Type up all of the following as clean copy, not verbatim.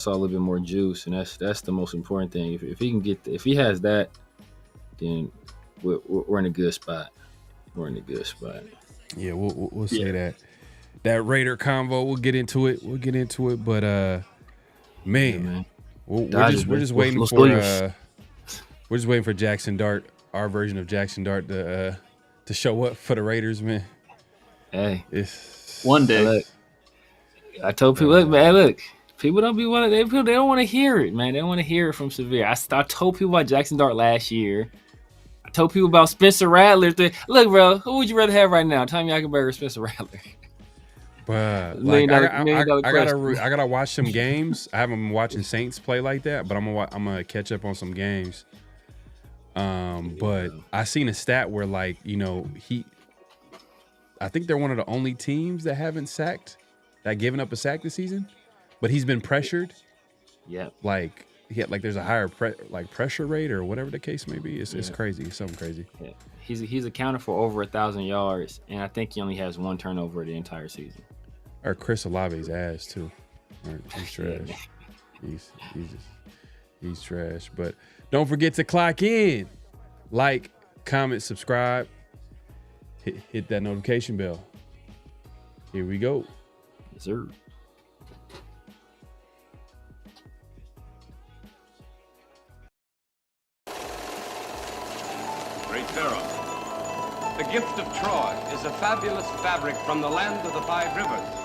saw a little bit more juice, and that's the most important thing. If he can if he has that, then we're in a good spot. We're in a good spot. Yeah, we'll say that Raider convo. We'll get into it. But man, we're just waiting for we're just waiting for Jackson Dart, our version of Jackson Dart, to show up for the Raiders, man. Hey, it's one day. I told people, look. People don't they don't want to hear it, man. They don't want to hear it from Severe. I told people about Jackson Dart last year. I told people about Spencer Rattler. Look, bro, who would you rather have right now, Tommy Eichenberg or Spencer Rattler? But like, I gotta watch some games. I haven't been watching Saints play like that, but I'm gonna catch up on some games. But I seen a stat where, like, you know, I think they're one of the only teams that haven't given up a sack this season. But he's been pressured. Yeah. Like there's a higher pressure rate or whatever the case may be. It's crazy. It's something crazy. Yeah. He's accounted for over 1,000 yards, and I think he only has one turnover the entire season. Or Chris Olave's ass too. He's trash. He's trash. But don't forget to clock in, like, comment, subscribe, hit that notification bell. Here we go. Yes, sir. Great Pharaoh. The gift of Troy is a fabulous fabric from the land of the 5 rivers.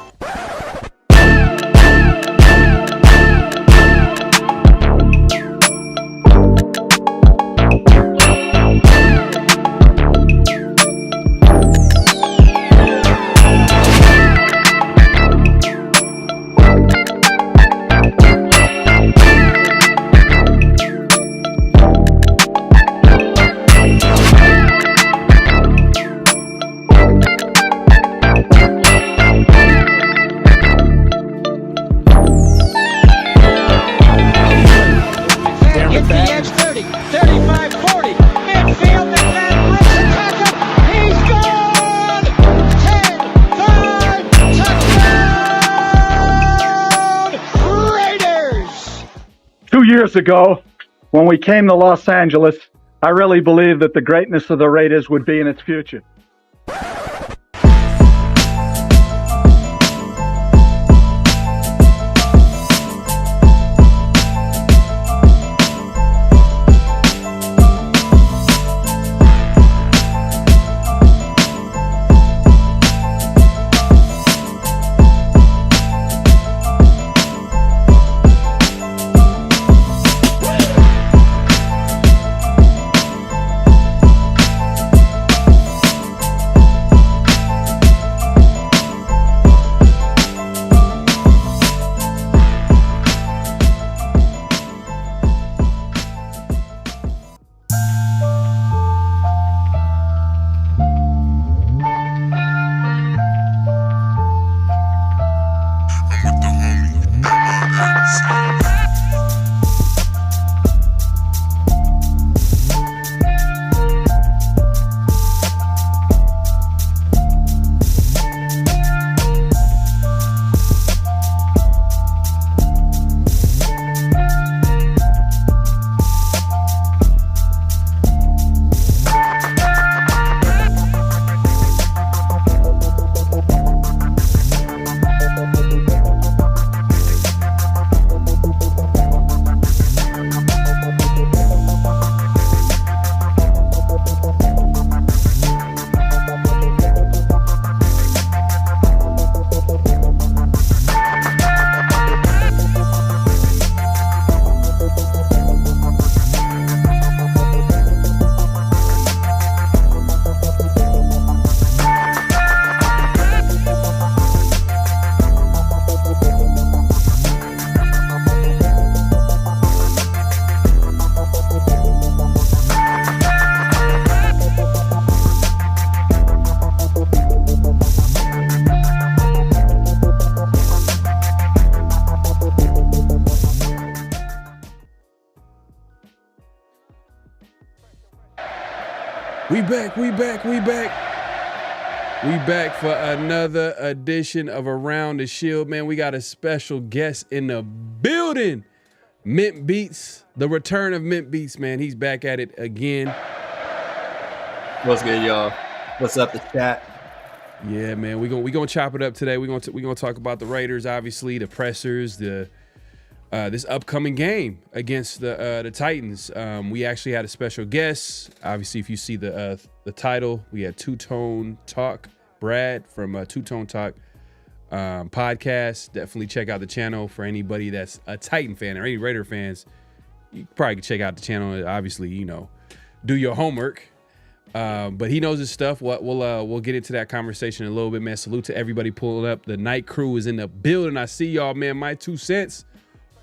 Years ago, when we came to Los Angeles, I really believed that the greatness of the Raiders would be in its future. We back. We back for another edition of Around the Shield, man. We got a special guest in the building. Mint Beats, the return of Mint Beats, man. He's back at it again. What's good, y'all? What's up, the chat? Yeah, man. We gonna chop it up today. We gonna talk about the Raiders, obviously, the pressers, this upcoming game against the Titans. We actually had a special guest. Obviously, if you see the title, we had Two Tone Talk, Brad from Two Tone Talk podcast. Definitely check out the channel for anybody that's a Titan fan or any Raider fans. You probably can check out the channel. Obviously, do your homework. But he knows his stuff. We'll get into that conversation in a little bit, man. Salute to everybody pulling up. The night crew is in the building. I see y'all, man. My 2 cents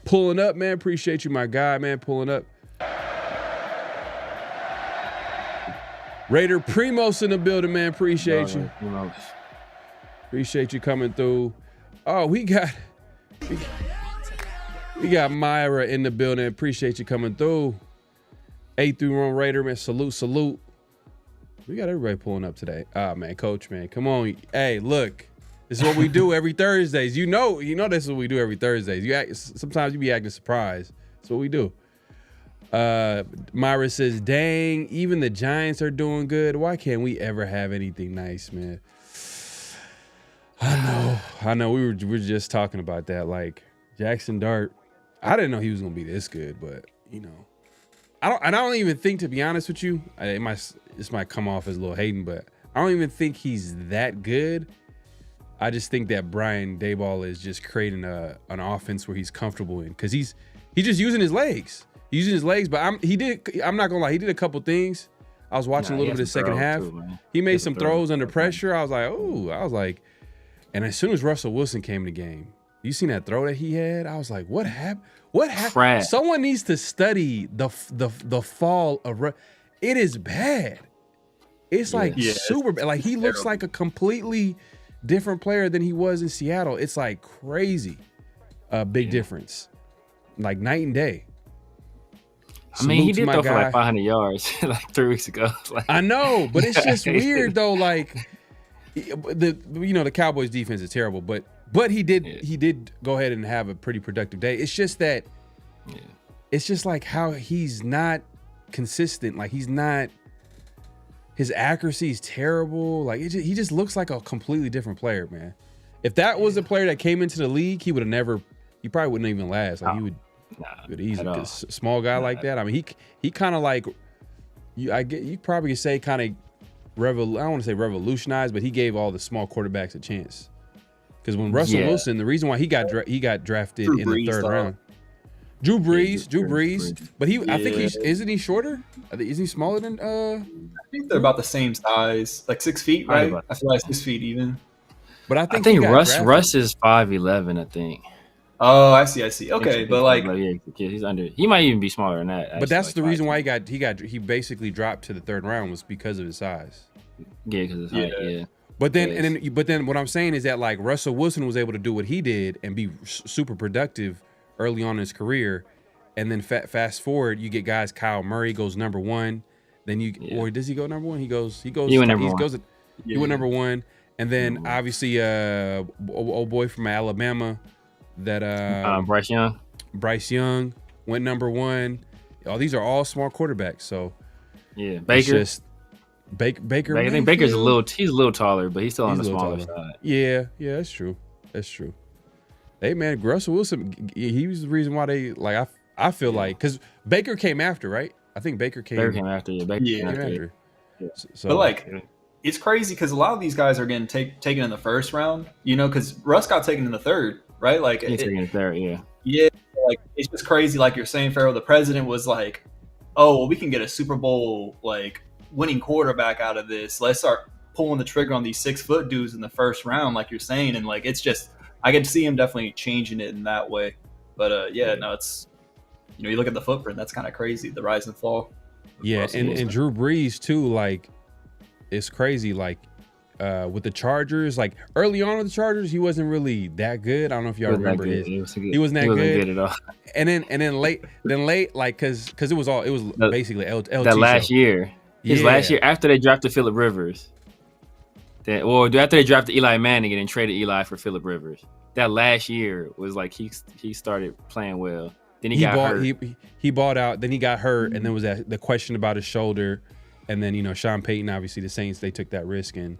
pulling up, man. Appreciate you, my guy, man, pulling up. Raider Primos in the building, man. Appreciate you. Appreciate you coming through. Oh, we got Myra in the building. Appreciate you coming through. 8-1 Raider, man. Salute. We got everybody pulling up today. Man, coach, man, come on. Hey, look, this is what we do every Thursdays. You know this is what we do every Thursdays. Sometimes you be acting surprised. That's what we do. Myra says, dang, even the Giants are doing good. Why can't we ever have anything nice, man? I know. We were just talking about that. Like, Jackson Dart, I didn't know he was gonna be this good, but I don't even think, to be honest with you, this might come off as a little hating, but I don't even think he's that good. I just think that Brian Daboll is just creating an offense where he's comfortable in, because he's just using his legs. He's using his legs, but I'm not gonna lie, he did a couple things. I was watching a little bit of the second half. He made some throws under pressure. I was like, and as soon as Russell Wilson came in the game, you seen that throw that he had? I was like, what happened? What happened? Crap. Someone needs to study the fall of it is bad. It's like super bad. Like, he looks like a completely different player than he was in Seattle. It's like crazy. Big difference. Like night and day. I mean, he did throw for like 500 yards like 3 weeks ago. Like, I know, but it's just weird though. Like, the Cowboys defense is terrible, but he did go ahead and have a pretty productive day. It's just that it's just like how he's not consistent. Like, his accuracy is terrible. Like, he just looks like a completely different player, man. If that was a player that came into the league, he probably wouldn't even last. Like, he would easy. A small guy like that. I mean, he kind of like you probably could say kind of I don't want to say revolutionized, but he gave all the small quarterbacks a chance. Because when Russell Wilson, the reason why he got drafted in the third round, Drew Brees, but I think isn't he shorter? Isn't he smaller than? I think they're about the same size, like 6 feet, right? I feel like 6 feet even. But I think Russ is 5'11", I think. Oh, I see. Okay, but like, he's under. He might even be smaller than that. But that's the reason why he basically dropped to the third round, was because of his size. Yeah, because of his height. Yeah. But then what I'm saying is that, like, Russell Wilson was able to do what he did and be super productive early on in his career, and then fast forward, you get guys. Kyle Murray goes number one. Then or does he go number one? He went number one, and then obviously old boy from Alabama. That Bryce Young went number one. Oh, these are all small quarterbacks. So Baker. Baker. I think Baker's he's a little taller, but he's still on the smaller side. Yeah, that's true. Hey, man, Russell Wilson, he was the reason why they, like, I feel like, because Baker came after, right? I think Baker came after. Yeah. So, but like, it's crazy because a lot of these guys are getting taken in the first round, because Russ got taken in the third. Right, like taken in the third, like, it's just crazy. Like you're saying, Pharaoh, the president was like, "Oh, well, we can get a Super Bowl like winning quarterback out of this. Let's start pulling the trigger on these 6-foot dudes in the first round," like you're saying, and like it's just I can see him definitely changing it in that way. But it's you look at the footprint, that's kind of crazy, the rise and fall. Yeah, and Drew Brees too. Like, it's crazy. Like, with the Chargers, like early on with the Chargers, he wasn't really that good. I don't know if y'all remember his. He wasn't that good at all. And then late, like because it was basically LT that last year. His last year after they drafted Phillip Rivers. After they drafted Eli Manning and then traded Eli for Phillip Rivers. That last year was like he started playing well. Then he got hurt. He bought out. Then he got hurt, and then was the question about his shoulder. And then, you know, Sean Payton, obviously the Saints, they took that risk, and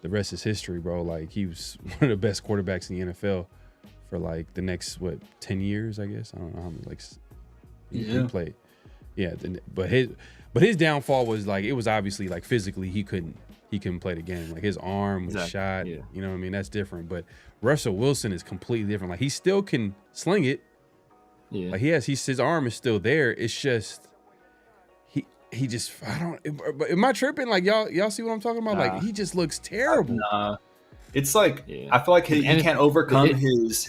the rest is history, bro. Like, he was one of the best quarterbacks in the NFL for like the next 10 years, I guess. I don't know how many he played. Yeah, but his downfall was like, it was obviously like physically he couldn't play the game. Like, his arm was shot. Yeah. You know what I mean? That's different. But Russell Wilson is completely different. Like, he still can sling it. Yeah. Like, his arm is still there. It's just he just, I don't, am I tripping? Like, y'all see what I'm talking about? Like, he just looks terrible. Nah. It's like, I feel like he can't overcome his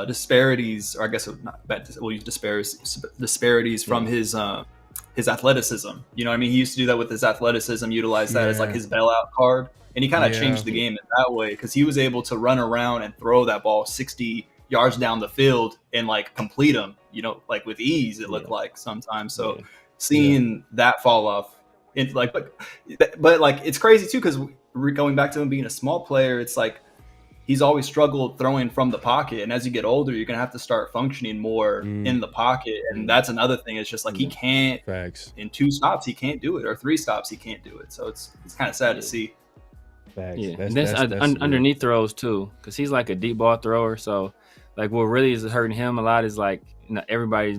disparities, or I guess not bad, we'll use disparities from his athleticism. You know what I mean? He used to do that with his athleticism, utilize that as like his bailout card. And he kind of changed the game in that way, because he was able to run around and throw that ball 60 yards down the field and like complete them, you know, like with ease, it looked like sometimes. So seeing that fall off, it's like, but like, it's crazy too, because going back to him being a small player, it's like he's always struggled throwing from the pocket. And as you get older, you're going to have to start functioning more in the pocket. And that's another thing. It's just like he can't, in 2 stops, he can't do it, or 3 stops, he can't do it. So it's kind of sad to see. Facts. Yeah, and that's underneath throws too, because he's like a deep ball thrower. So like what really is hurting him a lot is like, you know, everybody's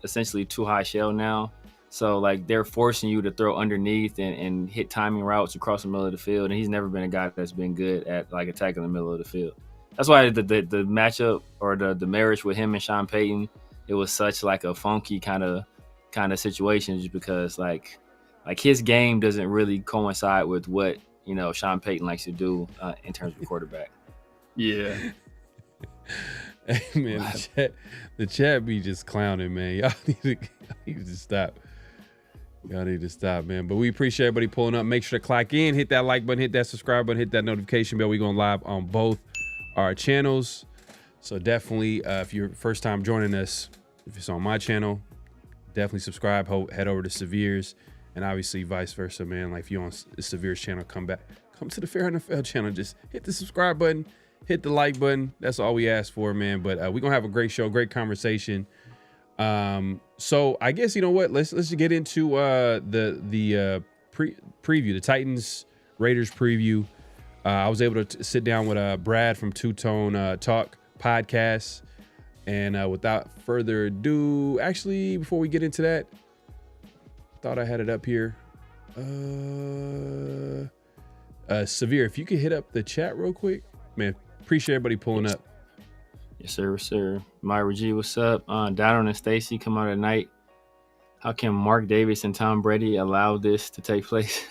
essentially too high shell now. So like they're forcing you to throw underneath and hit timing routes across the middle of the field. And he's never been a guy that's been good at like attacking the middle of the field. That's why the matchup or the marriage with him and Sean Payton, it was such like a funky kind of situation, just because like his game doesn't really coincide with what, you know, Sean Payton likes to do in terms of quarterback. Yeah. Hey man, the chat be just clowning, man. Y'all need to stop. Y'all need to stop, man. But we appreciate everybody pulling up. Make sure to clock in, hit that like button, hit that subscribe button, hit that notification bell. We're going live on both our channels. So definitely, if you're first time joining us, if it's on my channel, definitely subscribe. Head over to Severe's, and obviously vice versa, man. Like if you're on Severe's channel, come to the PharoahNFL channel. Just hit the subscribe button. Hit the like button. That's all we ask for, man. But we're going to have a great show, great conversation. So I guess, you know what? Let's just get into the preview, the Titans Raiders preview. I was able to sit down with Brad from Two Tone Talk podcast. And without further ado, actually, before we get into that, thought I had it up here. Severe, if you could hit up the chat real quick, man. Appreciate everybody pulling up. Yes, sir. Myra G, what's up? Donald and Stacy come out at night. How can Mark Davis and Tom Brady allow this to take place?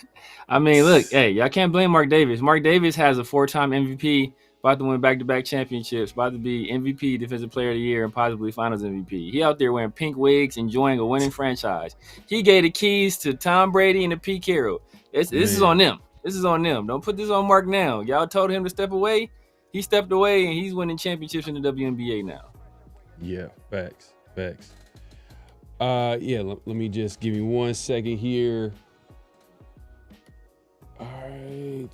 I mean, look, hey, y'all can't blame Mark Davis. Mark Davis has a 4-time MVP, about to win back-to-back championships, about to be MVP, Defensive Player of the Year, and possibly Finals MVP. He out there wearing pink wigs, enjoying a winning franchise. He gave the keys to Tom Brady and to Pete Carroll. This is on them. This is on them. Don't put this on Mark now. Y'all told him to step away. He stepped away, and he's winning championships in the WNBA now. Yeah, facts. Let me just give me 1 second here. All right.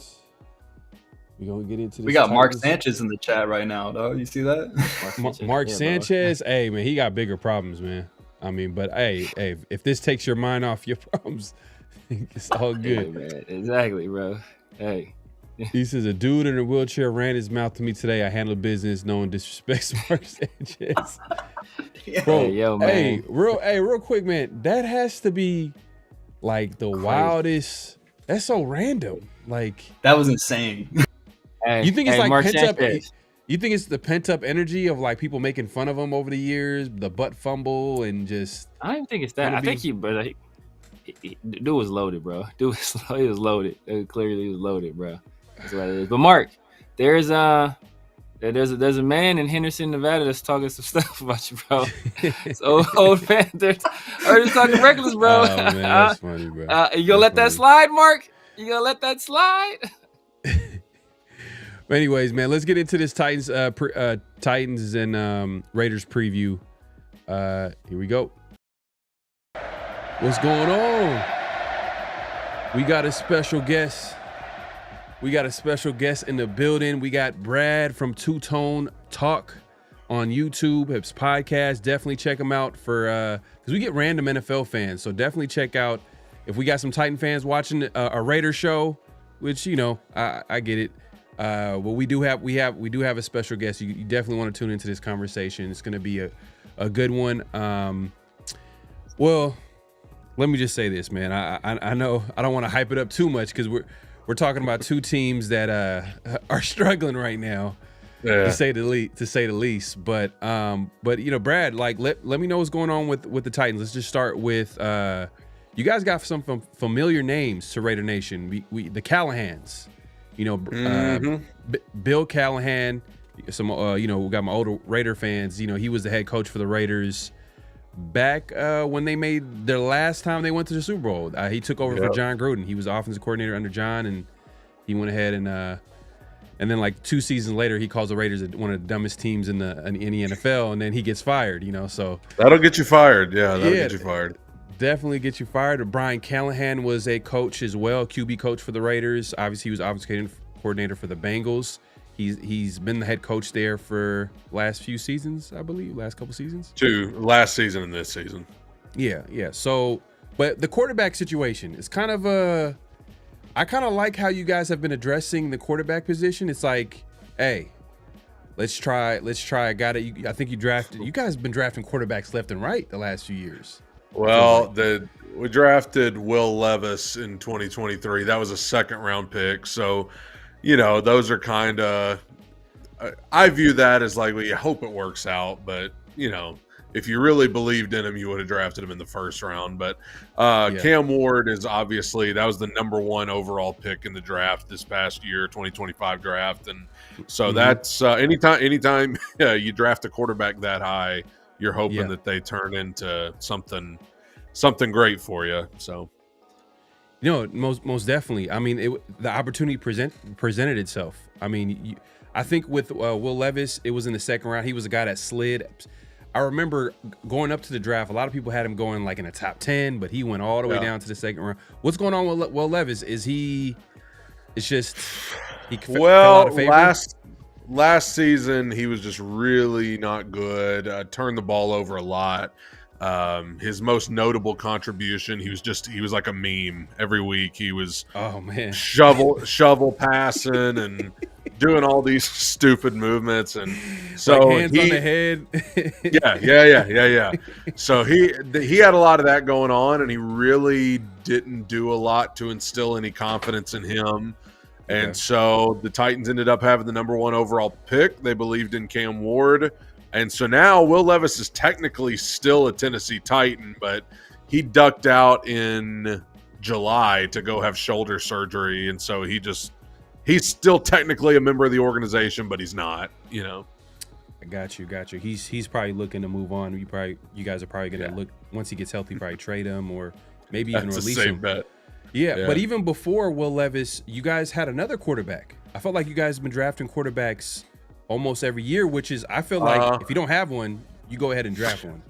We're going to get into this. We got Mark Sanchez in the chat right now, dog. You see that? Mark Sanchez, hey, man, he got bigger problems, man. I mean, but hey, if this takes your mind off your problems, it's all good. Yeah, man. Exactly, bro. Hey. He says, a dude in a wheelchair ran his mouth to me today. I handle business. No one disrespects Mark Sanchez. Bro, hey, real quick, man. That has to be like the wildest. That's so random. Like, that was insane. You think it's like Mark pent Sanchez. Up? You think it's the pent up energy of like people making fun of him over the years, the butt fumble, and just? I don't even think it's that. I think dude was loaded, bro. He was loaded. Clearly, he was loaded, bro. That's what it is. But Mark, there's a man in Henderson, Nevada that's talking some stuff about you, bro. It's old Panthers. Are just talking reckless, bro. Oh man, that's funny, bro. You gonna let that slide, Mark? You gonna let that slide? But anyways, man, let's get into this Titans and Raiders preview. Here we go. What's going on? We got a special guest We got a special guest in the building. We got Brad from Two Tone Talk on YouTube, his podcast. Definitely check him out for because we get random NFL fans. So definitely check out if we got some Titan fans watching a Raiders show, which I get it. Well, we do have a special guest. You definitely want to tune into this conversation. It's going to be a good one. Well, let me just say this, man. I know I don't want to hype it up too much because we're talking about two teams that are struggling right now, to say the least. But Brad, like let me know what's going on with the Titans. Let's just start with you guys got some familiar names to Raider Nation. We the Callahans, Bill Callahan. Some we got my older Raider fans. He was the head coach for the Raiders back when they made their last time they went to the Super Bowl. He took over for John Gruden. He was the offensive coordinator under John, and he went ahead and then like 2 seasons later, he calls the Raiders one of the dumbest teams in the NFL, and then he gets fired. So that'll get you fired. Yeah, that'll get you fired. Definitely get you fired. Brian Callahan was a coach as well, QB coach for the Raiders. Obviously, he was offensive coordinator for the Bengals. He's been the head coach there for last few seasons, I believe, last couple seasons. 2 last season and this season. Yeah. So, but the quarterback situation is kind of I kind of like how you guys have been addressing the quarterback position. It's like, hey, let's try. I got it. I think you guys have been drafting quarterbacks left and right the last few years. Well, we drafted Will Levis in 2023. That was a 2nd-round pick. So, those are kind of I view that as like, well, you hope it works out, but if you really believed in him, you would have drafted him in the 1st round. But Cam Ward is obviously, that was the number 1 overall pick in the draft this past year, 2025 draft, and so that's anytime you draft a quarterback that high, you're hoping that they turn into something great for you. So. Most definitely. I mean, the opportunity presented itself. I mean, I think with Will Levis, it was in the 2nd round. He was a guy that slid. I remember going up to the draft, a lot of people had him going like in the top 10, but he went all the way down to the 2nd round. What's going on with Will Levis? Fell out of favor? Last season, he was just really not good. Turned the ball over a lot. His most notable contribution, he was like a meme every week. He was shovel passing and doing all these stupid movements, and so like hands on the head. yeah. So he had a lot of that going on, and he really didn't do a lot to instill any confidence in him. And so the Titans ended up having the number 1 overall pick. They believed in Cam Ward. And so now Will Levis is technically still a Tennessee Titan, but he ducked out in July to go have shoulder surgery. And so he's still technically a member of the organization, but he's not, I got you. He's probably looking to move on. You guys are probably going to look, once he gets healthy, probably trade him or maybe even release him. Bet. Yeah, but even before Will Levis, you guys had another quarterback. I felt like you guys have been drafting quarterbacks almost every year, which is, I feel like if you don't have one, you go ahead and draft one.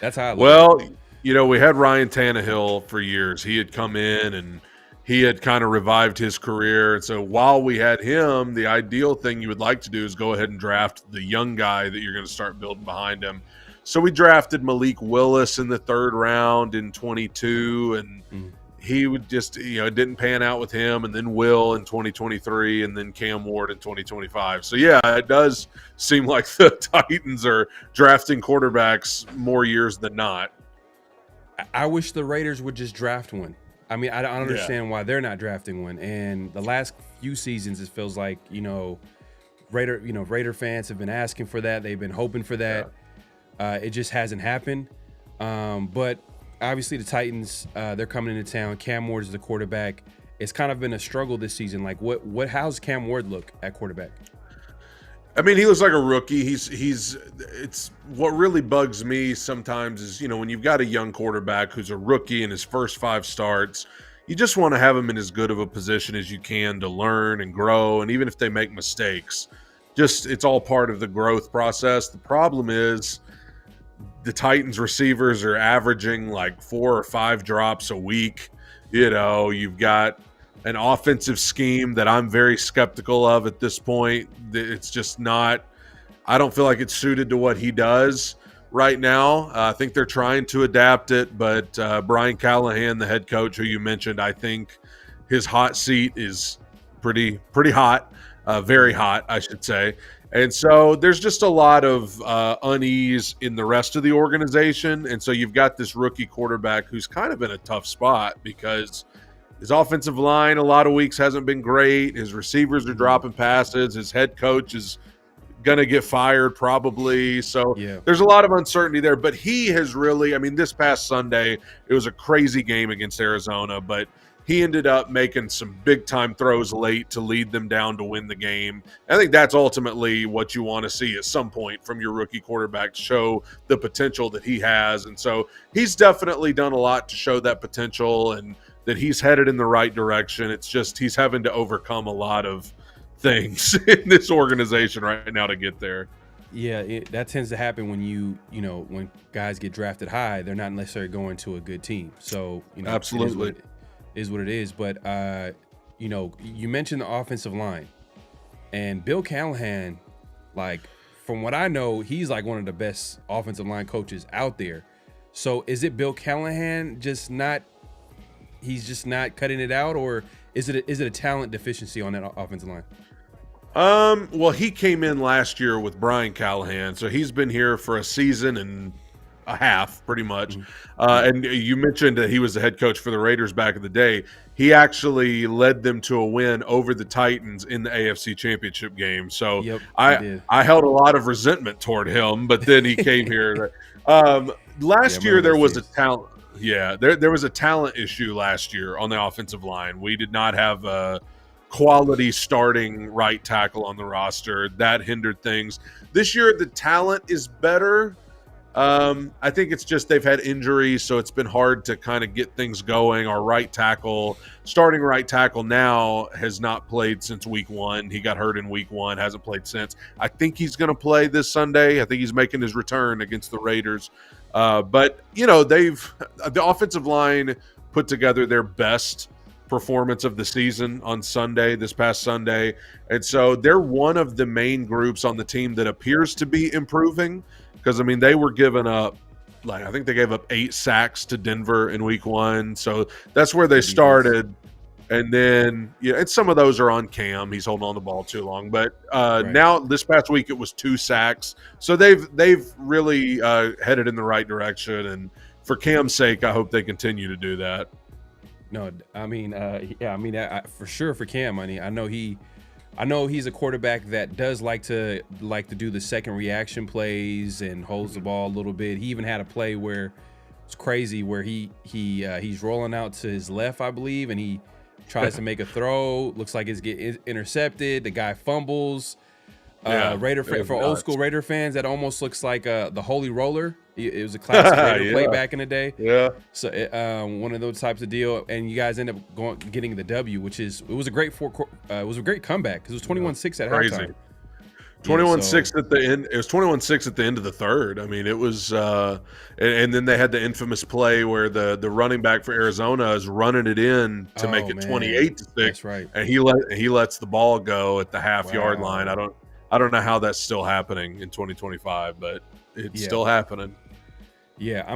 That's how I look at it. We had Ryan Tannehill for years. He had come in and he had kind of revived his career. And so while we had him, the ideal thing you would like to do is go ahead and draft the young guy that you're going to start building behind him. So we drafted Malik Willis in the 3rd round in 22, and he would just, it didn't pan out with him, and then Will in 2023, and then Cam Ward in 2025. So, yeah, it does seem like the Titans are drafting quarterbacks more years than not. I wish the Raiders would just draft one. I mean, I don't understand why they're not drafting one. And the last few seasons, it feels like, Raider fans have been asking for that. They've been hoping for that. It just hasn't happened. But obviously the Titans, they're coming into town. Cam Ward is the quarterback. It's kind of been a struggle this season. Like, how's Cam Ward look at quarterback? I mean, he looks like a rookie. It's what really bugs me sometimes is, when you've got a young quarterback who's a rookie in his first 5 starts, you just want to have him in as good of a position as you can to learn and grow. And even if they make mistakes, it's all part of the growth process. The problem is the Titans receivers are averaging like 4 or 5 drops a week. You've got an offensive scheme that I'm very skeptical of at this point. It's just not. I don't feel like it's suited to what he does right now. I think they're trying to adapt it, but Brian Callahan, the head coach who you mentioned, I think his hot seat is pretty hot, very hot, I should say. And so there's just a lot of unease in the rest of the organization. And so you've got this rookie quarterback who's kind of in a tough spot because his offensive line a lot of weeks hasn't been great. His receivers are dropping passes. His head coach is going to get fired probably. So there's a lot of uncertainty there. But he has really, I mean, this past Sunday, it was a crazy game against Arizona, but he ended up making some big-time throws late to lead them down to win the game. I think that's ultimately what you want to see at some point from your rookie quarterback, show the potential that he has. And so he's definitely done a lot to show that potential and that he's headed in the right direction. It's just he's having to overcome a lot of things in this organization right now to get there. Yeah, that tends to happen when when guys get drafted high, they're not necessarily going to a good team. So, absolutely. Is what it is. But you mentioned the offensive line, and Bill Callahan, like, from what I know, he's like one of the best offensive line coaches out there. So is it Bill Callahan he's just not cutting it out, or is it a talent deficiency on that offensive line? Well, he came in last year with Brian Callahan, so he's been here for a season and a half, pretty much. And you mentioned that he was the head coach for the Raiders back in the day. He actually led them to a win over the Titans in the AFC Championship game. So I held a lot of resentment toward him, but then he came here. Last year there was a talent. Yeah, there was a talent issue last year on the offensive line. We did not have a quality starting right tackle on the roster. That hindered things. This year the talent is better. I think it's just they've had injuries, so it's been hard to kind of get things going. Our starting right tackle now has not played since week 1. He got hurt in week 1, hasn't played since. I think he's going to play this Sunday. I think he's making his return against the Raiders. But, the offensive line put together their best performance of the season on this past Sunday. And so they're one of the main groups on the team that appears to be improving. Because, they were giving up, I think they gave up 8 sacks to Denver in week 1. So that's where they started. And then, and some of those are on Cam. He's holding on the ball too long. But now this past week it was 2 sacks. So they've really headed in the right direction. And for Cam's sake, I hope they continue to do that. No, for sure for Cam. I know he's a quarterback that does like to do the second reaction plays and holds the ball a little bit. He even had a play where it's crazy where he's rolling out to his left, I believe, and he tries to make a throw. Looks like it's getting intercepted. The guy fumbles. For old school Raider fans, that almost looks like the Holy Roller. It was a classic Raider play back in the day. Yeah. So one of those types of deal, and you guys end up getting the W, it was a great comeback because it was 21-6 at halftime. 21-6 at the end. It was 21-6 at the end of the third. It was, and then they had the infamous play where the running back for Arizona is running it in to make it 28-6. That's right. And he lets the ball go at the half-yard line. I don't know how that's still happening in 2025, but it's still happening. Yeah,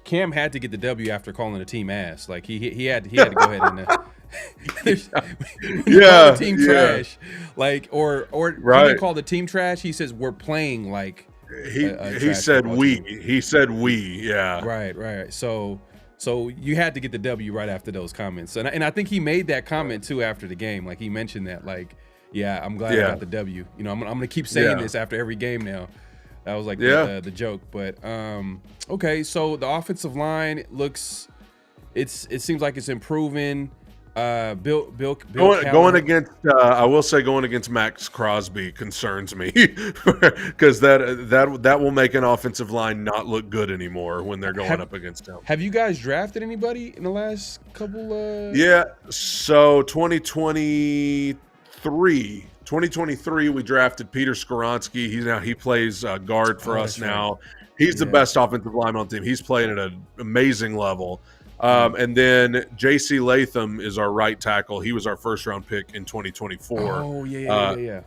Cam had to get the W after calling the team ass. Like he had to go ahead and the team trash. Like or he didn't call the team trash. He says we're playing like he said we. He said we. Yeah. Right. So you had to get the W right after those comments, and I think he made that comment too after the game. Like he mentioned that I'm glad I got the W. I'm gonna keep saying this after every game now. That was like the joke. But okay, so the offensive line it seems like it's improving. Bill going against I will say going against Max Crosby concerns me because that will make an offensive line not look good anymore when they're going up against him. Have you guys drafted anybody in the last couple so 2023 we drafted Peter Skoronski. He plays guard for us now. He's the best offensive lineman on the team. He's playing at an amazing level. And then J.C. Latham is our right tackle. He was our first-round pick in 2024. Oh, yeah.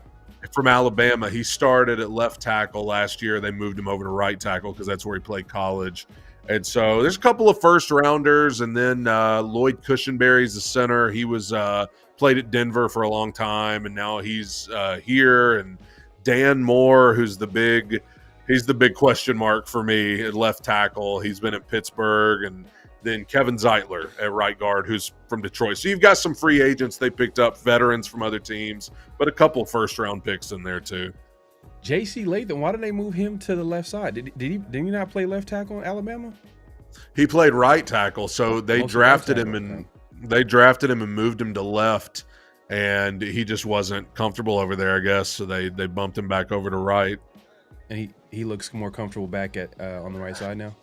From Alabama. He started at left tackle last year. They moved him over to right tackle because that's where he played college. And so there's a couple of first-rounders, and then Lloyd Cushenberry's the center. He was played at Denver for a long time, and now he's here. And Dan Moore, who's the big question mark for me at left tackle. He's been at Pittsburgh, and then Kevin Zeitler at right guard, who's from Detroit. So you've got some free agents they picked up, veterans from other teams, but a couple first-round picks in there too. J.C. Latham, why did they move him to the left side? Did he not play left tackle in Alabama? He played right tackle, so they drafted him and moved him to left, and he just wasn't comfortable over there, I guess. So they bumped him back over to right. And he looks more comfortable back at on the right side now.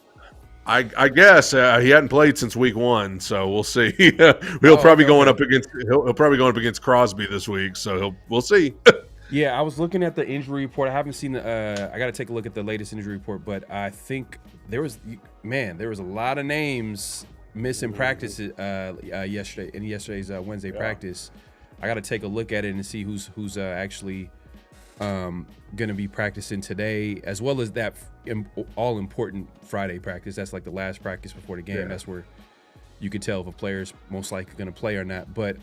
I guess he hadn't played since week 1, so we'll see. He'll probably going up against Crosby this week, so we'll see. Yeah, I was looking at the injury report. I haven't seen I got to take a look at the latest injury report, but I think there was a lot of names missing practice yesterday in yesterday's Wednesday practice. I got to take a look at it and see who's actually going to be practicing today, as well as that all important Friday practice. That's like the last practice before the game. That's where you could tell if a player's most likely going to play or not. But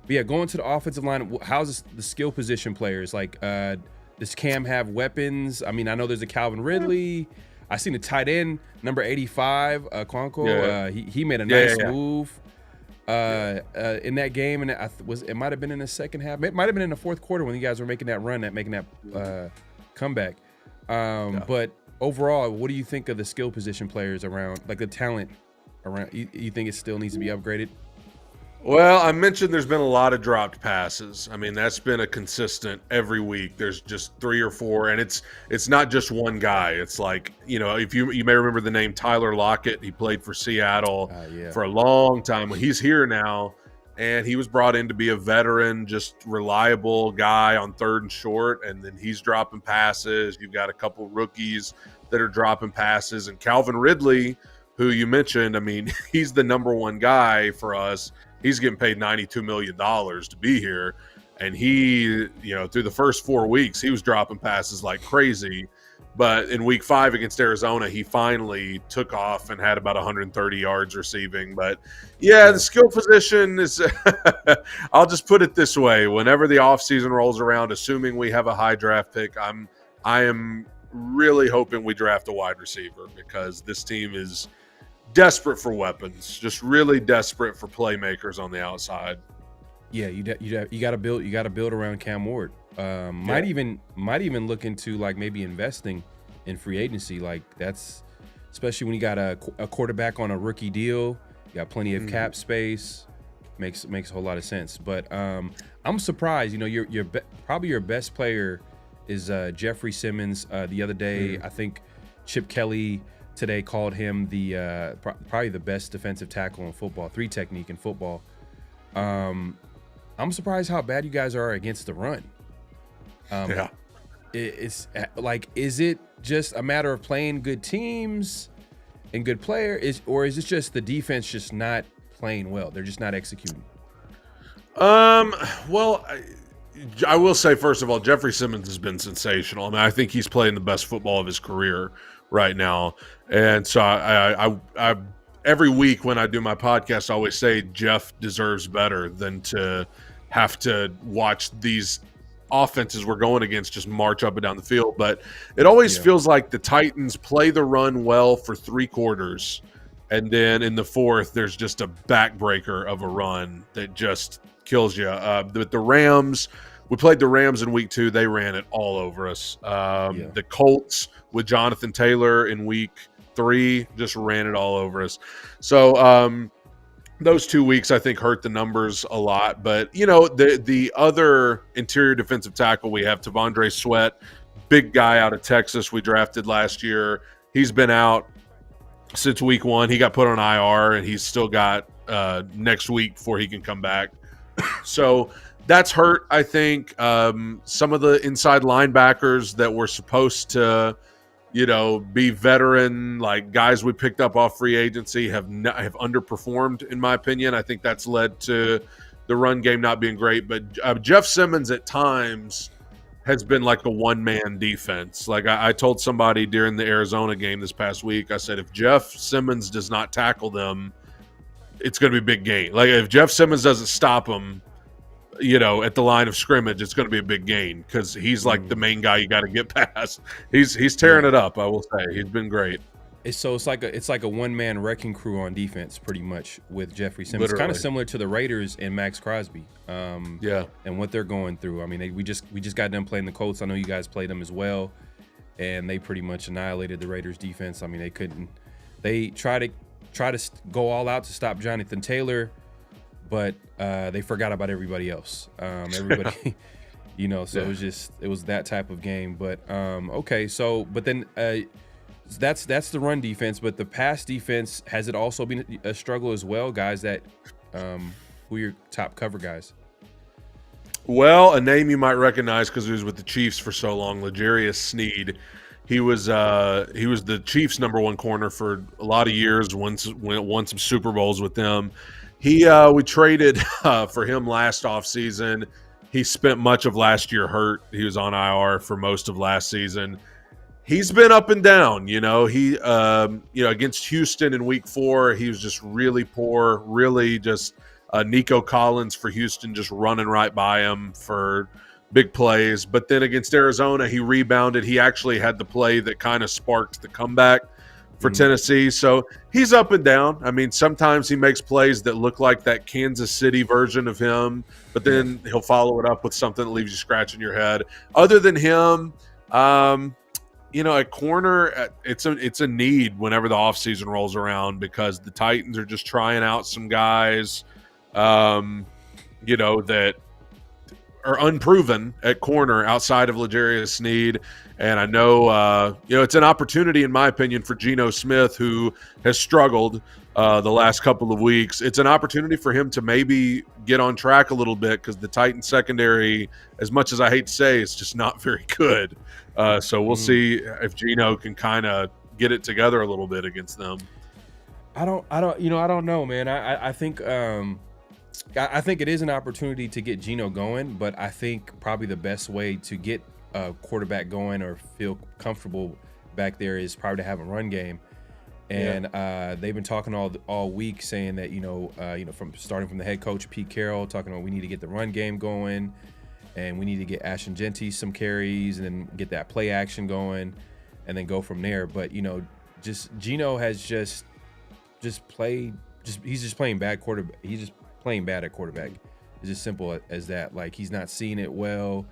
yeah, going to the offensive line, how's the skill position players? Like, does Cam have weapons? I mean, I know there's a Calvin Ridley. I seen the tight end, number 85, Quanco. He made a nice move in that game, and it might have been in the second half. It might have been in the fourth quarter when you guys were making that comeback. But overall, what do you think of the skill position players around, like the talent around? You think it still needs to be upgraded? Well, I mentioned there's been a lot of dropped passes. I mean, that's been a consistent every week. There's just 3 or 4, and it's not just one guy. It's like, if you may remember the name Tyler Lockett. He played for Seattle for a long time. Well, he's here now, and he was brought in to be a veteran, just reliable guy on 3rd and short, and then he's dropping passes. You've got a couple rookies that are dropping passes, and Calvin Ridley, who you mentioned, I mean, he's the number 1 guy for us. He's getting paid $92 million to be here. And he, through the first 4 weeks, he was dropping passes like crazy. But in week 5 against Arizona, he finally took off and had about 130 yards receiving. But the skill position is, I'll just put it this way. Whenever the offseason rolls around, assuming we have a high draft pick, I am really hoping we draft a wide receiver, because this team is desperate for weapons, just really desperate for playmakers on the outside. Yeah, you got to build around Cam Ward. Might even look into like maybe investing in free agency. Like, that's especially when you got a quarterback on a rookie deal. You got plenty of cap space. Makes a whole lot of sense. But I'm surprised. Probably your best player is Jeffrey Simmons. The other day, I think Chip Kelly today called him the probably the best defensive tackle in football, 3 technique in football. I'm surprised how bad you guys are against the run. It's like, is it just a matter of playing good teams and good players, or is it just the defense just not playing well? They're just not executing. Well, I will say, first of all, Jeffrey Simmons has been sensational. I mean, I think he's playing the best football of his career right now. And so I every week when I do my podcast, I always say Jeff deserves better than to have to watch these offenses we're going against just march up and down the field. But it always feels like the Titans play the run well for 3 quarters, and then in the 4th, there's just a backbreaker of a run that just kills you. The Rams, we played the Rams in week 2. They ran it all over us. The Colts with Jonathan Taylor in week 3 just ran it all over us. So those 2 weeks, I think, hurt the numbers a lot. But, the other interior defensive tackle, we have Tavondre Sweat, big guy out of Texas we drafted last year. He's been out since week 1. He got put on IR, and he's still got next week before he can come back. So that's hurt, I think. Some of the inside linebackers that were supposed to be veteran, like guys we picked up off free agency have underperformed, in my opinion. I think that's led to the run game not being great. But Jeff Simmons at times has been like a one-man defense. Like I told somebody during the Arizona game this past week, I said, if Jeff Simmons does not tackle them, it's going to be a big gain. Like if Jeff Simmons doesn't stop them, at the line of scrimmage, it's going to be a big gain because he's like the main guy you got to get past. He's tearing it up, I will say. He's been great. It's like a one-man wrecking crew on defense, pretty much, with Jeffrey Simmons. It's kind of similar to the Raiders and Max Crosby. And what they're going through. I mean, we just got done playing the Colts. I know you guys played them as well, and they pretty much annihilated the Raiders defense. I mean, they couldn't. They try to go all out to stop Jonathan Taylor, but they forgot about everybody else. Everybody, so it was that type of game. But okay, so but then. That's the run defense, but the pass defense, has it also been a struggle as well, guys? That who are your top cover guys? Well, a name you might recognize because he was with the Chiefs for so long, L'Jarius Sneed. He was the Chiefs' #1 corner for a lot of years. Won some Super Bowls with them. We traded for him last offseason. He spent much of last year hurt. He was on IR for most of last season. He's been up and down, He, against Houston in Week 4, he was just really poor. Really, just Nico Collins for Houston just running right by him for big plays. But then against Arizona, he rebounded. He actually had the play that kind of sparked the comeback for Tennessee. So he's up and down. I mean, sometimes he makes plays that look like that Kansas City version of him, but then he'll follow it up with something that leaves you scratching your head. Other than him, at corner, it's a need whenever the offseason rolls around because the Titans are just trying out some guys, that are unproven at corner outside of L'Jarius Sneed. And I know, it's an opportunity, in my opinion, for Geno Smith, who has struggled the last couple of weeks. It's an opportunity for him to maybe get on track a little bit because the Titans secondary, as much as I hate to say, is just not very good. So we'll see if Geno can kind of get it together a little bit against them. I don't know, man. I think it is an opportunity to get Geno going, but I think probably the best way to get a quarterback going or feel comfortable back there is probably to have a run game. And they've been talking all week saying that, from starting from the head coach, Pete Carroll, talking about we need to get the run game going and we need to get Ashton Genty some carries and then get that play action going and then go from there. But, just Geno has just played, he's just playing bad quarterback. He's just playing bad at quarterback. It's as simple as that. Like, he's not seeing it well.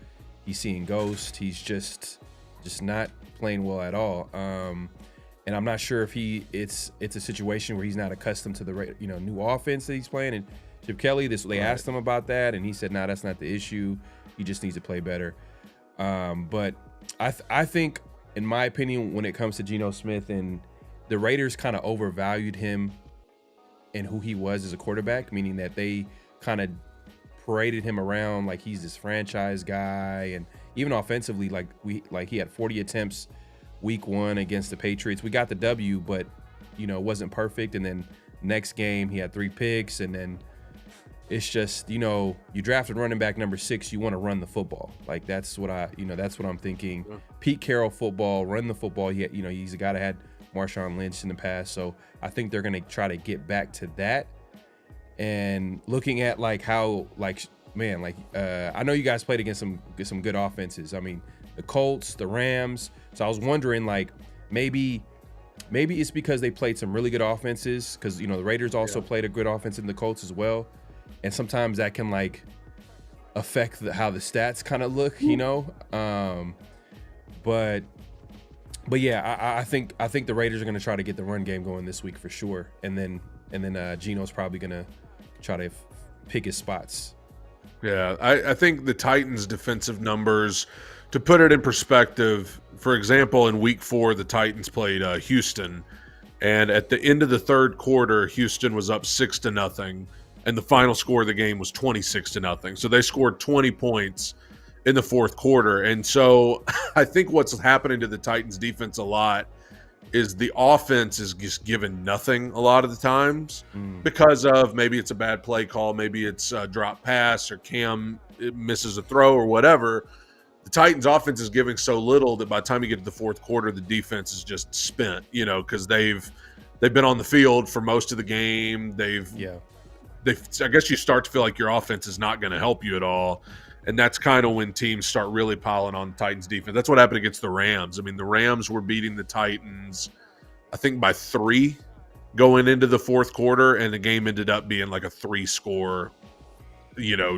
He's seeing ghosts. He's just not playing well at all. And I'm not sure if it's a situation where he's not accustomed to the new offense that he's playing. And Chip Kelly, they asked him about that, and he said, "No, that's not the issue. He just needs to play better." But I think, in my opinion, when it comes to Geno Smith, and the Raiders kind of overvalued him and who he was as a quarterback, meaning that they kind of paraded him around like he's this franchise guy, and even offensively, like he had 40 attempts Week 1 against the Patriots. We got the W, but it wasn't perfect. And then next game he had 3 picks, and then it's just you drafted running back number 6. You want to run the football. Like that's what I'm thinking. Yeah. Pete Carroll football, run the football. He's a guy that had Marshawn Lynch in the past, so I think they're gonna try to get back to that. And looking at I know you guys played against some good offenses. I mean, the Colts, the Rams. So I was wondering, maybe it's because they played some really good offenses, because the Raiders also played a good offense in the Colts as well, and sometimes that can affect how the stats kind of look, But yeah, I think the Raiders are going to try to get the run game going this week for sure, and then Geno's probably going to try to pick his spots. Yeah, I think the Titans' defensive numbers, to put it in perspective, for example, in Week 4, the Titans played Houston, and at the end of the third quarter, Houston was up 6-0, and the final score of the game was 26-0. So they scored 20 points in the fourth quarter. And so I think what's happening to the Titans defense a lot is the offense is just given nothing a lot of the times because of maybe it's a bad play call, maybe it's a drop pass or Cam misses a throw or whatever. The Titans offense is giving so little that by the time you get to the fourth quarter, the defense is just spent, because they've been on the field for most of the game. I guess you start to feel like your offense is not going to help you at all. And that's kind of when teams start really piling on the Titans defense. That's what happened against the Rams. I mean, the Rams were beating the Titans, I think, by 3 going into the fourth quarter, and the game ended up being like a 3-score,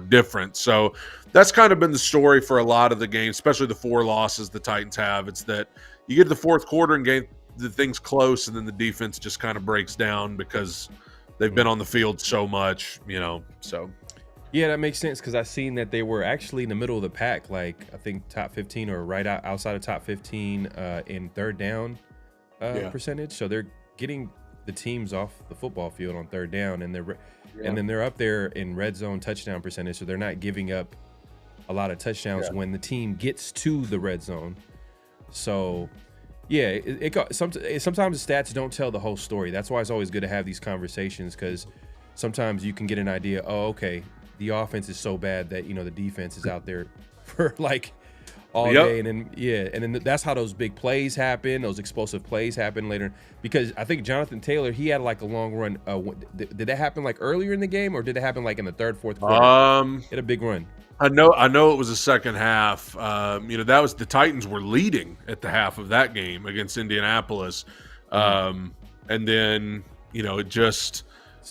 difference. So that's kind of been the story for a lot of the games, especially the 4 losses the Titans have. It's that you get to the fourth quarter and game the thing's close, and then the defense just kind of breaks down because they've been on the field so much, so. Yeah, that makes sense because I've seen that they were actually in the middle of the pack, like I think top 15 or right outside of top 15 in third down percentage. So they're getting the teams off the football field on third down, and then they're up there in red zone touchdown percentage. So they're not giving up a lot of touchdowns when the team gets to the red zone. So yeah, sometimes the stats don't tell the whole story. That's why it's always good to have these conversations, because sometimes you can get an idea. Oh, okay. The offense is so bad that, the defense is out there for like all day. And then that's how those big plays happen. Those explosive plays happen later, because I think Jonathan Taylor, he had like a long run. Did that happen like earlier in the game, or did it happen like in the third, fourth quarter? He had a big run. I know it was the second half. That was the Titans were leading at the half of that game against Indianapolis. And then, it just,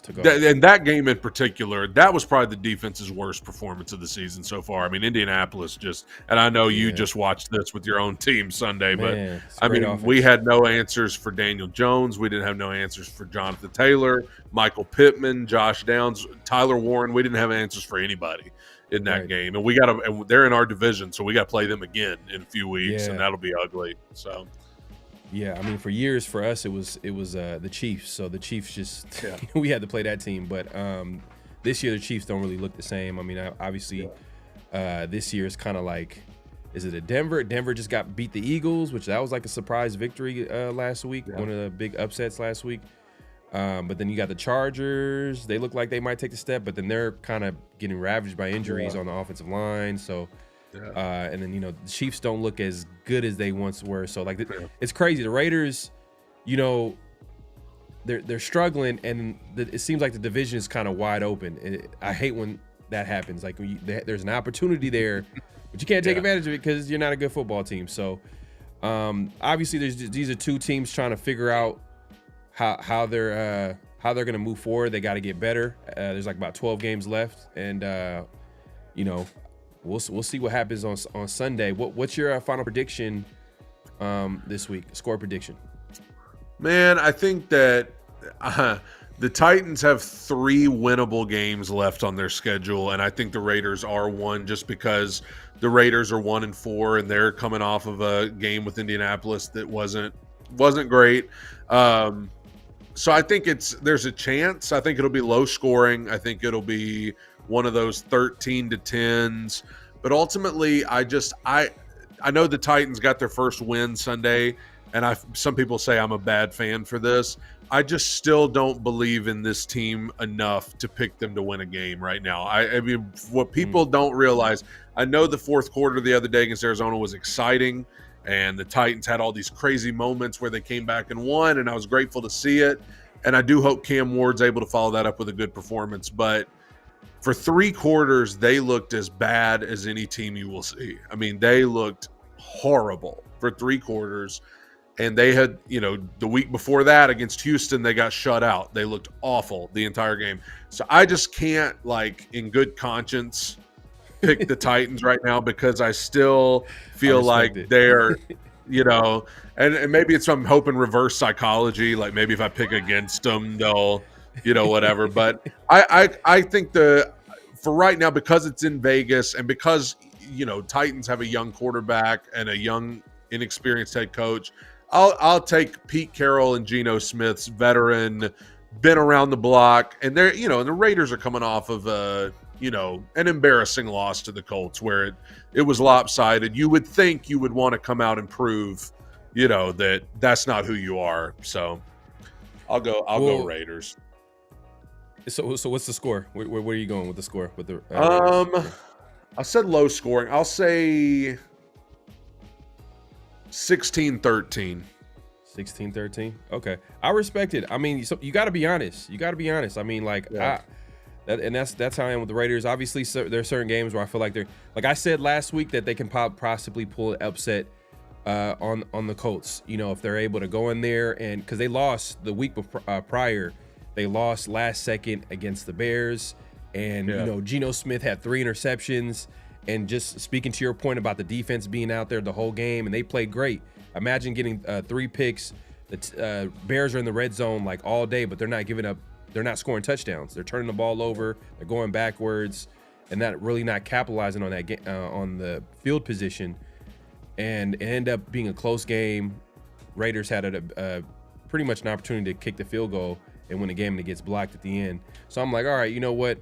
and that game in particular, that was probably the defense's worst performance of the season so far. I mean, Indianapolis just, and I know you just watched this with your own team Sunday, but we had no answers for Daniel Jones. We didn't have no answers for Jonathan Taylor, Michael Pittman, Josh Downs, Tyler Warren. We didn't have answers for anybody in that game. And and they're in our division, so we got to play them again in a few weeks, and that'll be ugly. So. Yeah, I mean, for years for us it was the Chiefs. So the Chiefs just we had to play that team. But this year the Chiefs don't really look the same. I mean, obviously this year is kind of like, is it a Denver? Denver just beat the Eagles, which that was like a surprise victory last week, one of the big upsets last week. But then you got the Chargers. They look like they might take the step, but then they're kind of getting ravaged by injuries on the offensive line. So. And then the Chiefs don't look as good as they once were. So like it's crazy. The Raiders, they're struggling, and it seems like the division is kind of wide open. I hate when that happens. Like there's an opportunity there, but you can't take advantage of it because you're not a good football team. So obviously these are two teams trying to figure out how they're going to move forward. They got to get better. There's like about 12 games left, and We'll see what happens on Sunday. What's your final prediction this week? Score prediction. Man, I think that the Titans have 3 winnable games left on their schedule, and I think the Raiders are one, just because the Raiders are 1-4 and they're coming off of a game with Indianapolis that wasn't great. So I think there's a chance. I think it'll be low scoring. I think it'll be one of those 13-10s, but ultimately I know the Titans got their first win Sunday, and some people say I'm a bad fan for this. I just still don't believe in this team enough to pick them to win a game right now. I mean, what people don't realize, I know the fourth quarter the other day against Arizona was exciting, and the Titans had all these crazy moments where they came back and won, and I was grateful to see it, and I do hope Cam Ward's able to follow that up with a good performance, but for 3 quarters, they looked as bad as any team you will see. I mean, they looked horrible for 3 quarters. And they had, the week before that against Houston, they got shut out. They looked awful the entire game. So I just can't, in good conscience, pick the Titans right now, because I still feel like they're, and maybe it's I'm hoping reverse psychology. Like maybe if I pick against them, they'll – whatever. But I think for right now, because it's in Vegas and because, Titans have a young quarterback and a young, inexperienced head coach, I'll take Pete Carroll and Geno Smith's veteran, been around the block. And they're, and the Raiders are coming off of an embarrassing loss to the Colts where it was lopsided. You would think you would want to come out and prove, that that's not who you are. So I'll go Raiders. So what's the score? Where are you going with the score? With the I said low scoring. I'll say 16-13. 16-13. Okay, I respect it. I mean, you got to be honest. I mean, that's how I am with the Raiders. Obviously, there are certain games where I feel like they're, like I said last week, that they can possibly pull an upset on the Colts. If they're able to go in there, and because they lost the week prior, they lost last second against the Bears, and Geno Smith had 3 interceptions. And just speaking to your point about the defense being out there the whole game, and they played great. Imagine getting 3 picks. The Bears are in the red zone like all day, but they're not giving up. They're not scoring touchdowns. They're turning the ball over. They're going backwards, and not capitalizing on that on the field position. And it ended up being a close game. Raiders had a pretty much an opportunity to kick the field goal and win the game, and it gets blocked at the end. So I'm like, all right, you know what?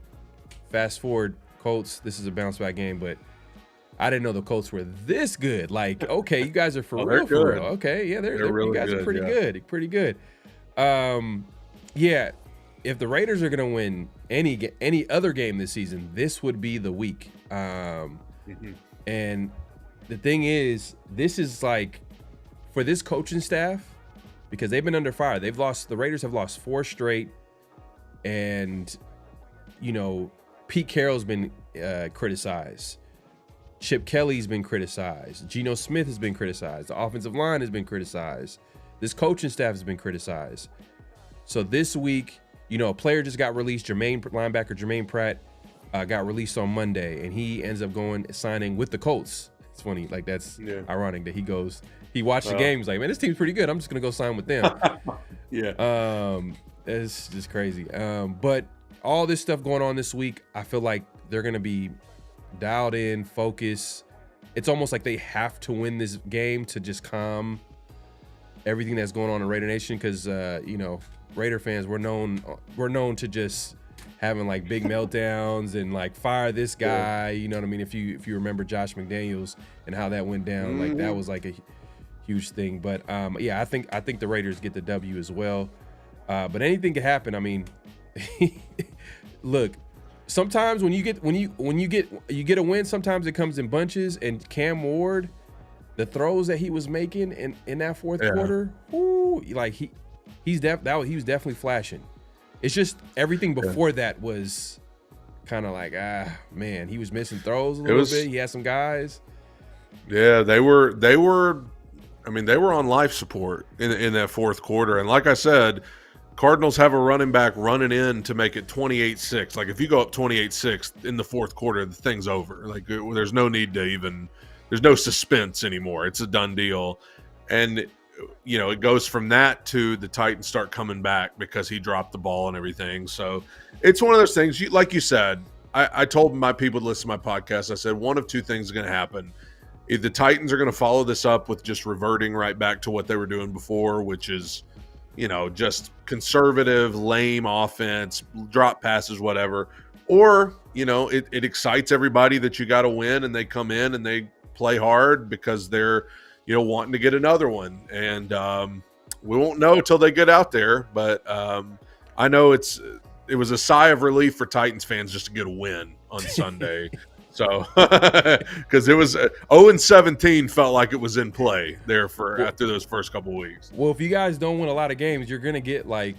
Fast forward, Colts. This is a bounce back game, but I didn't know the Colts were this good. Like, okay, you guys are for real. Okay, yeah, they're really, you guys are pretty good. Pretty good. Yeah. If the Raiders are gonna win any other game this season, this would be the week. And the thing is, this is like, for this coaching staff, because they've been under fire. The Raiders have lost 4 straight, and Pete Carroll's been criticized. Chip Kelly's been criticized. Geno Smith has been criticized. The offensive line has been criticized. This coaching staff has been criticized. So this week, a player just got released. Linebacker Jermaine Pratt got released on Monday, and he ends up signing with the Colts. It's funny, like that's ironic that he watched the game. He's like, man, this team's pretty good. I'm just gonna go sign with them. It's just crazy. But all this stuff going on this week, I feel like they're gonna be dialed in, focused. It's almost like they have to win this game to just calm everything that's going on in Raider Nation, because Raider fans, we're known to just having like big meltdowns and like fire this guy. You know what I mean? If you remember Josh McDaniels and how that went down, like that was like a huge thing. But I think the Raiders get the W as well. But anything could happen. I mean, look, sometimes when you get a win, sometimes it comes in bunches. And Cam Ward, the throws that he was making in that fourth quarter, like he was definitely flashing. It's just everything before that was kind of like, man, he was missing throws a little bit. He had some guys. Yeah, they were on life support in that fourth quarter. And like I said, Cardinals have a running back running in to make it 28-6. Like if you go up 28-6 in the fourth quarter, the thing's over. Like there's no need to there's no suspense anymore. It's a done deal. And it goes from that to the Titans start coming back because he dropped the ball and everything. So it's one of those things, like you said, I told my people to listen to my podcast, I said one of two things is going to happen. Either the Titans are going to follow this up with just reverting right back to what they were doing before, which is, just conservative, lame offense, drop passes, whatever. Or, it excites everybody that you got to win, and they come in and they play hard because they're, wanting to get another one. And we won't know until they get out there. But I know it was a sigh of relief for Titans fans just to get a win on Sunday. So, because it was 0-17 felt like it was in play there after those first couple of weeks. Well, if you guys don't win a lot of games, you're gonna get like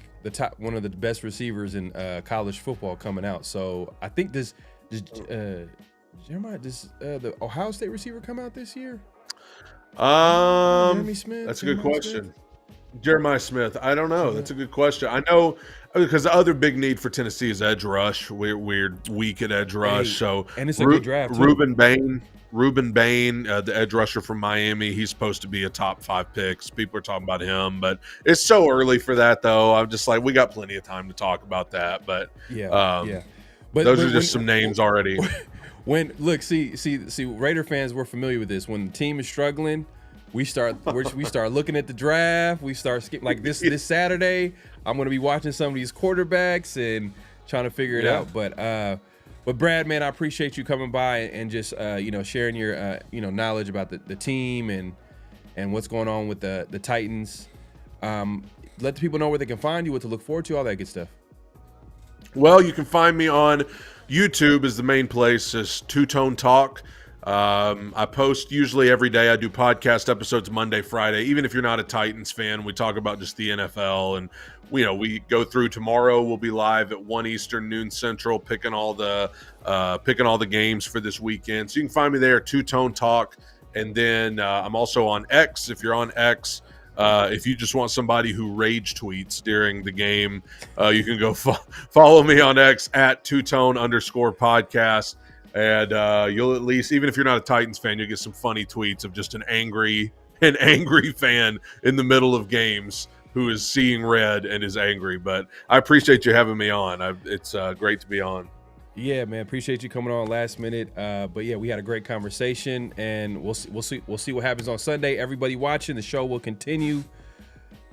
one of the best receivers in college football coming out. So I think Jeremiah, the Ohio State receiver come out this year? Jeremy Smith. That's a good question. Jeremiah Smith. I don't know. That's a good question. I know because the other big need for Tennessee is edge rush. We're weak at edge rush. And it's a good draft too. Ruben Bain, the edge rusher from Miami, he's supposed to be a top 5 pick. People are talking about him, but it's so early for that though. I'm just like, we got plenty of time to talk about that. But But those are just some names already. See, Raider fans, we're familiar with this. When the team is struggling, we start looking at the draft. We start skipping like this Saturday. I'm going to be watching some of these quarterbacks and trying to figure it out. But But Brad, man, I appreciate you coming by and just sharing your knowledge about the team and what's going on with the Titans. Let the people know where they can find you, what to look forward to, all that good stuff. Well, you can find me on YouTube is the main place, is Two Tone Talk. I post usually every day. I do podcast episodes Monday, Friday. Even if you're not a Titans fan, we talk about just the NFL, and we go through. Tomorrow we'll be live at 1 Eastern, noon Central, picking all the games for this weekend. So you can find me there, Two Tone Talk, and then I'm also on X. If you're on X, if you just want somebody who rage tweets during the game, you can go follow me on X at @2tone_podcast. And you'll at least, even if you're not a Titans fan, you'll get some funny tweets of just an angry fan in the middle of games who is seeing red and is angry. But I appreciate you having me on. It's great to be on. Yeah, man, appreciate you coming on last minute. But yeah, we had a great conversation, and we'll see what happens on Sunday. Everybody watching, the show will continue,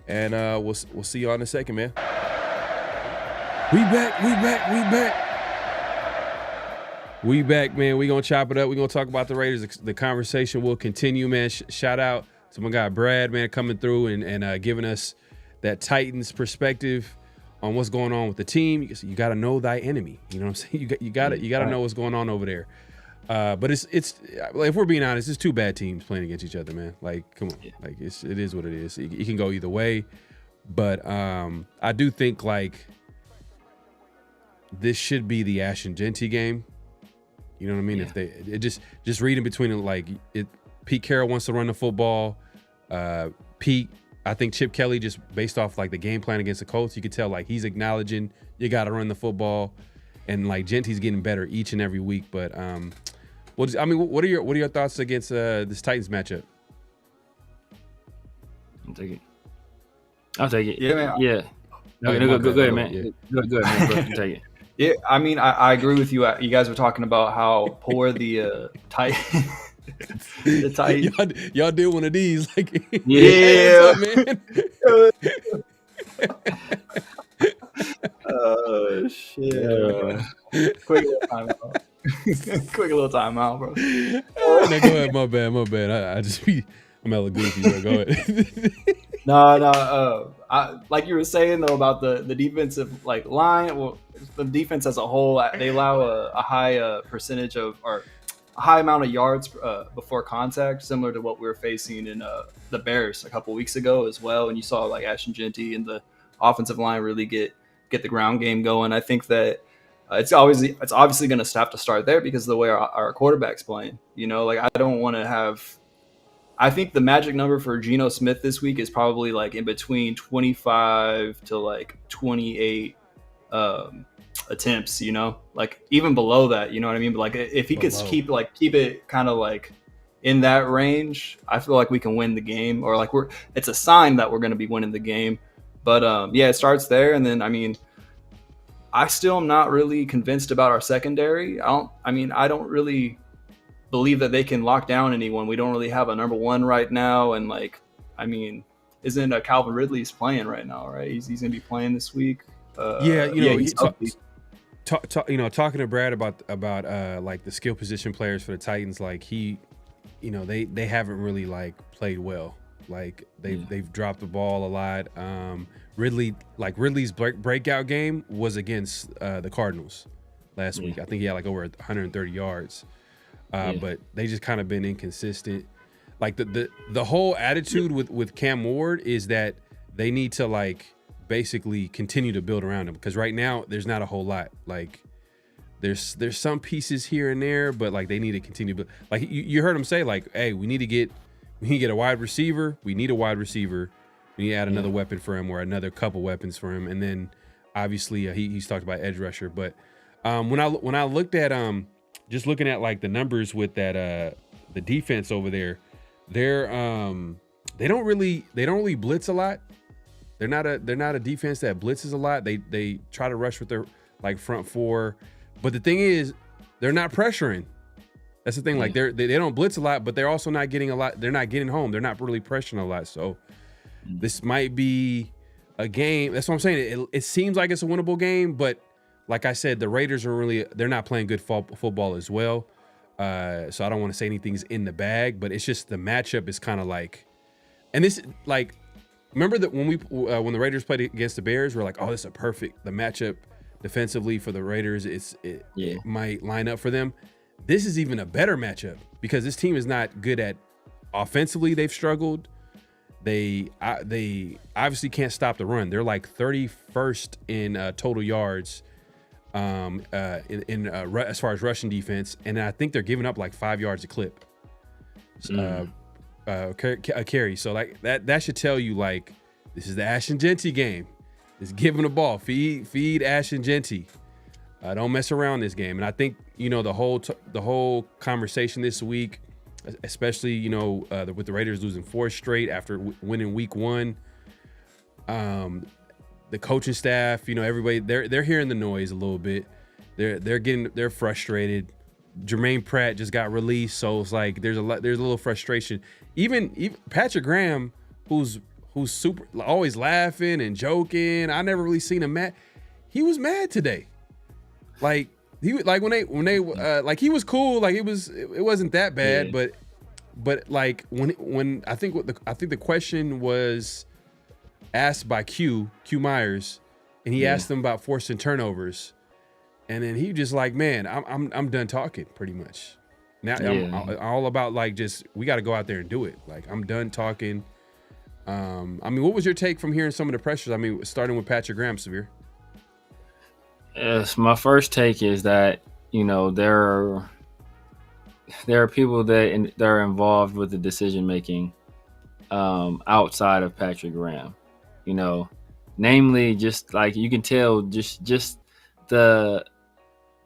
and we'll see you all in a second, man. We back, man. We gonna chop it up. We gonna talk about the Raiders. The conversation will continue, man. Shout out to my guy Brad, man, coming through and giving us that Titans perspective on what's going on with the team. You got to know thy enemy. You know what I'm saying? You got to know what's going on over there. But it's like, if we're being honest, it's two bad teams playing against each other, man. Like, come on, like it is what it is. It can go either way. But I do think like this should be the Ashton Genty game. You know what I mean? Yeah. If just reading between it, like Pete Carroll wants to run the football. I think Chip Kelly, just based off like the game plan against the Colts, you could tell like he's acknowledging you got to run the football, and like Genty's getting better each and every week. But what are your thoughts against this Titans matchup? I'll take it. Yeah, man. Yeah. Go ahead, man. Yeah. Go ahead, man. Take it. Yeah, I mean, I agree with you. You guys were talking about how poor the Titans. The Titans. Y'all did one of these, like yeah, man. Oh shit! Quick little timeout, bro. No, go ahead. My bad. I'm hella goofy, bro. Go ahead. No. Like you were saying though about the defensive like line. Well, the defense as a whole, they allow a high percentage of or a high amount of yards before contact, similar to what we were facing in the Bears a couple weeks ago as well. And you saw like Ashton Genty and the offensive line really get the ground game going. I think that it's obviously going to have to start there because of the way our quarterback's playing. You know, like I don't want to have. I think the magic number for Geno Smith this week is probably like in between 25 to like 28 attempts, you know, like even below that, you know what I mean? But like if he could keep it kind of like in that range, I feel like we can win the game, or like it's a sign that we're going to be winning the game. But yeah, it starts there. And then, I mean, I still am not really convinced about our secondary. I don't really believe that they can lock down anyone. We don't really have a number one right now. And like, I mean, isn't Calvin Ridley's playing right now, right? He's going to be playing this week. Talking to Brad about like the skill position players for the Titans, like they haven't really like played well. Like they've dropped the ball a lot. Ridley's breakout game was against the Cardinals last week. I think he had like over 130 yards. But they just kind of been inconsistent. Like the whole attitude with Cam Ward is that they need to like basically continue to build around him, because right now there's not a whole lot. Like there's some pieces here and there, but like they need to continue. But like you heard him say, like, hey, we need to get a wide receiver. We need a wide receiver. We need to add another weapon for him, or another couple weapons for him. And then obviously he's talked about edge rusher. But when I looked at just looking at like the numbers with that the defense over there, they don't really blitz a lot. They're not a defense that blitzes a lot. They try to rush with their like front four, but the thing is they're not pressuring. That's the thing. Like they don't blitz a lot, but they're also not getting a lot. They're not getting home. They're not really pressuring a lot. So this might be a game. That's what I'm saying. It seems like it's a winnable game, but like I said, the Raiders they're not playing good football as well. So I don't want to say anything's in the bag, but it's just the matchup is kind of like, and this like, remember that when the Raiders played against the Bears, we're like, oh, this is the matchup defensively for the Raiders. It might line up for them. This is even a better matchup because this team is not good at offensively. They've struggled. They obviously can't stop the run. They're like 31st in total yards as far as rushing defense, and I think they're giving up like 5 yards a clip. A carry. So like that should tell you like this is the Ashton Genty game. It's giving the ball. Feed Ashton Genty. Don't mess around this game. And I think the whole conversation this week, especially with the Raiders losing 4 straight after winning week 1. The coaching staff, everybody, they're hearing the noise a little bit. They're frustrated. Jermaine Pratt just got released, so it's like there's a little frustration. Even Patrick Graham, who's super always laughing and joking. I never really seen him mad. He was mad today. Like he when they like he was cool. Like it wasn't that bad, but like when I think the question was asked by Q Myers, and he asked them about forcing turnovers, and then he just like, man, I'm done talking pretty much. Now I'm all about like just we got to go out there and do it. Like I'm done talking. I mean, what was your take from hearing some of the pressures? I mean, starting with Patrick Graham, Severe. Yes, my first take is that there are people that are involved with the decision making outside of Patrick Graham. Namely, just like you can tell, just the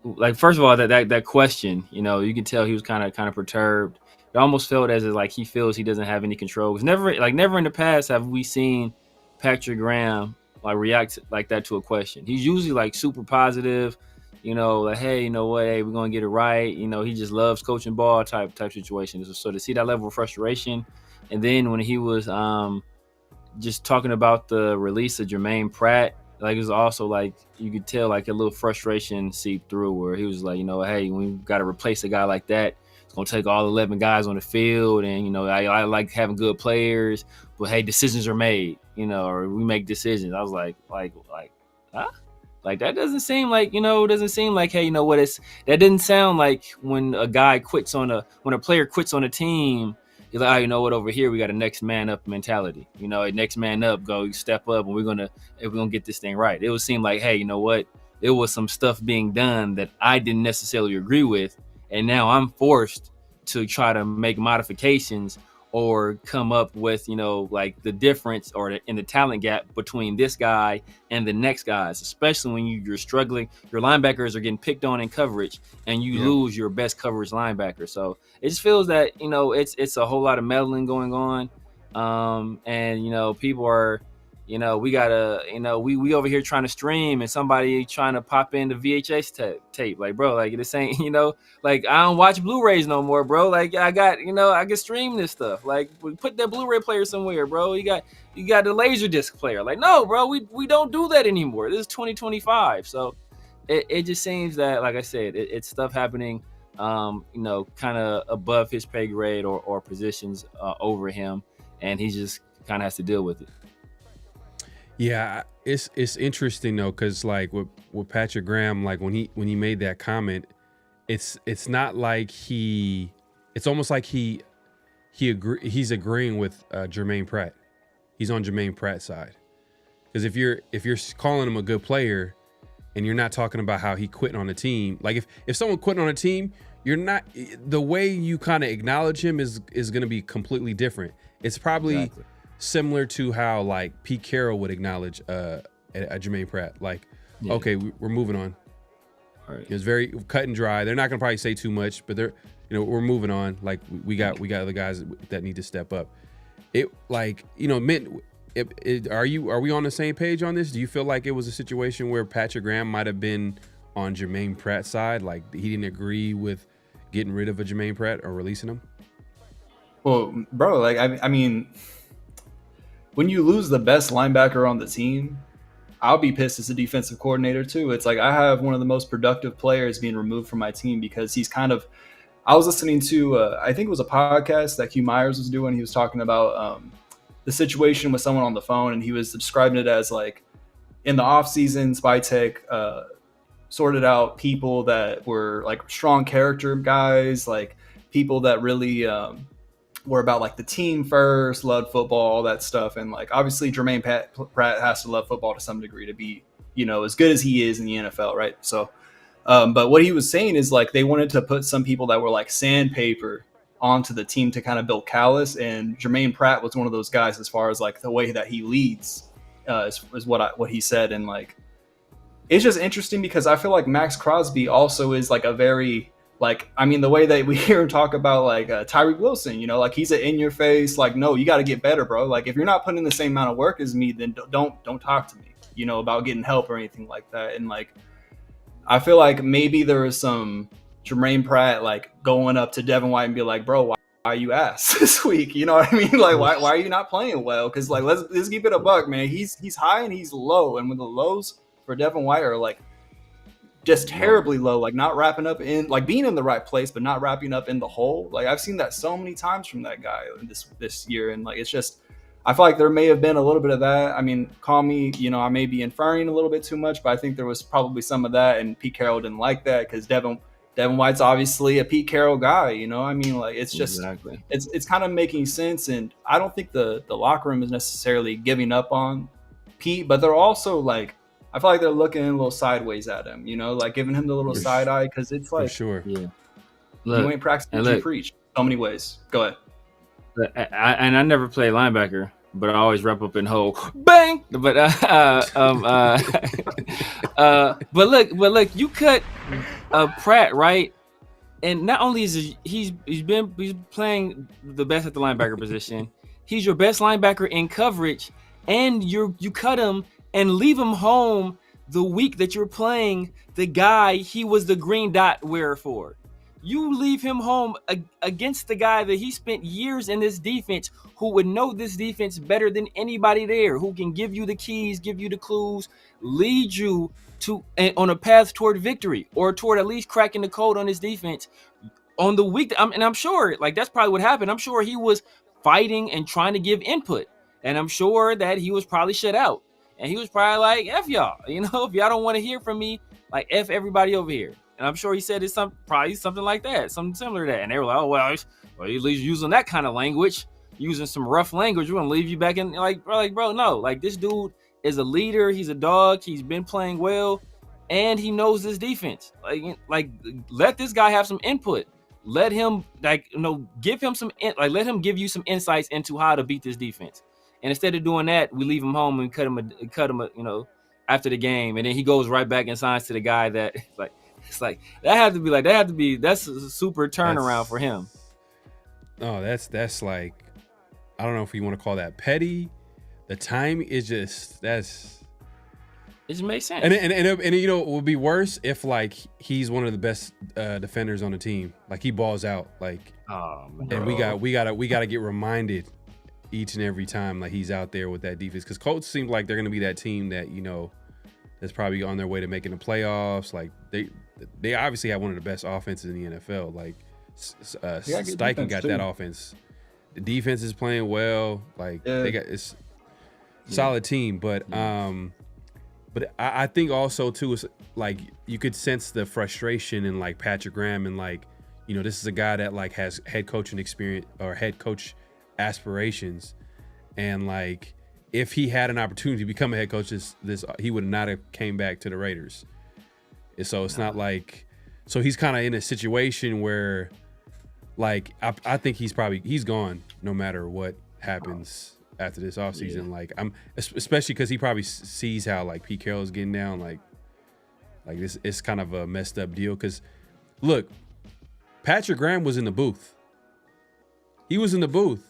like first of all that question, you can tell he was kind of perturbed. It almost felt as if like he feels he doesn't have any control. Because never in the past have we seen Patrick Graham like react like that to a question. He's usually like super positive, like, hey, you know what, hey, we're gonna get it right. He just loves coaching ball type situation. So to see that level of frustration, and then when he was just talking about the release of Jermaine Pratt, like it was also like you could tell like a little frustration seep through where he was like, hey, we got to replace a guy like that. It's gonna take all 11 guys on the field, and I like having good players, but hey, decisions are made, or we make decisions. I was like, huh? Like that doesn't seem like, hey, that didn't sound like when a guy when a player quits on a team. He's like, over here we got a next man up mentality. A next man up, go step up, and we're gonna get this thing right. It would seem like, hey, there was some stuff being done that I didn't necessarily agree with, and now I'm forced to try to make modifications or come up with, like the difference or in the talent gap between this guy and the next guys, especially when you're struggling. Your linebackers are getting picked on in coverage and you lose your best coverage linebacker. So it just feels that, it's a whole lot of meddling going on. And, people are, we gotta, we over here trying to stream and somebody trying to pop in the VHS tape. Like, bro, like this ain't, like I don't watch Blu-rays no more, bro. Like I got, I can stream this stuff. Like put that Blu-ray player somewhere, bro. You got the Laserdisc player. Like, no, bro, we don't do that anymore. This is 2025. So it just seems that, like I said, it's stuff happening, kind of above his pay grade or positions over him, and he just kind of has to deal with it. Yeah, it's interesting though, because like with Patrick Graham, like when he made that comment, it's not like it's almost like he's agreeing with Jermaine Pratt. He's on Jermaine Pratt's side, because if you're calling him a good player and you're not talking about how he quit on a team, like if someone quit on a team, you're not, the way you kind of acknowledge him is going to be completely different. It's probably similar to how like Pete Carroll would acknowledge a Jermaine Pratt. Like, okay, we're moving on. All right. It's very cut and dry. They're not gonna probably say too much, but they're, we're moving on. Like we got other guys that need to step up. It like, are we on the same page on this? Do you feel like it was a situation where Patrick Graham might have been on Jermaine Pratt's side? Like he didn't agree with getting rid of a Jermaine Pratt or releasing him? Well, bro, like I mean, when you lose the best linebacker on the team, I'll be pissed as a defensive coordinator too. It's like I have one of the most productive players being removed from my team because he's kind of. I was listening to I think it was a podcast that Hugh Myers was doing. He was talking about the situation with someone on the phone, and he was describing it as like in the off season, Spytek sorted out people that were like strong character guys, like people that really were about like the team first, loved football, all that stuff. And like obviously Jermaine Pratt has to love football to some degree to be, as good as he is in the NFL, right? So, but what he was saying is like they wanted to put some people that were like sandpaper onto the team to kind of build callous, and Jermaine Pratt was one of those guys as far as like the way that he leads is what he said. And like it's just interesting because I feel like Max Crosby also is like a very like, I mean, the way that we hear him talk about like Tyreek Wilson, like he's an in your face, like, no, you got to get better, bro. Like if you're not putting in the same amount of work as me, then don't talk to me, about getting help or anything like that. And like, I feel like maybe there was some Jermaine Pratt like going up to Devin White and be like, bro, why are you ass this week? You know what I mean? Like, why are you not playing well? Because like, let's keep it a buck, man. He's high and he's low, and when the lows for Devin White are like just terribly low, like not wrapping up in like being in the right place, but not wrapping up in the hole. Like I've seen that so many times from that guy this year, and like it's just I feel like there may have been a little bit of that. I mean, call me, I may be inferring a little bit too much, but I think there was probably some of that, and Pete Carroll didn't like that because Devin White's obviously a Pete Carroll guy, I mean, like it's just exactly. It's kind of making sense, and I don't think the locker room is necessarily giving up on Pete, but they're also like I feel like they're looking a little sideways at him, like giving him the little side eye because it's like, sure, yeah. Look, you ain't practicing what you preach. So many ways. Go ahead. I never play linebacker, but I always wrap up in hole, bang. But but look, you cut Pratt, right? And not only is he's playing the best at the linebacker position, he's your best linebacker in coverage, and you cut him and leave him home the week that you're playing the guy he was the green dot wearer for. You leave him home against the guy that he spent years in this defense, who would know this defense better than anybody there, who can give you the keys, give you the clues, lead you on a path toward victory or toward at least cracking the code on this defense on the week. And I'm sure like that's probably what happened. I'm sure he was fighting and trying to give input, and I'm sure that he was probably shut out. And he was probably like, F y'all, if y'all don't want to hear from me, like F everybody over here. And I'm sure he said it's probably something like that, something similar to that. And they were like, oh, well, at least using that kind of language, using some rough language, we're going to leave you back in. Like, bro, no. Like, this dude is a leader. He's a dog. He's been playing well. And he knows this defense. Like let this guy have some input. Let him, give him some, let him give you some insights into how to beat this defense. And instead of doing that, we leave him home and cut him, after the game, and then he goes right back and signs to the guy that that's a super turnaround for him. Oh, that's like, I don't know if you want to call that petty. The time is just it just makes sense. And it would be worse if like he's one of the best defenders on the team, like he balls out, like, oh, man. And we gotta get reminded each and every time like he's out there with that defense, because Colts seem like they're going to be that team that that's probably on their way to making the playoffs. Like they obviously have one of the best offenses in the NFL. Like Steichen got that offense. The defense is playing well. Like they got it's solid team, but I think also too is like you could sense the frustration in like Patrick Graham, and like this is a guy that like has head coaching experience or head coach aspirations, and like if he had an opportunity to become a head coach, this he would not have came back to the Raiders. And so it's not like, so he's kind of in a situation where like I think he's gone no matter what happens after this offseason. Yeah. Like especially because he probably sees how like Pete Carroll's getting down, like this it's kind of a messed up deal. Because look, Patrick Graham was in the booth. He was in the booth.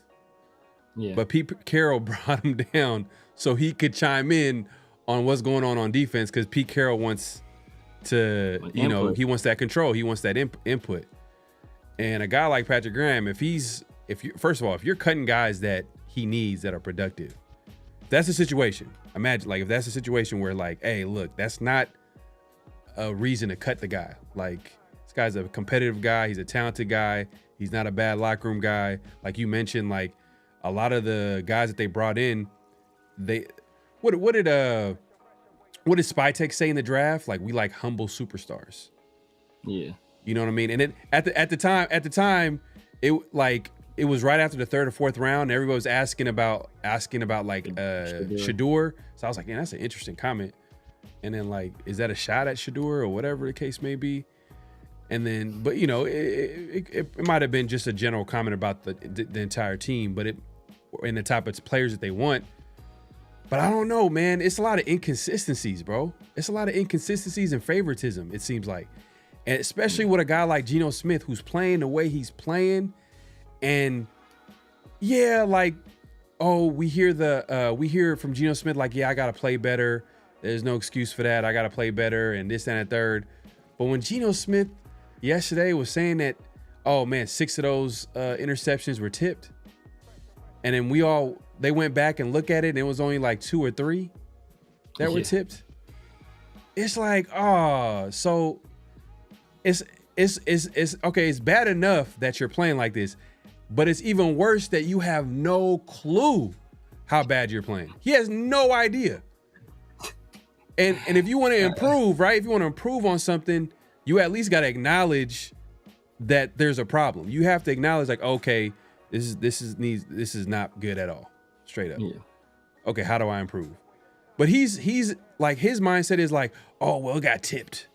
Yeah. But Pete Carroll brought him down so he could chime in on what's going on defense, because Pete Carroll wants to, he wants that control. He wants that input. And a guy like Patrick Graham, if you're cutting guys that he needs that are productive, that's the situation. imagine like if that's a situation where like, hey, look, that's not a reason to cut the guy. Like this guy's a competitive guy. He's a talented guy. He's not a bad locker room guy. Like you mentioned, like a lot of the guys that they brought in, what did Spytek say in the draft? Like we like humble superstars. Yeah. You know what I mean? And at the time, it was right after the third or fourth round. And everybody was asking about like Shedeur. So I was like, man, that's an interesting comment. And then like, is that a shot at Shedeur or whatever the case may be? And then, but you know, it might have been just a general comment about the entire team, but and the type of players that they want. But I don't know, man. It's a lot of inconsistencies, bro. It's a lot of inconsistencies and favoritism, it seems like. And especially with a guy like Geno Smith, who's playing the way he's playing. And yeah, like, oh, we hear from Geno Smith, like, yeah, I got to play better. There's no excuse for that. I got to play better and this and a third. But when Geno Smith yesterday was saying that, oh man, 6 of those interceptions were tipped. And then they went back and looked at it and it was only like 2 or 3 that were tipped. It's like, oh, so it's okay. It's bad enough that you're playing like this, but it's even worse that you have no clue how bad you're playing. He has no idea. And if you want to improve, right? If you want to improve on something, you at least got to acknowledge that there's a problem. You have to acknowledge like, okay, this is not good at all. Straight up. Yeah. Okay, how do I improve? But he's like, his mindset is like, oh, well, it got tipped.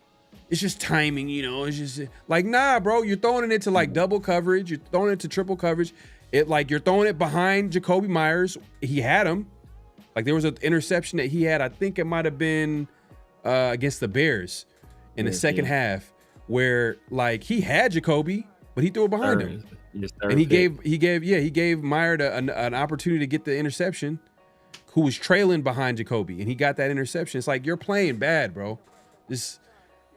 It's just timing, you know. It's just like, nah, bro, you're throwing it into like double coverage. You're throwing it to triple coverage. You're throwing it behind Jacoby Myers. He had him. Like there was an interception that he had. I think it might have been against the Bears in the second half where like he had Jacoby, but he threw it behind him. And he gave Meyer an opportunity to get the interception, who was trailing behind Jacoby, and he got that interception. It's like, you're playing bad, bro. This,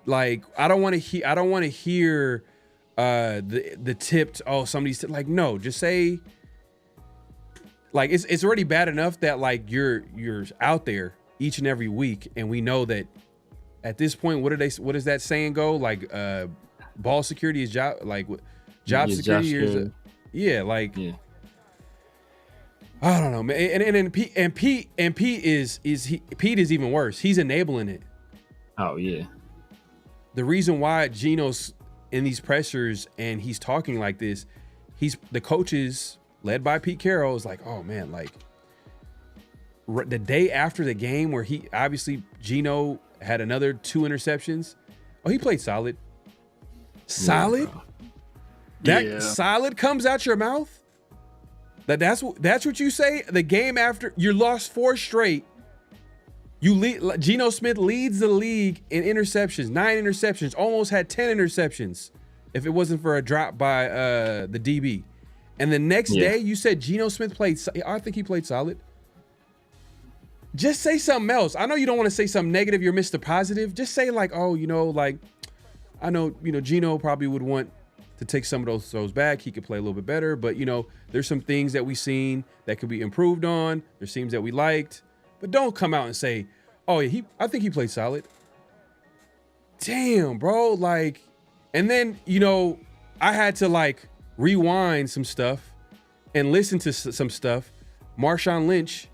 like, I don't want to hear the tipped, oh, somebody's like, no, just say, like, it's already bad enough that like you're out there each and every week, and we know that at this point, what does that saying go? Like, ball security is job, like job security. I don't know, man. And Pete is even worse. He's enabling it. Oh yeah. The reason why Geno's in these pressures and he's talking like this, the coaches led by Pete Carroll is like, oh man, like the day after the game where Geno had another 2 interceptions. Oh, he played solid. Solid? Yeah. Solid comes out your mouth? That's what you say? The game after you lost 4 straight. Geno Smith leads the league in interceptions, 9 interceptions, almost had 10 interceptions if it wasn't for a drop by the DB. And the next day you said Geno Smith played, I think he played solid. Just say something else. I know you don't want to say something negative. You're Mr. Positive. Just say like, oh, you know, like, I know, you know, Geno probably would want to take some of those throws back. He could play a little bit better, but you know, there's some things that we've seen that could be improved on. There's teams that we liked, but don't come out and say, oh yeah, I think he played solid. Damn, bro. Like, and then, you know, I had to like rewind some stuff and listen to some stuff. Marshawn Lynch,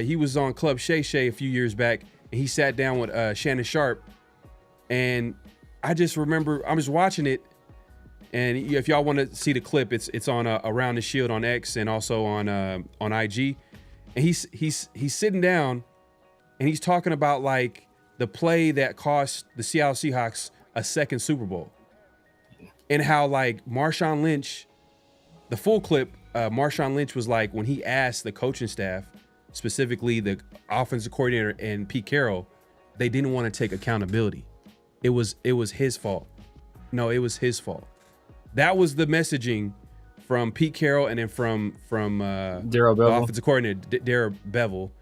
he was on Club Shay Shay a few years back, and he sat down with Shannon Sharp, and I just remember I was watching it. And if y'all want to see the clip, it's on Around the Shield on X and also on IG. And he's sitting down and he's talking about like the play that cost the Seattle Seahawks a second Super Bowl, and how like Marshawn Lynch, the full clip, Marshawn Lynch was like, when he asked the coaching staff, specifically the offensive coordinator and Pete Carroll, they didn't want to take accountability. It was his fault. No, it was his fault. That was the messaging from Pete Carroll and then from Darrell Bevel, offensive coordinator Darrell Bevel.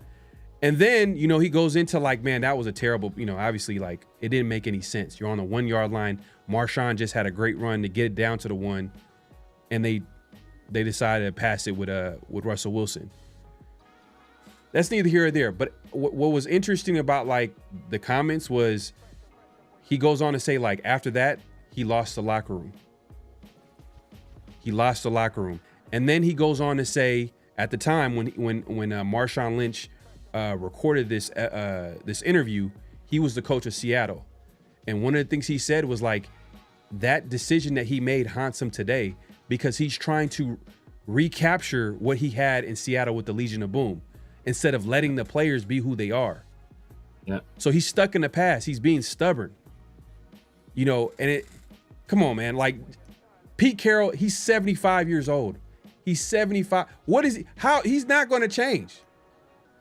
And then, you know, he goes into like, man, that was a terrible, you know, obviously like it didn't make any sense. You're on the 1 yard line. Marshawn just had a great run to get it down to the 1, and they decided to pass it with Russell Wilson. That's neither here or there. But what was interesting about like the comments was he goes on to say like after that he lost the locker room. And then he goes on to say at the time when Marshawn Lynch recorded this interview, he was the coach of Seattle. And one of the things he said was like that decision that he made haunts him today because he's trying to recapture what he had in Seattle with the Legion of Boom instead of letting the players be who they are. Yeah. So he's stuck in the past. He's being stubborn. You know, and come on, man. Like Pete Carroll, he's 75 years old. He's 75. What is he? How? He's not going to change.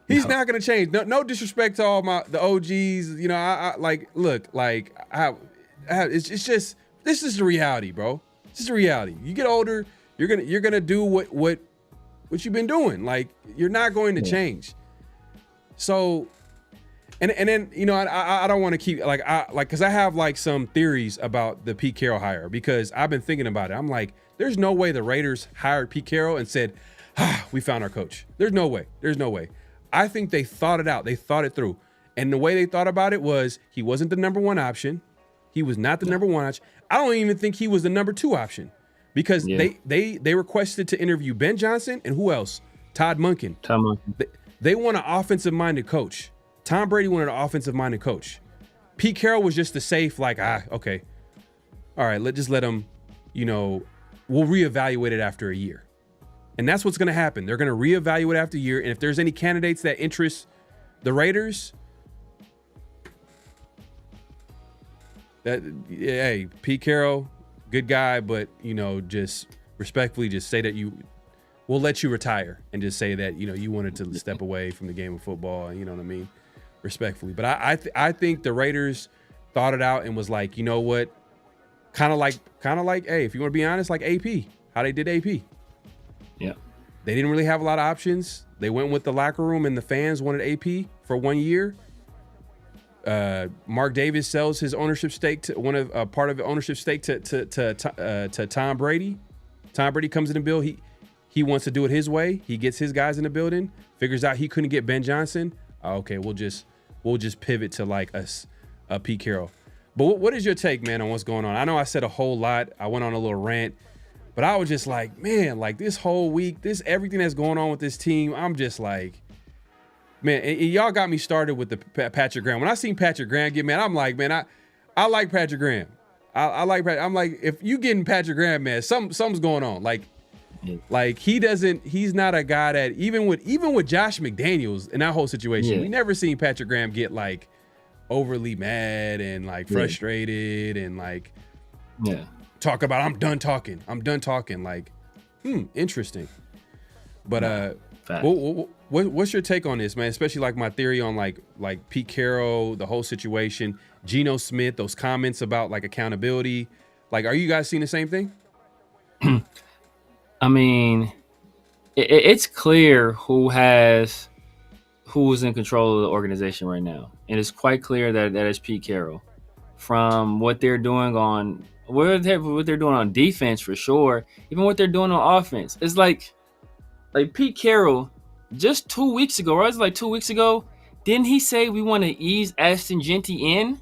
He's not going to change. No disrespect to all the OGs. You know, I like, look, like, it's just, this is the reality, bro. This is the reality. You get older, you're gonna do what you've been doing. Like, you're not going to change. So, and then, you know, I don't want to keep because I have like some theories about the Pete Carroll hire because I've been thinking about it. I'm like, there's no way the Raiders hired Pete Carroll and said, we found our coach. There's no way. I think they thought it out. They thought it through. And the way they thought about it was he wasn't the number one option. He was not the number one option. I don't even think he was the number two option because they requested to interview Ben Johnson and who else? Todd Monken. They want an offensive-minded coach. Tom Brady wanted an offensive-minded coach. Pete Carroll was just the safe, like, okay. All right, let's just let him, you know, we'll reevaluate it after a year. And that's what's going to happen. They're going to reevaluate after a year. And if there's any candidates that interest the Raiders, hey, Pete Carroll, good guy, but, you know, just respectfully just say that we'll let you retire and just say that, you know, you wanted to step away from the game of football. You know what I mean? Respectfully. But I think the Raiders thought it out and was like, you know what? Kind of like, hey, if you want to be honest, like AP, how they did AP. Yeah. They didn't really have a lot of options. They went with the locker room and the fans wanted AP for 1 year. Mark Davis sells his ownership stake to part of the ownership stake to Tom Brady. Tom Brady comes in the bill. He wants to do it his way. He gets his guys in the building, figures out he couldn't get Ben Johnson. Okay, we'll just pivot to like Pete Carroll. But what is your take, man, on what's going on? I know I said a whole lot. I went on a little rant. But I was just like, man, like this whole week, everything that's going on with this team, I'm just like, man, and y'all got me started with the Patrick Graham. When I seen Patrick Graham get mad, I'm like, man, I like Patrick Graham. I like Patrick. I'm like, if you getting Patrick Graham mad, something's going on. Like he's not a guy that even with Josh McDaniels in that whole situation, we never seen Patrick Graham get like overly mad and like frustrated and like talk about I'm done talking. Like, interesting. But what's your take on this, man? Especially like my theory on like Pete Carroll, the whole situation, Geno Smith, those comments about like accountability. Like, are you guys seeing the same thing? I mean, it's clear who's in control of the organization right now, and it's quite clear that is Pete Carroll. From what they're doing on what they're doing on defense for sure, even what they're doing on offense, it's like Pete Carroll just 2 weeks ago, right? It was like 2 weeks ago. Didn't he say we want to ease Ashton Genty in?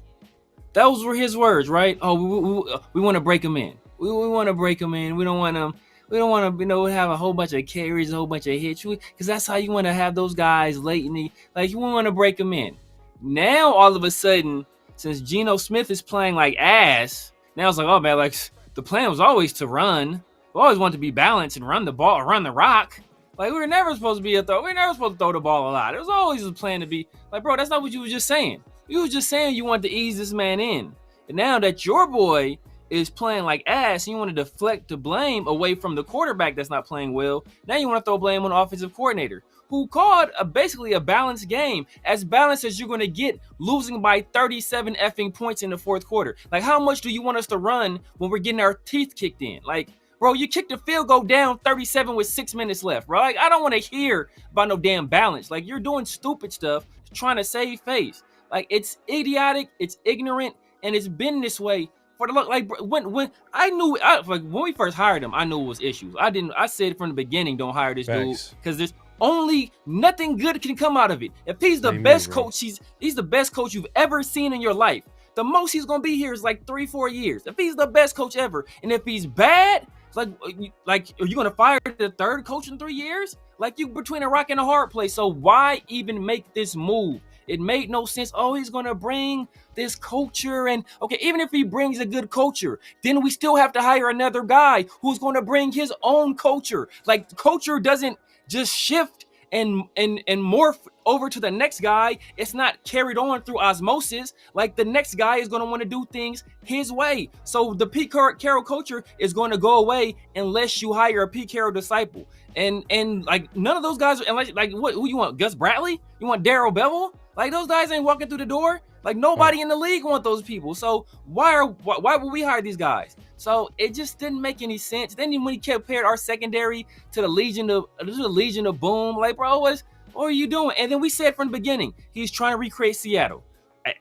Those were his words, right? Oh, we want to break him in. We want to break him in. We don't want to, you know, have a whole bunch of carries, a whole bunch of hits, because that's how you want to have those guys late in the, like, you want to break them in. Now, all of a sudden, since Geno Smith is playing like ass, now it's like, oh man, like the plan was always to run. We always wanted to be balanced and run the ball, run the rock. Like, we were never supposed to be we were never supposed to throw the ball a lot. It was always a plan to be like, bro, that's not what you were just saying. You was just saying you wanted to ease this man in. And now that your boy is playing like ass and you want to deflect the blame away from the quarterback that's not playing well, now you want to throw blame on the offensive coordinator who called basically a balanced game, as balanced as you're going to get, losing by 37 effing points in the fourth quarter. Like, how much do you want us to run when we're getting our teeth kicked in? Like, bro, you kicked the field goal down 37 with 6 minutes left, bro. Like, I don't want to hear about no damn balance. Like, you're doing stupid stuff trying to save face. Like, it's idiotic, it's ignorant, and it's been this way for the like when I knew when we first hired him, I knew it was issues. I said from the beginning, don't hire this dude because only nothing good can come out of it. If he's the best coach, he's the best coach you've ever seen in your life. The most he's gonna be here is like 3-4 years. If he's the best coach ever, and if he's bad, like are you gonna fire the third coach in 3 years? Like, you between a rock and a hard place. So why even make this move? It made no sense. Oh, he's gonna bring this culture, and okay, even if he brings a good culture, then we still have to hire another guy who's gonna bring his own culture. Like, culture doesn't just shift and morph over to the next guy. It's not carried on through osmosis. Like, the next guy is going to want to do things his way. So the Pete Carroll culture is going to go away unless you hire a Pete Carroll disciple. And like, none of those guys, unless, like, who you want? Gus Bradley? You want Darrell Bevel? Like, those guys ain't walking through the door. Like, nobody in the league want those people. So why would we hire these guys? So it just didn't make any sense. Then when he compared our secondary to the Legion of Boom, like, bro, what are you doing? And then we said from the beginning, he's trying to recreate Seattle.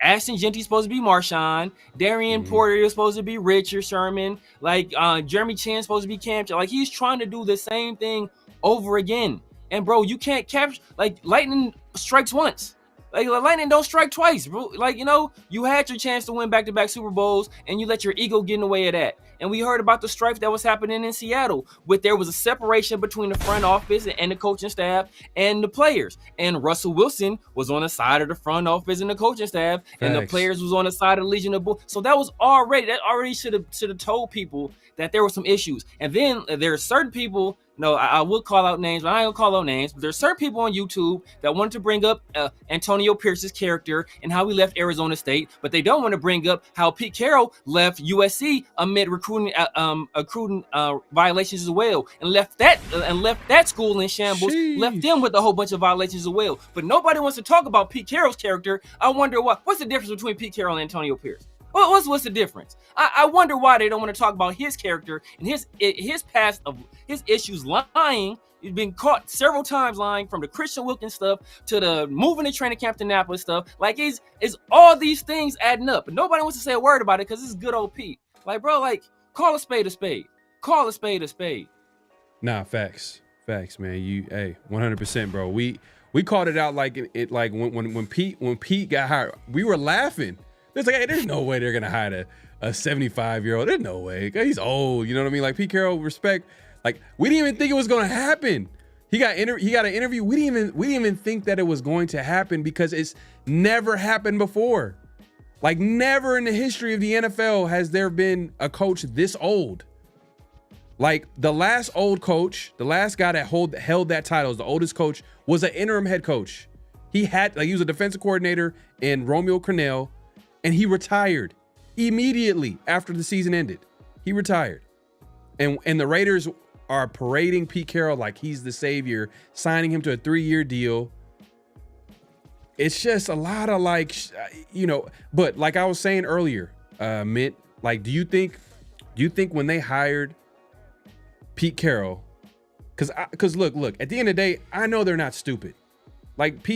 Ashton Genty's supposed to be Marshawn. Darian Porter is supposed to be Richard Sherman. Like, Jeremy Chinn's supposed to be Cam. Like, he's trying to do the same thing over again. And, bro, you can't capture, like, lightning strikes once. Like, lightning don't strike twice, bro. Like, you know, you had your chance to win back-to-back Super Bowls, and you let your ego get in the way of that. And we heard about the strife that was happening in Seattle, with there was a separation between the front office and the coaching staff and the players. And Russell Wilson was on the side of the front office and the coaching staff, and the players was on the side of the Legion of Boom. So that already should have told people that there were some issues. And then there are certain people. No, I will call out names, but I ain't gonna call out names. But there's certain people on YouTube that wanted to bring up Antonio Pierce's character and how he left Arizona State, but they don't want to bring up how Pete Carroll left USC amid recruiting violations as well, and left that school in shambles. Left them with a whole bunch of violations as well. But nobody wants to talk about Pete Carroll's character. I wonder what's the difference between Pete Carroll and Antonio Pierce? What's the difference? I wonder why they don't want to talk about his character and his past of his issues lying. He's been caught several times lying, from the Christian Wilkins stuff to the moving to training camp to Annapolis stuff. Like, is all these things adding up? But nobody wants to say a word about it because this is good old Pete. Like, bro, like, call a spade a spade. Call a spade a spade. Nah, facts, man. You, 100%, bro. We called it out like when Pete got hired, we were laughing. It's like, hey, there's no way they're gonna hire a 75-year-old. There's no way. He's old. You know what I mean? Like, Pete Carroll, respect. Like, we didn't even think it was gonna happen. He got an interview. We didn't even think that it was going to happen because it's never happened before. Like, never in the history of the NFL has there been a coach this old. Like, the last old coach, the last guy that held that title as the oldest coach, was an interim head coach. He was a defensive coordinator in Romeo Crennel. And he retired immediately after the season ended. He retired. And the Raiders are parading Pete Carroll like he's the savior, signing him to a 3-year deal. It's just a lot of, like, you know, but like I was saying earlier, Mint, like, do you think when they hired Pete Carroll, because look, at the end of the day, I know they're not stupid. Like,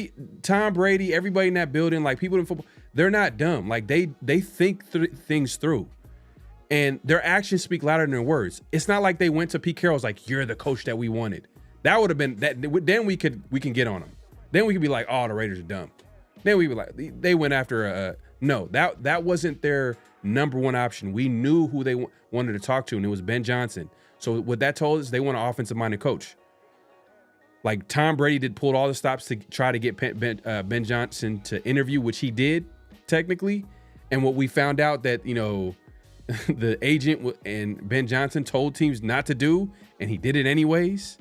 Tom Brady, everybody in that building, like, people in football, they're not dumb. Like, they think things through, and their actions speak louder than their words. It's not like they went to Pete Carroll's like, you're the coach that we wanted. That would have been that. Then we can get on them. Then we could be like, oh, the Raiders are dumb. Then we'd be like, they went after no, that wasn't their number one option. We knew who they wanted to talk to, and it was Ben Johnson. So what that told us, they want an offensive-minded coach. Like, Tom Brady pulled all the stops to try to get Ben Johnson to interview, which he did technically. And what we found out that, you know, the agent and Ben Johnson told teams not to do, and he did it anyways.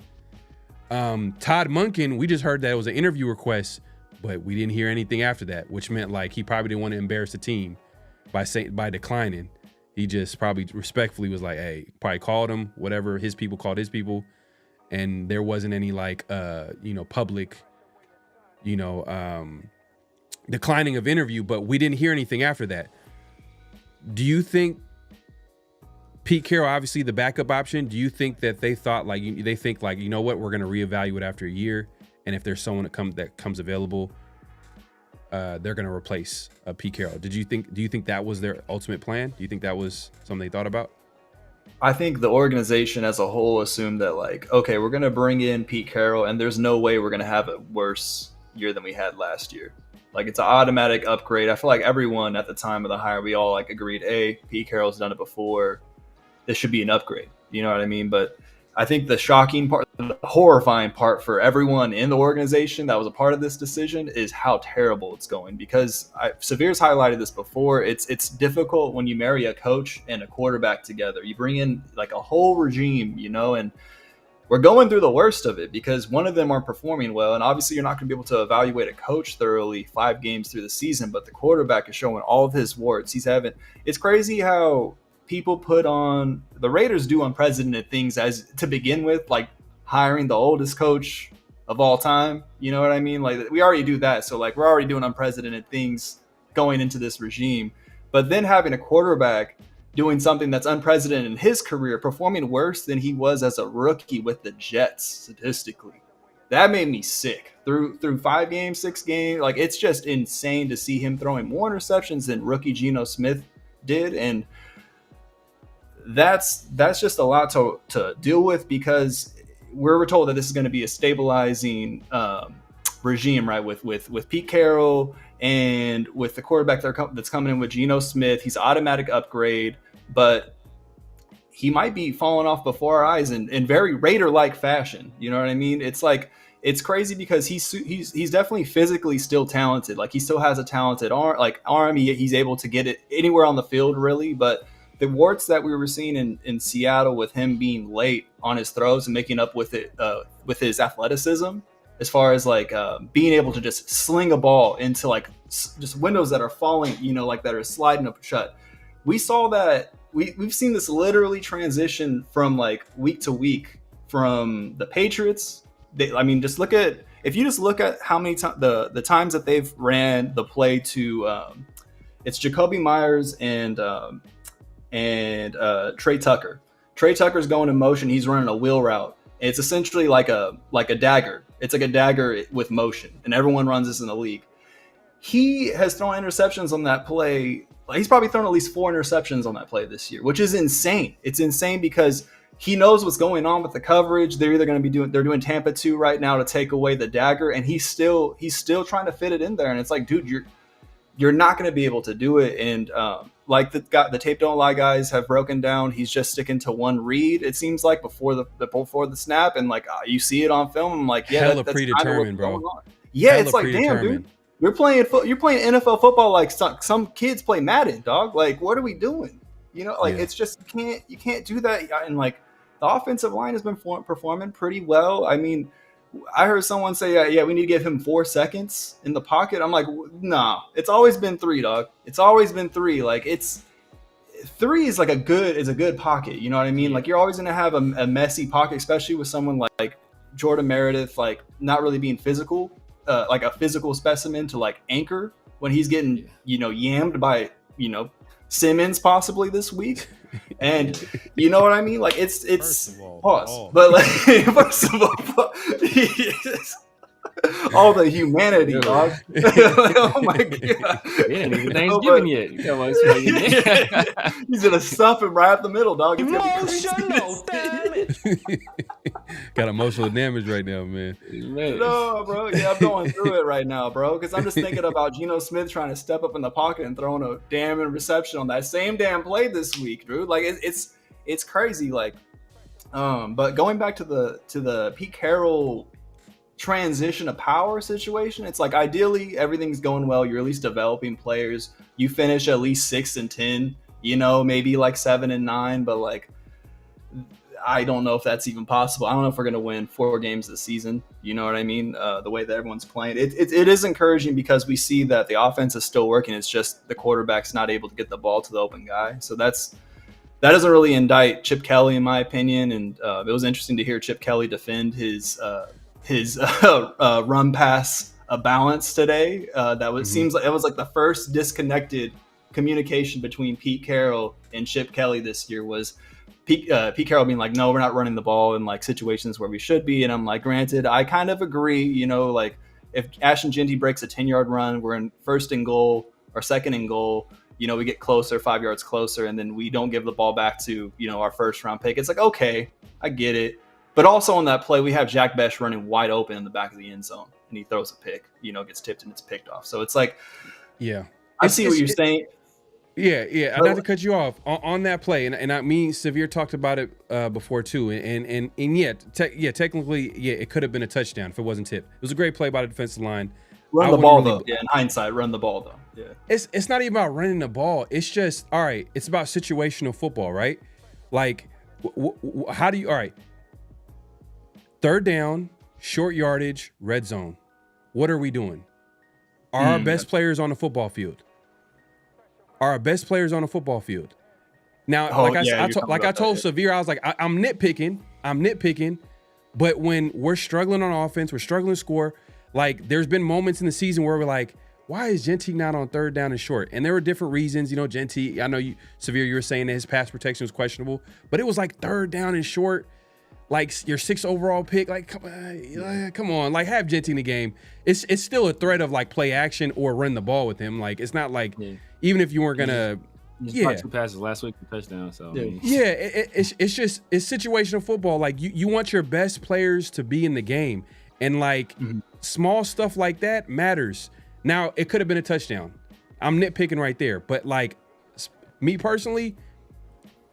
Todd Monken, we just heard that it was an interview request, but we didn't hear anything after that, which meant, like, he probably didn't want to embarrass the team by declining. He just probably respectfully was like, hey, probably called him, whatever. His people called his people. And there wasn't any, like, public, declining of interview, but we didn't hear anything after that. Do you think Pete Carroll, obviously the backup option, do you think that they thought, like, you know what, we're going to reevaluate after a year, and if there's someone that comes available, they're going to replace Pete Carroll? Do you think that was their ultimate plan? Do you think that was something they thought about? I think the organization as a whole assumed that, like, okay, we're going to bring in Pete Carroll, and there's no way we're going to have a worse year than we had last year. Like, it's an automatic upgrade. I feel like everyone at the time of the hire, we all like agreed, hey, Pete Carroll's done it before. This should be an upgrade. You know what I mean? But I think the shocking part, the horrifying part for everyone in the organization that was a part of this decision is how terrible it's going. Because Severe's highlighted this before. It's difficult when you marry a coach and a quarterback together. You bring in like a whole regime, you know, and we're going through the worst of it because one of them aren't performing well. And obviously you're not going to be able to evaluate a coach thoroughly 5 games through the season, but the quarterback is showing all of his warts. It's crazy how people put on the Raiders do unprecedented things as to begin with, like hiring the oldest coach of all time. You know what I mean? Like, we already do that. So like, we're already doing unprecedented things going into this regime, but then having a quarterback doing something that's unprecedented in his career, performing worse than he was as a rookie with the Jets statistically. That made me sick. Through 5 games, 6 games, like, it's just insane to see him throwing more interceptions than rookie Geno Smith did. And that's just a lot to deal with because we're told that this is going to be a stabilizing regime, right? With Pete Carroll and with the quarterback that's coming in with Geno Smith. He's automatic upgrade, but he might be falling off before our eyes in very Raider-like fashion. You know what I mean? It's like, it's crazy because he's definitely physically still talented. Like, he still has a talented arm. He's able to get it anywhere on the field, really, but the warts that we were seeing in Seattle with him being late on his throws and making up with it with his athleticism, as far as like being able to just sling a ball into like just windows that are falling, you know, like that are sliding up shut. We saw that we've seen this literally transition from like week to week from the Patriots. Just look at how many the times that they've ran the play to it's Jacoby Myers and Trey Tucker. Trey Tucker's going in motion. He's running a wheel route. It's essentially like a dagger. It's like a dagger with motion, and everyone runs this in the league. He has thrown interceptions on that play. He's probably thrown at least 4 interceptions on that play this year, which is insane. It's insane because he knows what's going on with the coverage. They're either going to be doing Tampa 2 right now to take away the dagger, and he's still trying to fit it in there. And it's like, dude, you're not going to be able to do it. And like the tape don't lie guys have broken down, he's just sticking to one read, it seems like, before the snap, and like you see it on film. I'm like, yeah, that's predetermined, bro. Yeah, it's like, damn, dude, you're playing NFL football like some kids play Madden, dog. Like, what are we doing? You know, like, it's just you can't do that. And like, the offensive line has been performing pretty well. I mean, I heard someone say, yeah, we need to give him 4 seconds in the pocket. I'm like, nah, it's always been 3, dog. It's always been 3. Like, 3 is like a good pocket. You know what I mean? Like, you're always going to have a messy pocket, especially with someone like Jordan Meredith, like not really being physical, like a physical specimen to like anchor when he's getting, yammed by, Simmons possibly this week. And you know what I mean? Like, it's pause. But like, first of all, all the humanity, dog. Oh my god! He ain't even Thanksgiving yet. He's gonna stuff him right up the middle, dog. Emotional damage. Got emotional damage right now, man. No, bro. Yeah, I'm going through it right now, bro. Because I'm just thinking about Geno Smith trying to step up in the pocket and throwing a damn interception on that same damn play this week, dude. Like, it's crazy. Like, but going back to the Pete Carroll transition of power situation, it's like, ideally everything's going well, you're at least developing players, you finish at least 6-10, maybe like 7-9, but like, I don't know if that's even possible. I don't know if we're going to win 4 games this season. You know what I mean? The way that everyone's playing, it is encouraging because we see that the offense is still working. It's just the quarterback's not able to get the ball to the open guy. So that doesn't really indict Chip Kelly, in my opinion. And it was interesting to hear Chip Kelly defend his run pass balance today. Seems like it was like the first disconnected communication between Pete Carroll and Chip Kelly this year was Pete Carroll being like, no, we're not running the ball in like situations where we should be. And I'm like, granted, I kind of agree, like if Ashton Jeanty breaks a 10-yard run, we're in 1st and goal or 2nd and goal, we get closer, 5 yards closer, and then we don't give the ball back to, our first round pick. It's like, okay, I get it. But also on that play, we have Jack Besh running wide open in the back of the end zone, and he throws a pick, gets tipped and it's picked off. So it's like, yeah, I see what you're saying. Yeah. Not to cut you off on that play, and I mean, Severe talked about it before too, and technically, it could have been a touchdown if it wasn't tipped. It was a great play by the defensive line. Run the ball though. Yeah, in hindsight, run the ball though. Yeah. It's not even about running the ball. It's just, all right, it's about situational football, right? Like, how do you, all right, third down, short yardage, red zone. What are we doing? Are our best players on the football field? Are our best players on the football field? Now, I told Severe, I was like, I'm nitpicking, but when we're struggling on offense, we're struggling to score. Like, there's been moments in the season where we're like, why is Genty not on third down and short? And there were different reasons. Genty, I know Severe, you were saying that his pass protection was questionable, but it was like third down and short, like your 6th overall pick. Like, come on, like, have Genty in the game. It's still a threat of like play action or run the ball with him. Like, it's not like, even if you weren't gonna, caught 2 passes last week for touchdown. So it's situational football. Like, you want your best players to be in the game, and like small stuff like that matters. Now, it could have been a touchdown. I'm nitpicking right there, but like, me personally,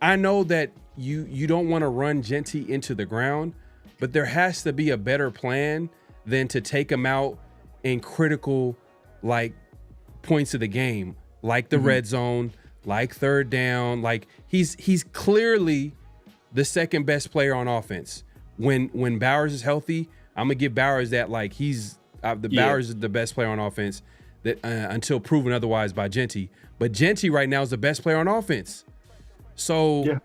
I know that you don't want to run Genty into the ground, but there has to be a better plan than to take him out in critical like points of the game, like the red zone, like third down. Like, he's clearly the second best player on offense. When Bowers is healthy, I'm gonna give Bowers that. Like, Bowers is the best player on offense that until proven otherwise by Genty. But Genty right now is the best player on offense. So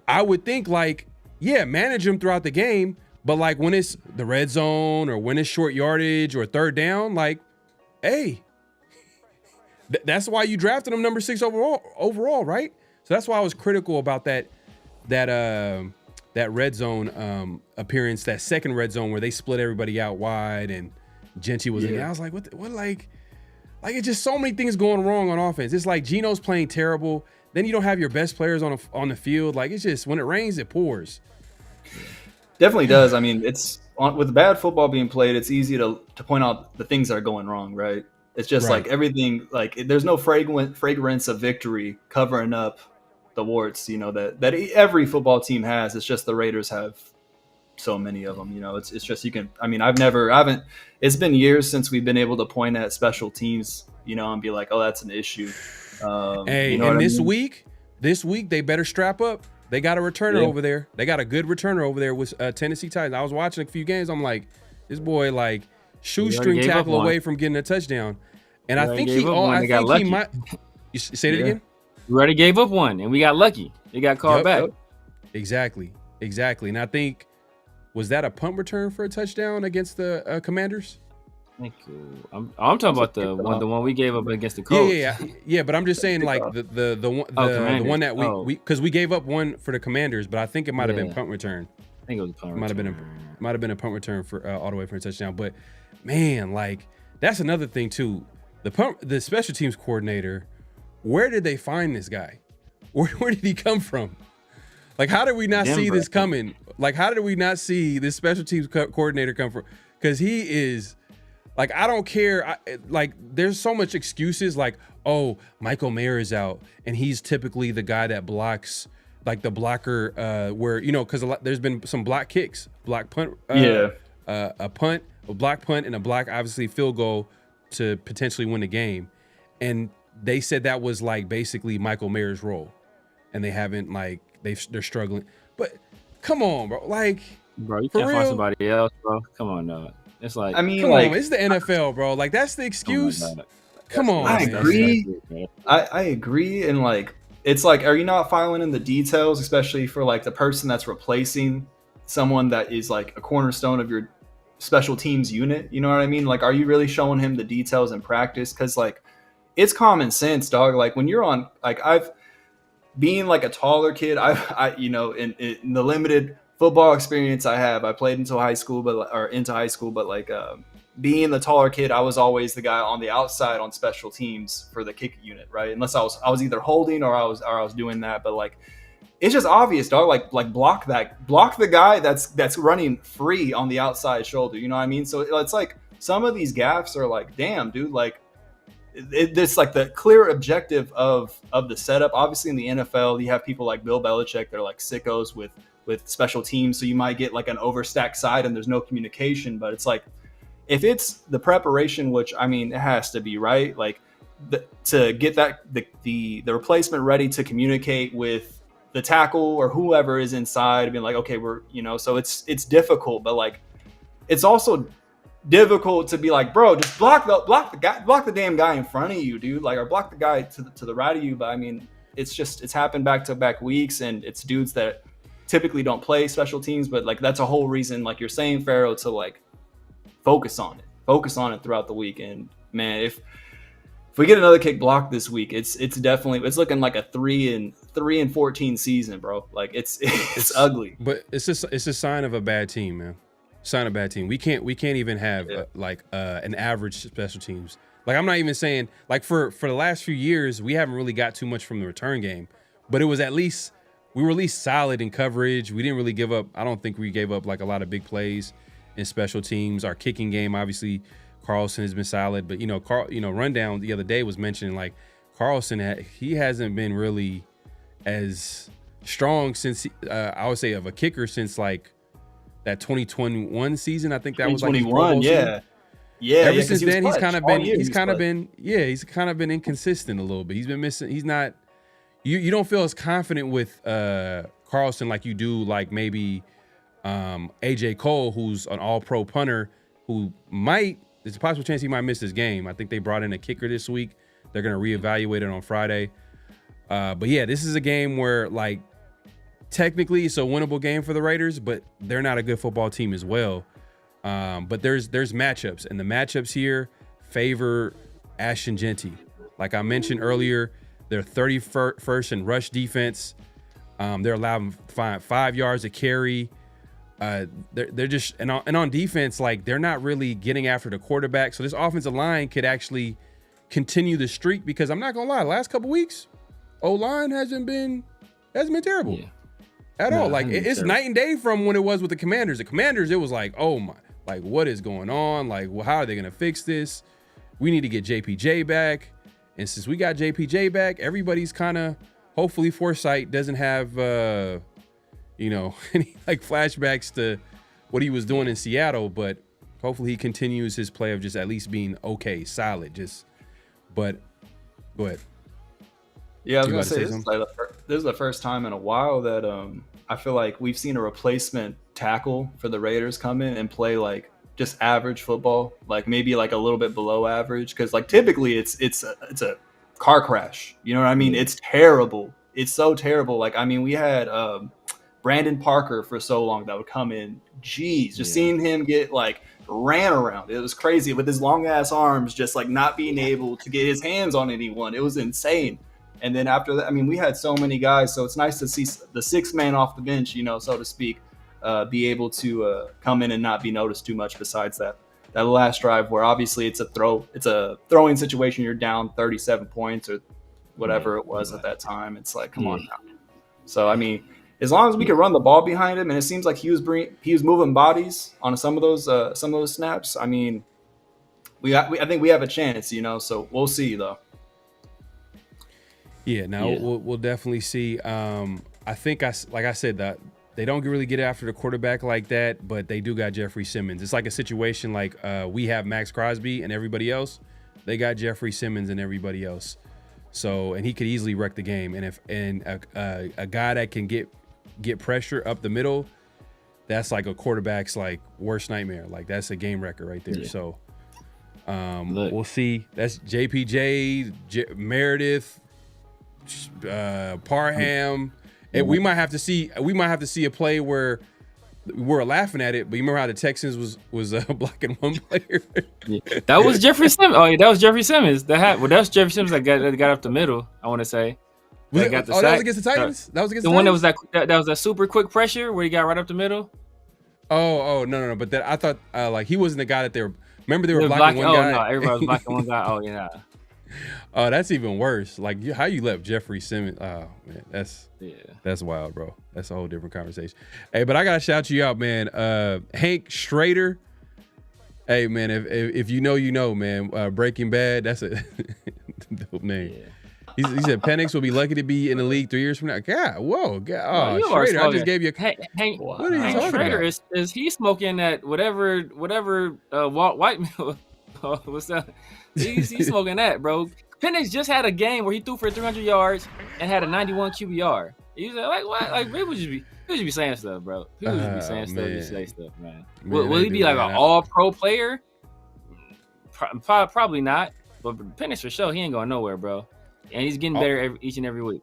I would think, like, manage him throughout the game, but like when it's the red zone or when it's short yardage or third down, like, hey, that's why you drafted him number 6 overall, right? So that's why I was critical about that red zone appearance, that second red zone where they split everybody out wide and Genty was in there. I was like, what like it's just so many things going wrong on offense. It's like Geno's playing terrible. Then you don't have your best players on the field. Like, it's just, when it rains, it pours. Definitely does. I mean, with bad football being played, it's easy to point out the things that are going wrong, right? It's just like everything, like, there's no fragrance of victory covering up the warts, that every football team has. It's just the Raiders have so many of them. It's just, it's been years since we've been able to point at special teams, and be like, oh, that's an issue. This week they better strap up. They got a returner over there. They got a good returner over there with Tennessee Titans. I was watching a few games. I'm like, this boy, like, shoestring tackle away from getting a touchdown. And I think he might. You say it again? We already gave up one, and we got lucky. It got called back. Yep. Exactly. And I think, was that a punt return for a touchdown against the Commanders? Thank you. I'm talking about the one we gave up against the Colts. Yeah. But I'm just saying, like, the one that we because we gave up one for the Commanders, but I think it might have been punt return. I think it was a punt return. Might have been a punt return for all the way for a touchdown. But man, like, that's another thing too. The special teams coordinator, where did they find this guy? Where did he come from? Like, how did we not see this coming? Like, how did we not see this special teams coordinator come from? Because he is, like, I don't care. Like, there's so much excuses. Like, oh, Michael Mayer is out, and he's typically the guy that blocks, like, the blocker, where, because there's been some block kicks, block punt, a punt, a block punt, and a block, obviously, field goal to potentially win the game. And they said that was, like, basically Michael Mayer's role, and they haven't, like, they're struggling. But come on, bro. Like, bro, you can't find somebody else, bro. Come on, dog. It's like, come on, it's the NFL, bro. Like, that's the excuse. Come on. I agree. I agree. And, like, it's like, are you not filing in the details, especially for, like, the person that's replacing someone that is, like, a cornerstone of your special teams unit? You know what I mean? Like, are you really showing him the details in practice? Because, like, it's common sense, dog. Like, when you're on, like, being like a taller kid, in the limited football experience I have, I played into high school, but like, being the taller kid, I was always the guy on the outside on special teams for the kick unit, right? Unless I was either holding or I was doing that. But like, it's just obvious, dog. Like block the guy that's running free on the outside shoulder. You know what I mean? So it's like some of these gaffes are like, damn, dude, like. It's like the clear objective of the setup. Obviously, in the NFL, you have people like Bill Belichick. They're like sickos with special teams. So you might get like an overstacked side and there's no communication. But it's like, if it's the preparation, which I mean, it has to be, right? Like to get the replacement ready to communicate with the tackle or whoever is inside, being like, okay, we're, so it's difficult, but like, it's also difficult to be like, bro, just block the damn guy in front of you, dude. Like, or block the guy to the right of you. But I mean, it's happened back-to-back weeks, and it's dudes that typically don't play special teams. But like, that's a whole reason, like you're saying, Pharaoh, to like focus on it throughout the week. And man, if we get another kick block this week, it's definitely looking like a 3-14 season, bro. Like it's ugly. But it's a sign of a bad team, man. Sign of a bad team. We can't even have an average special teams. Like, I'm not even saying, like, for the last few years, we haven't really got too much from the return game, but it was we were at least solid in coverage. We didn't really give up. I don't think we gave up like a lot of big plays in special teams. Our kicking game, obviously, Carlson has been solid, but Rundown the other day was mentioning like Carlson, he hasn't been really as strong since I would say of a kicker since like that 2021 season. I think that was like his Pro Bowl season. Yeah. Ever since then, he's kind of been inconsistent a little bit. He's been missing. He's not. You don't feel as confident with Carlson like you do like maybe AJ Cole, who's an All-Pro punter who there's a possible chance he might miss this game. I think they brought in a kicker this week. They're going to reevaluate it on Friday. But yeah, this is a game where like technically it's a winnable game for the Raiders, but they're not a good football team as well. But there's matchups, and the matchups here favor Ashton Genty. Like I mentioned earlier, they're 31st in rush defense. They're allowed to find 5 yards a carry. They're just and on defense, like they're not really getting after the quarterback. So this offensive line could actually continue the streak, because I'm not gonna lie, the last couple weeks, O-line hasn't been terrible at all. Like it's night and day from when it was with the Commanders. The Commanders, it was like, oh my, like what is going on? Like, well, how are they gonna fix this? We need to get JPJ back. And since we got JPJ back, everybody's kind of, hopefully Forsythe doesn't have any like flashbacks to what he was doing in Seattle, but hopefully he continues his play of just at least being okay, solid. But go ahead. Yeah, I was gonna say this is the first time in a while that I feel like we've seen a replacement tackle for the Raiders come in and play like just average football, like maybe like a little bit below average, because like typically it's a car crash. You know what I mean? It's terrible. It's so terrible. Like I mean, we had Brandon Parker for so long that would come in. Jeez, just seeing him get like ran around. It was crazy with his long ass arms, just like not being able to get his hands on anyone. It was insane. And then after that, I mean, we had so many guys, so it's nice to see the sixth man off the bench, so to speak, be able to come in and not be noticed too much. Besides that last drive where obviously it's a throwing situation. You're down 37 points or whatever it was at that time. It's like, come on now. So I mean, as long as we can run the ball behind him, and it seems like he was moving bodies on some of those snaps. I mean, I think we have a chance, So we'll see though. Yeah, we'll definitely see. I think like I said, that they don't really get after the quarterback like that, but they do got Jeffrey Simmons. It's like a situation like we have Max Crosby and everybody else. They got Jeffrey Simmons and everybody else. So, and he could easily wreck the game. And if a guy that can get pressure up the middle, that's like a quarterback's like worst nightmare. Like that's a game wrecker right there. Yeah. So we'll see. That's JPJ, Meredith, Parham, and we might have to see a play where we're laughing at it, but you remember how the Texans was blocking one player? That was Jeffrey Simmons. Oh yeah, that was Jeffrey Simmons. That was Jeffrey Simmons that got up the middle, I want to say. That was against the Titans? That was against the one Titans? that was that super quick pressure where he got right up the middle. Oh no. But I thought like he wasn't the guy that they were. Remember they were blocking one guy? Oh, no, everybody was blocking one guy. Oh, yeah. Oh, that's even worse. Like, how you left Jeffrey Simmons? Oh, man, that's wild, bro. That's a whole different conversation. Hey, but I got to shout you out, man. Hank Schrader. Hey, man, if you know, you know, man. Breaking Bad, that's a dope name. Yeah. He said Penix will be lucky to be in the league 3 years from now. God, whoa. God, Schrader, I just gave you a... Hank, what are you talking Schrader about? is he smoking that whatever Walt White what's that? He's smoking that, bro. Penix just had a game where he threw for 300 yards and had a 91 QBR. He's like, what? Like, people should be saying stuff, bro. People should be saying stuff. You say stuff, man. Will he be like an all-pro player? Probably not. But Penix for sure, he ain't going nowhere, bro. And he's getting better each and every week.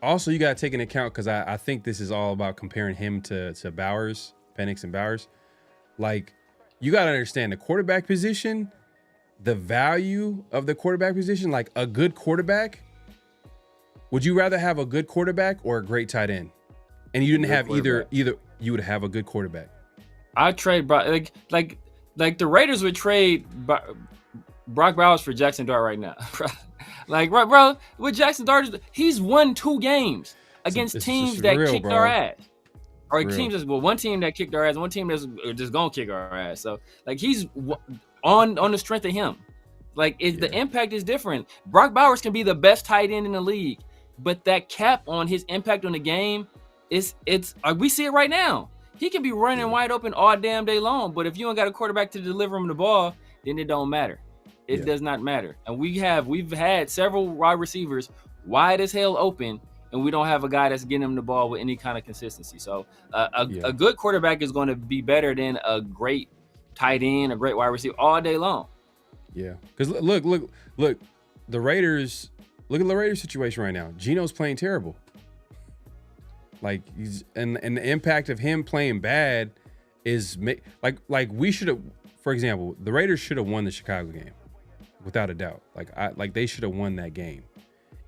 Also, you got to take into account, because I think this is all about comparing him to Bowers, Penix and Bowers. Like, you got to understand the quarterback position, the value of the quarterback position, like a good quarterback. Would you rather have a good quarterback or a great tight end? And you didn't have either. You would have a good quarterback. I'd trade like the Raiders would trade Brock Bowers for Jackson Dart right now. Like, bro, with Jackson Dart, he's won 2 games against teams that kicked our ass. Or teams one team that kicked our ass, one team that's just gonna kick our ass. So like he's on the strength of him. Like the impact is different. Brock Bowers can be the best tight end in the league, but that cap on his impact on the game it's we see it right now. He can be running wide open all damn day long, but if you ain't got a quarterback to deliver him the ball, then it don't matter. It does not matter. And we've had several wide receivers wide as hell open, and we don't have a guy that's getting him the ball with any kind of consistency. So a good quarterback is going to be better than a great tight end, a great wide receiver all day long. Yeah, because look, the Raiders. Look at the Raiders situation right now. Geno's playing terrible. Like and the impact of him playing bad is like we should have. For example, the Raiders should have won the Chicago game, without a doubt. Like they should have won that game.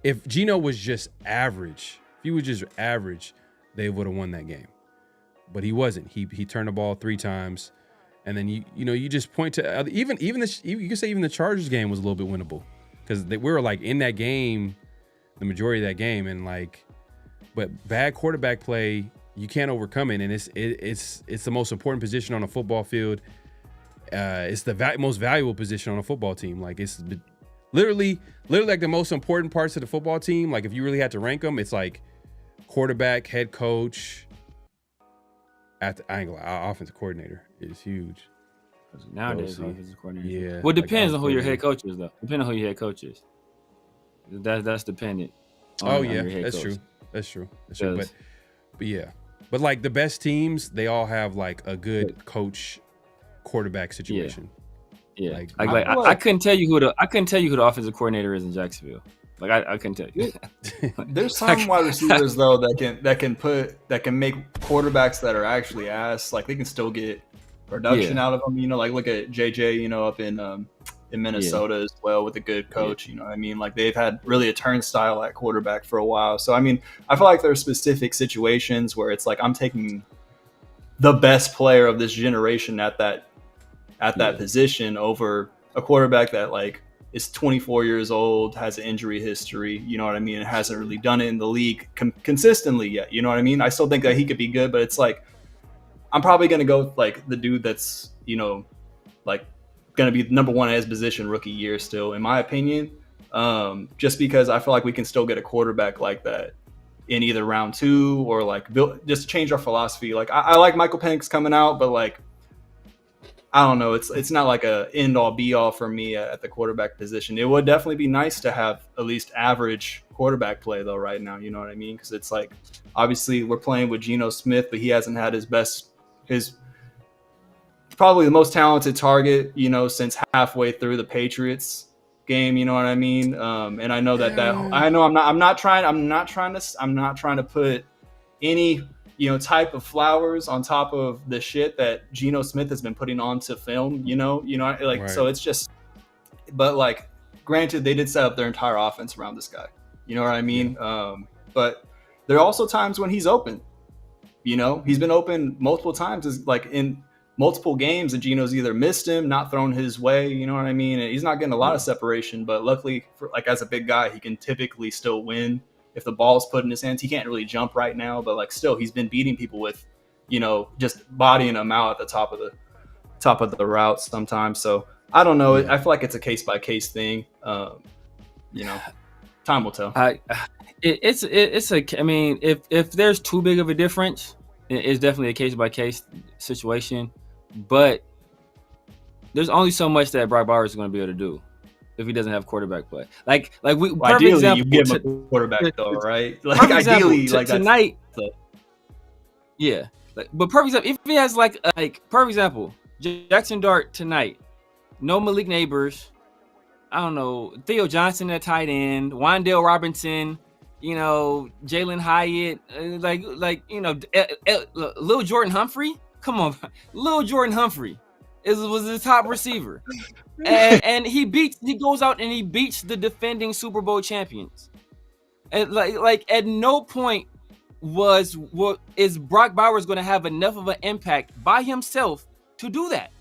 If Geno was just average, if he was just average, they would have won that game. But he wasn't. He turned the ball 3 times, and then you just point to even you can say even the Chargers game was a little bit winnable, because we were like in that game, the majority of that game, and like, but bad quarterback play, you can't overcome it, and it's the most important position on a football field. It's the most valuable position on a football team. Like it's literally like the most important parts of the football team. Like if you really had to rank them, it's like quarterback, head coach. I ain't gonna lie, offensive coordinator is huge. Nowadays, offensive coordinator. Yeah. Well, it depends on who your head coach is, though. Depending on who your head coach is. That's dependent. That's true. But yeah. But like the best teams, they all have like a good coach quarterback situation. Yeah. I couldn't tell you who the offensive coordinator is in Jacksonville. Like I couldn't tell you. There's some wide receivers though that can make quarterbacks that are actually ass. Like they can still get production out of them. You know, like look at JJ. You know, up in Minnesota as well with a good coach. You know what I mean? Like they've had really a turnstile at quarterback for a while. So I mean, I feel like there are specific situations where it's like I'm taking the best player of this generation at that position over a quarterback that like is 24 years old, has an injury history, you know what I mean, and hasn't really done it in the league consistently yet, you know what I mean? I still think that he could be good, but it's like I'm probably going to go with like the dude that's, you know, like going to be number one at his position rookie year still, in my opinion, just because I feel like we can still get a quarterback like that in either round 2 or like just change our philosophy. Like I like Michael Penix coming out, but like I don't know. It's not like a end all be all for me at the quarterback position. It would definitely be nice to have at least average quarterback play though right now. You know what I mean? Because it's like obviously we're playing with Geno Smith, but he hasn't had his probably the most talented target, you know, since halfway through the Patriots game. You know what I mean? And I know that I know I'm not trying to put any, you know, type of flowers on top of the shit that Geno Smith has been putting onto film, you know, like, right. So it's just, but like, granted, they did set up their entire offense around this guy, you know what I mean? Yeah. But there are also times when he's open, you know, he's been open multiple times, is like in multiple games and Geno's either missed him, not thrown his way, you know what I mean? And he's not getting a lot of separation, but luckily, like as a big guy, he can typically still win if the ball's put in his hands. He can't really jump right now, but like still, he's been beating people with, just bodying them out at the top of the route sometimes. So I don't know. I feel like it's a case by case thing. Time will tell. If there's too big of a difference, it's definitely a case by case situation. But there's only so much that Brock Bowers is going to be able to do if he doesn't have quarterback play. Ideally, example, you give him a quarterback though, right? Like ideally, like tonight. Yeah, but perfect example. If he has perfect example, Jackson Dart tonight, no Malik Neighbors, I don't know, Theo Johnson at tight end, Wandale Robinson, Jalen Hyatt, Lil Jordan Humphrey. Come on, Lil Jordan Humphrey was the top receiver, and he goes out and he beats the defending Super Bowl champions. And at no point is Brock Bowers going to have enough of an impact by himself to do that.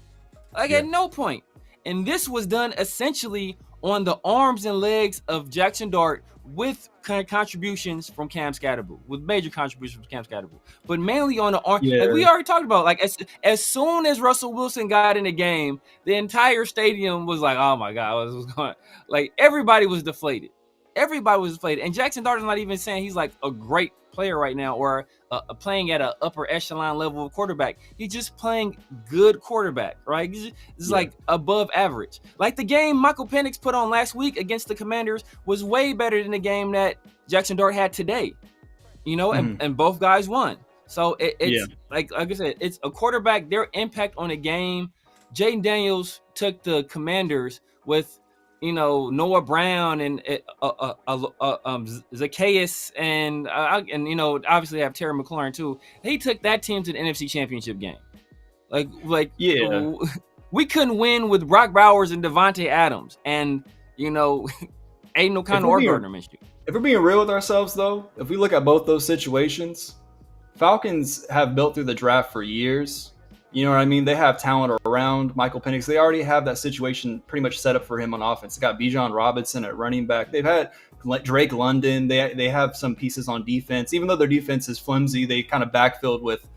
At no point. And this was done essentially on the arms and legs of Jackson Dart with contributions from Cam Scatterbull, with major contributions from Cam Scatterbull, but mainly on the arm. Yeah. We already talked about, as soon as Russell Wilson got in the game, the entire stadium was like, oh my God, what's going on? Everybody was deflated. And Jackson Dart is not even saying he's like a great player right now or playing at an upper echelon level of quarterback. He's just playing good quarterback, right? It's like above average. Like the game Michael Penix put on last week against the Commanders was way better than the game that Jackson Dart had today, and both guys won. So it's like I said, it's a quarterback, their impact on the game. Jaden Daniels took the Commanders with Noah Brown and Zacchaeus and obviously have Terry McLaurin too. He took that team to the NFC Championship game. We couldn't win with Brock Bowers and Devontae Adams and Aiden O'Connell or Gardner Minshew. If we're being real with ourselves, though, if we look at both those situations, Falcons have built through the draft for years. You know what I mean? They have talent around Michael Penix. They already have that situation pretty much set up for him on offense. They got Bijan Robinson at running back. They've had Drake London. They have some pieces on defense. Even though their defense is flimsy, they kind of backfilled with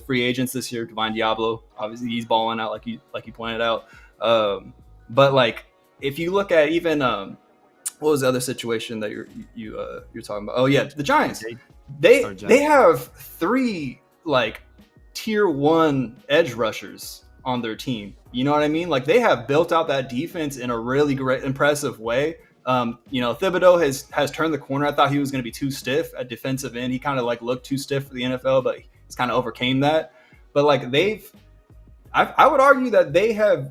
free agents this year. Divine Diablo, obviously he's balling out like you pointed out. But if you look at even what was the other situation that you're talking about? Oh yeah, the Giants. They have three tier 1 edge rushers on their team. You know what I mean? They have built out that defense in a really great, impressive way. Thibodeau has turned the corner. I thought he was going to be too stiff at defensive end. He kind of looked too stiff for the NFL, but he's kind of overcame that. But I would argue that they have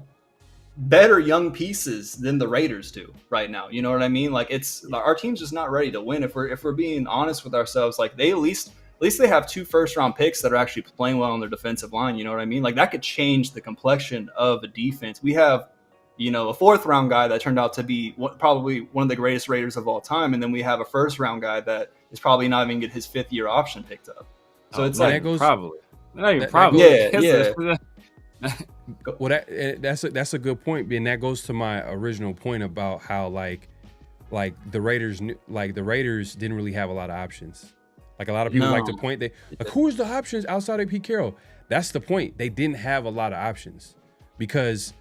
better young pieces than the Raiders do right now. You know what I mean? Our team's just not ready to win. If we're being honest with ourselves, they at least they have 2 first-round picks that are actually playing well on their defensive line. You know what I mean? That could change the complexion of a defense. We have, a 4th-round guy that turned out to be probably one of the greatest Raiders of all time, and then we have a 1st-round guy that is probably not even get his 5th-year option picked up. So it's probably. Not even probably. Yeah. Well, that's a good point, and that goes to my original point about how the Raiders didn't really have a lot of options. A lot of people like to point who's the options outside of Pete Carroll? That's the point. They didn't have a lot of options because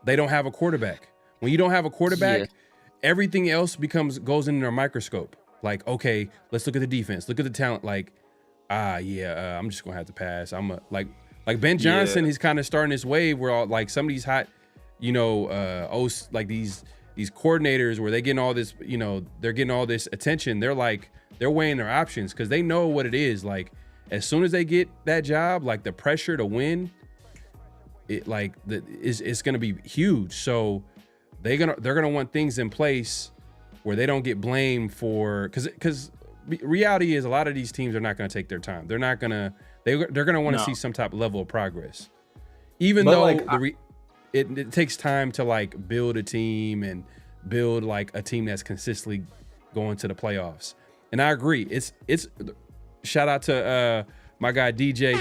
they don't have a quarterback. When you don't have a quarterback, everything else goes into a microscope. Okay, let's look at the defense. Look at the talent. I'm just gonna have to pass. Ben Johnson. He's kind of starting this wave where all some of these hot, these coordinators where they're getting all this attention. They're weighing their options because they know what it is. As soon as they get that job, the pressure to win, it's gonna be huge. So they're gonna want things in place where they don't get blamed for because reality is a lot of these teams are not gonna take their time. They're gonna want to see some type of level of progress, even though it takes time to build a team and build a team that's consistently going to the playoffs. And I agree. It's shout out to my guy DJ.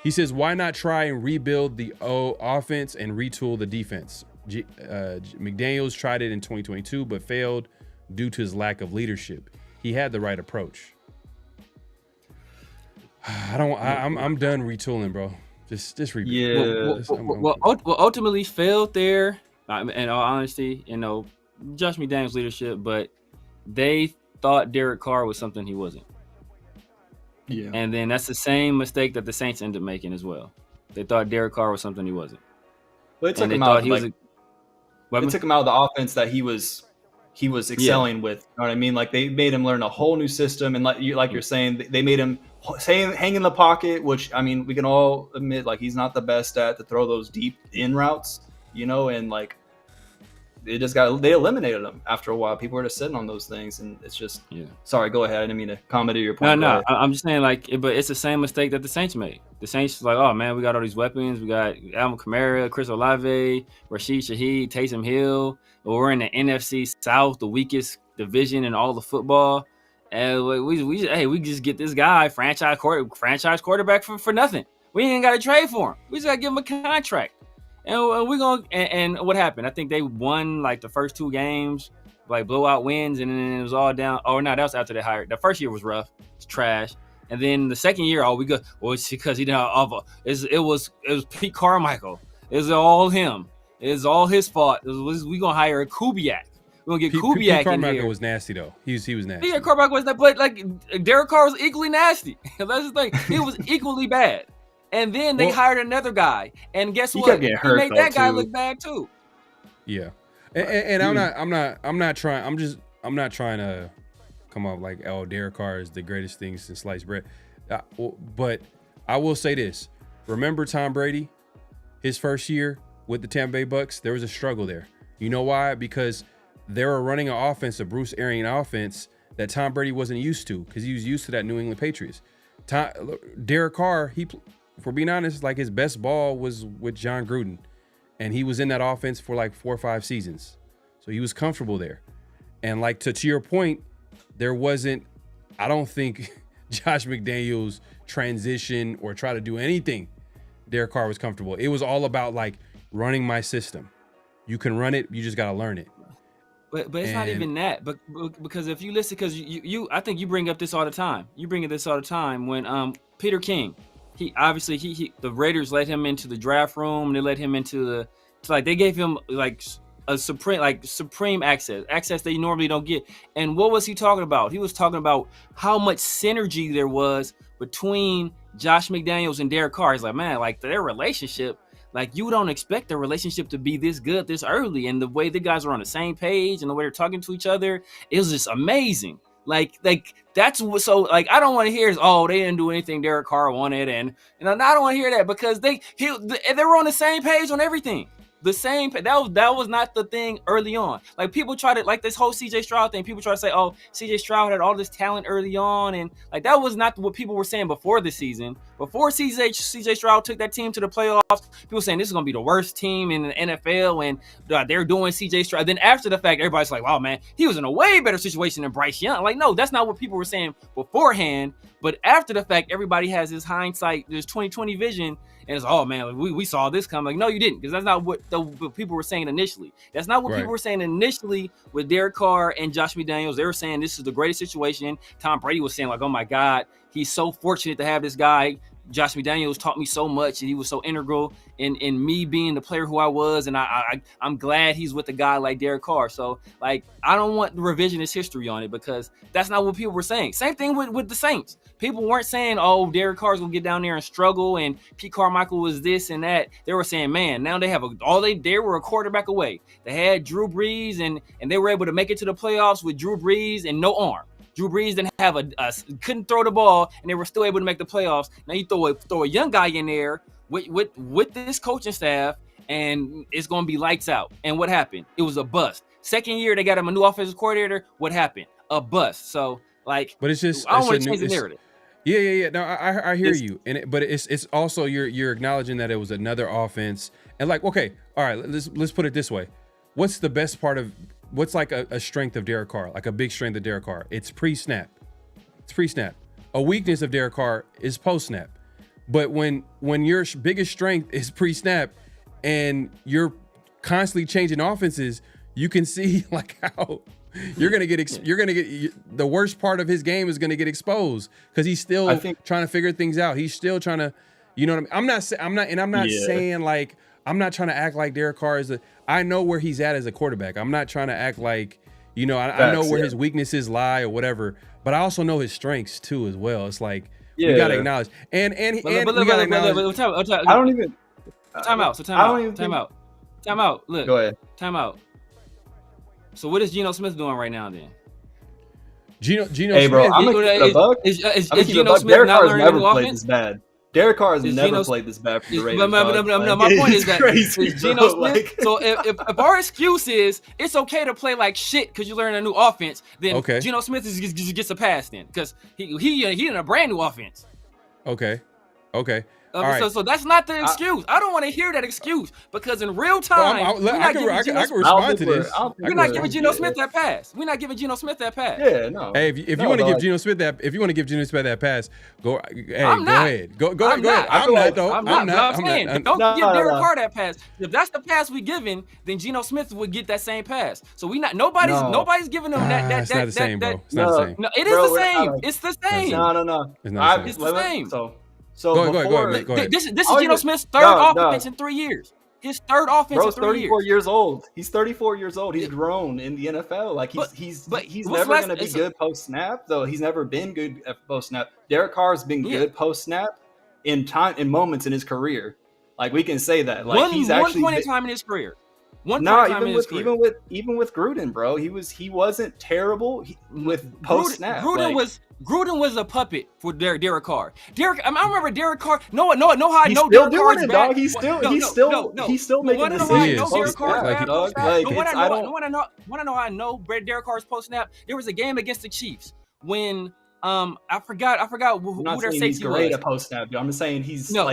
He says, why not try and rebuild the offense and retool the defense? McDaniels tried it in 2022, but failed due to his lack of leadership. He had the right approach. I'm done retooling, bro. Just rebuild. Yeah. Well, ultimately failed there. In all honesty, Josh McDaniels' leadership, but they thought Derek Carr was something he wasn't. Yeah. And then that's the same mistake that the Saints ended up making as well. They thought Derek Carr was something he wasn't. But it took him out. It took him out of the offense that he was excelling with. You know what I mean? Like they made him learn a whole new system, and like you're saying, they made him hang in the pocket. Which I mean, we can all admit, like he's not the best at to throw those deep in routes. And like they eliminated him after a while. People were just sitting on those things, and it's just Sorry, go ahead. I didn't mean to comment on your point. No, I'm just saying but it's the same mistake that the Saints made. The Saints like, oh man, we got all these weapons. We got Alvin Kamara, Chris Olave, Rashid Shaheed, Taysom Hill. We're in the NFC South, the weakest division in all the football, and we just get this guy franchise quarterback for nothing. We ain't got to trade for him. We just got to give him a contract. And we're going to – and what happened? I think they won, like, the first 2 games, like, blowout wins, and then it was all down. Oh, no, that was after they hired. The first year was rough. It's trash. And then the second year, we go, well, it's because he didn't have it was Pete Carmichael. It was all him. It was all his fault. We're going to hire a Kubiak. We're going to get Kubiak in here. Pete Carmichael was nasty, though. He was nasty. Yeah, Carmichael was that, but, like, Derek Carr was equally nasty. That's the thing. He was equally bad. And then they hired another guy, and guess what? He made that guy look bad too. Yeah, and I'm not trying to come up like, oh, Derek Carr is the greatest thing since sliced bread. But I will say this: remember Tom Brady, his first year with the Tampa Bay Bucks, there was a struggle there. You know why? Because they were running an offense, a Bruce Arians offense that Tom Brady wasn't used to, because he was used to that New England Patriots. Derek Carr, if we're being honest, like his best ball was with John Gruden, and he was in that offense for like 4 or 5 seasons. So he was comfortable there. And like to your point, there wasn't, I don't think Josh McDaniels transition or try to do anything. Derek Carr was comfortable. It was all about like running my system. You can run it, you just got to learn it. But it's not even that. But because if you listen, because you I think you bring up this all the time. You bring up this all the time when Peter King. He obviously the Raiders let him into the draft room, and they let him into they gave him like a supreme access that you normally don't get. And what was he talking about? He was talking about how much synergy there was between Josh McDaniels and Derek Carr. He's like, man, like their relationship, like you don't expect their relationship to be this good this early, and the way the guys are on the same page and the way they're talking to each other, it was just amazing. Like that's what, so like I don't want to hear is, oh, they didn't do anything Derek Carr wanted, and I don't want to hear that, because they were on the same page on everything. The same, that was not the thing early on. Like people try to, like this whole CJ Stroud thing, people try to say, oh, CJ Stroud had all this talent early on, and like that was not what people were saying before the season. Before CJ Stroud took that team to the playoffs, people were saying this is going to be the worst team in the NFL, and they're doing CJ Stroud. Then after the fact, everybody's like, wow, man, he was in a way better situation than Bryce Young. Like, no, that's not what people were saying beforehand. But after the fact, everybody has this hindsight, this 2020 vision, and it's, oh man, we saw this coming. Like, no, you didn't, because that's not what people were saying initially. That's not what people were saying initially with Derek Carr and Josh McDaniels. They were saying this is the greatest situation. Tom Brady was saying like, oh my God, he's so fortunate to have this guy. Josh McDaniels taught me so much, and he was so integral in me being the player who I was, and I'm glad he's with a guy like Derek Carr. So, like, I don't want the revisionist history on it, because that's not what people were saying. Same thing with the Saints. People weren't saying, oh, Derek Carr's going to get down there and struggle, and Pete Carmichael was this and that. They were saying, man, now they have they were a quarterback away. They had Drew Brees, and they were able to make it to the playoffs with Drew Brees and no arm. Drew Brees didn't have couldn't throw the ball, and they were still able to make the playoffs. Now you throw a young guy in there with this coaching staff, and it's going to be lights out. And what happened? It was a bust. Second year, they got him a new offensive coordinator. What happened? A bust. So, like, but it's just, I don't want to change the narrative. Yeah. No, I hear you, but it's also you're acknowledging that it was another offense, and like, okay, all right, let's put it this way: what's the best part of? What's like a strength of Derek Carr, like a big strength of Derek Carr? It's pre-snap. A weakness of Derek Carr is post-snap. But when your biggest strength is pre-snap and you're constantly changing offenses, you can see like how you're gonna get the worst part of his game is gonna get exposed because he's still trying to figure things out. He's still trying to, you know what I mean? I'm not saying like I'm not trying to act like Derek Carr is I know where he's at as a quarterback. I'm not trying to act like, you know, I know where his weaknesses lie or whatever, but I also know his strengths too as well. It's like we gotta acknowledge and we gotta acknowledge. I don't even time out. Look, go ahead. Time out. So what is Geno Smith doing right now then? Geno hey, bro, Smith. I'm gonna keep it a buck. Is Geno Smith Derek not Carr's learning never new played offense? this bad. Derek Carr has never played this bad for the Raiders. No, my point is that crazy, is Geno Smith. Like, so if our excuse is it's okay to play like shit because you learn a new offense, then Geno Smith gets a pass then because he in a brand new offense. Okay. So that's not the excuse. I don't want to hear that excuse because in real time, I can respond to this. We're not giving Geno Smith that pass. We're not giving Geno Smith that pass. Yeah, no. Hey, if you want to give Geno Smith that pass, go ahead. Go ahead. I'm not. Don't give Derek Carr that pass. If that's the pass we giving, then Geno Smith would get that same pass. So nobody's giving him that. It's not the same, bro. It's not the same. No, it is the same. It's the same. No. It's the same. So go ahead. This is Geno Smith's third offense in 3 years. His third offense in 3 years. 34 years old. He's 34 years old. He's grown in the NFL. Like he's never going to be good post snap though. He's never been good at post snap. Derek Carr's been good post snap in moments in his career. Like we can say that. Like he's actually one point in time in his career. Even with Gruden, bro, he wasn't terrible with post snap. Gruden was a puppet for Derek Carr. I remember Derek Carr. No, how I know Derek Carr is bad. Dog. He's still making decisions. Derek Carr is bad post snap. Want to know how I know Derek Carr's post snap? There was a game against the Chiefs when I forgot who their safety he's great was. At post snap. I'm just saying there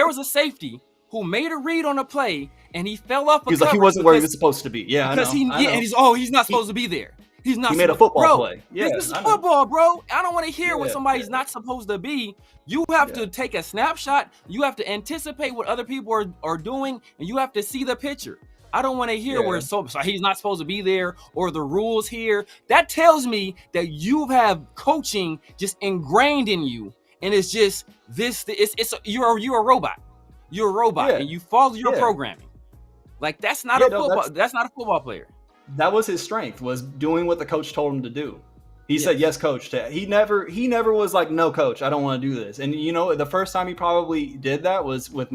was a safety who made a read on a play and he fell off. He's like he wasn't where he was supposed to be. Yeah, because I know. And he's not supposed to be there. He's not. He made a football play. Yeah, this is football, bro. I don't want to hear what somebody's not supposed to be. You have to take a snapshot. You have to anticipate what other people are doing, and you have to see the picture. I don't want to hear where so he's not supposed to be there or the rules here. That tells me that you have coaching just ingrained in you, and it's just this. You're a robot. You're a robot, and you follow your programming. Like that's not a football. That's not a football player. That was his strength, was doing what the coach told him to do. He said, yes, coach. He never was like, no, coach, I don't want to do this. And, you know, the first time he probably did that was with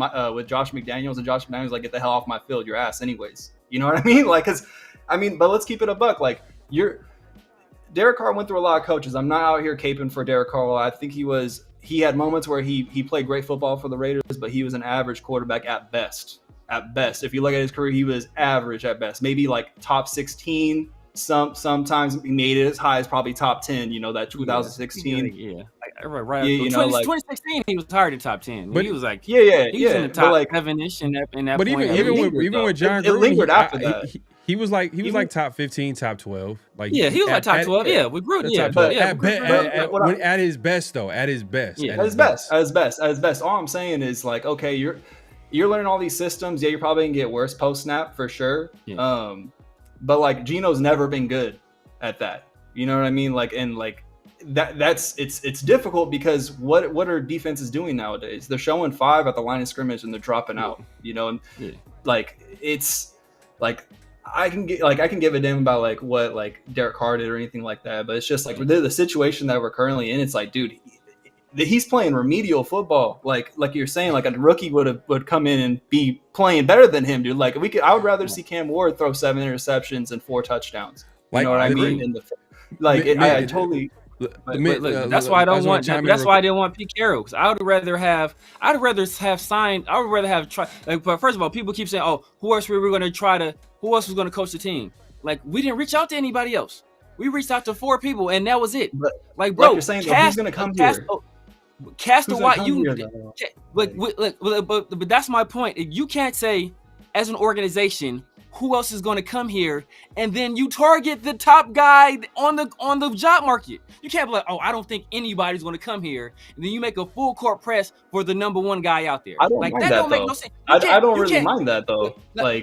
Josh McDaniels. And Josh McDaniels was like, get the hell off my field, your ass anyways. You know what I mean? Like, but let's keep it a buck. Like, Derek Carr went through a lot of coaches. I'm not out here caping for Derek Carr. I think he had moments where he played great football for the Raiders, but he was an average quarterback at best. At best, if you look at his career, he was average at best. Maybe like top 16. Sometimes he made it as high as probably top 10. You know that 2016. Yeah, right. 2016, he was tired of top 10. But he was like, he was in the top 7ish in that. But point. even with John Gruden, it lingered after that. He was like top 15, top 12. Like he was like top 12. With Gruden, but at his best though, at his best. All I'm saying is like, okay, you're learning all these systems. Yeah, you're probably gonna get worse post snap for sure. Yeah. But like Geno's never been good at that. You know what I mean? Like, and like it's difficult because what are defenses doing nowadays? They're showing 5 at the line of scrimmage and they're dropping out. You know, and like it's like I can give a damn about like what like Derek Carr did or anything like that. But it's just like the situation that we're currently in. It's like, dude, he's playing remedial football. Like you're saying, like a rookie would come in and be playing better than him, dude. Like I would rather see Cam Ward throw 7 interceptions and 4 touchdowns. You know what I mean? I totally. That's why I don't want. That's why I didn't want Pete Carroll, because I would rather have signed. I would rather have tried. Like, but first of all, people keep saying, "Oh, who else was going to coach the team?" Like, we didn't reach out to anybody else. We reached out to 4 people, and that was it. But, like, bro, you're saying, who's going to come here? Cast a wide. But that's my point. You can't say, as an organization, who else is going to come here, and then you target the top guy on the job market. You can't be like, oh, I don't think anybody's going to come here, and then you make a full court press for the number one guy out there. I don't mind that don't though. make no sense. I don't really mind that though. But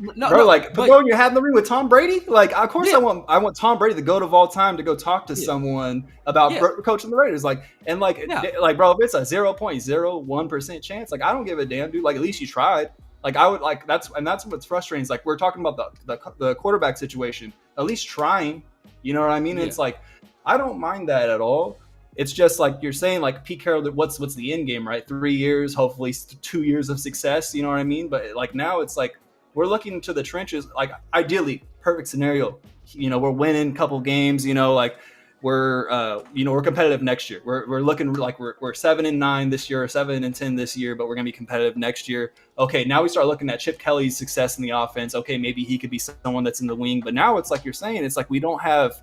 throwing your hat in the ring with Tom Brady. Like, of course, I want Tom Brady, the GOAT of all time, to go talk to someone about coaching the Raiders. Bro, if it's a 0.01% chance, like, I don't give a damn, dude. Like, at least you tried. Like, I would like that's what's frustrating. Is like, we're talking about the quarterback situation. At least trying, you know what I mean? Yeah. It's like, I don't mind that at all. It's just like you're saying, like, Pete Carroll, what's the end game, right? 3 years, hopefully 2 years of success. You know what I mean? But like, now it's like we're looking to the trenches. Like, ideally, perfect scenario. You know, we're winning a couple games. You know, like, we're competitive next year. We're looking like we're 7-9 this year, or 7-10 this year, but we're gonna be competitive next year. Okay, now we start looking at Chip Kelly's success in the offense. Okay, maybe he could be someone that's in the wing, but now it's like you're saying, it's like we don't have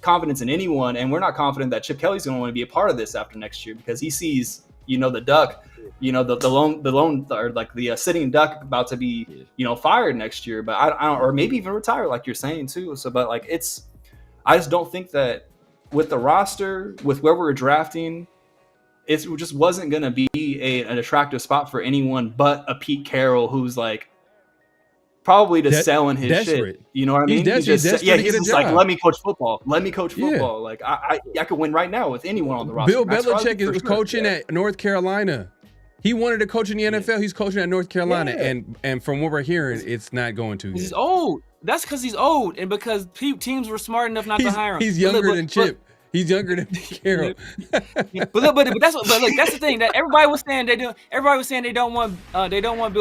confidence in anyone, and we're not confident that Chip Kelly's gonna want to be a part of this after next year, because he sees, the duck, the lone or like the sitting duck about to be fired next year, but I don't, or maybe even retire, like you're saying too. So, but like, I just don't think that with the roster, with where we're drafting, it just wasn't going to be an attractive spot for anyone but a Pete Carroll, who's like probably just selling his desperate shit. You know what I mean? He's just like, let me coach football. Like, I could win right now with anyone on the roster. Bill Belichick was coaching at North Carolina. He wanted to coach in the NFL. He's coaching at North Carolina, and from what we're hearing, it's not going to. He's old. That's because he's old, and because teams were smart enough not to hire him. He's younger than Chip. He's younger than Carroll. but that's the thing that everybody was saying they do. Everybody was saying they don't want Bill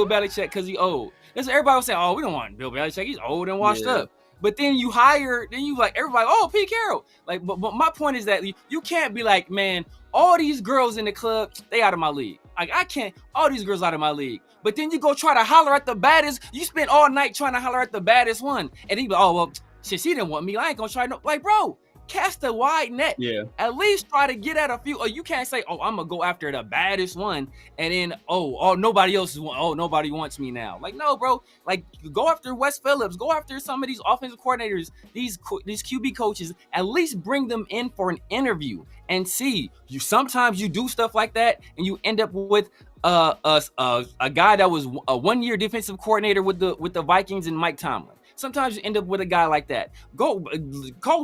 Belichick because he's old. That's what everybody was saying. Oh, we don't want Bill Belichick. He's old and washed up. But then you like everybody. Oh, Pete Carroll. Like, but my point is that you can't be like, man, all these girls in the club, they out of my league. Like, I can't. All these girls out of my league. But then you go try to holler at the baddest. You spend all night trying to holler at the baddest one, and then you be, oh well, shit, she didn't want me. I ain't gonna try. No, like, bro, cast a wide net. Yeah. At least try to get at a few. Or you can't say, oh, I'm gonna go after the baddest one, and then nobody else nobody wants me now. Like, no, bro. Like, go after Wes Phillips. Go after some of these offensive coordinators, these QB coaches. At least bring them in for an interview and see. Sometimes you do stuff like that, and you end up with a guy that was a 1-year defensive coordinator with the Vikings and Mike Tomlin. Sometimes you end up with a guy like that. Go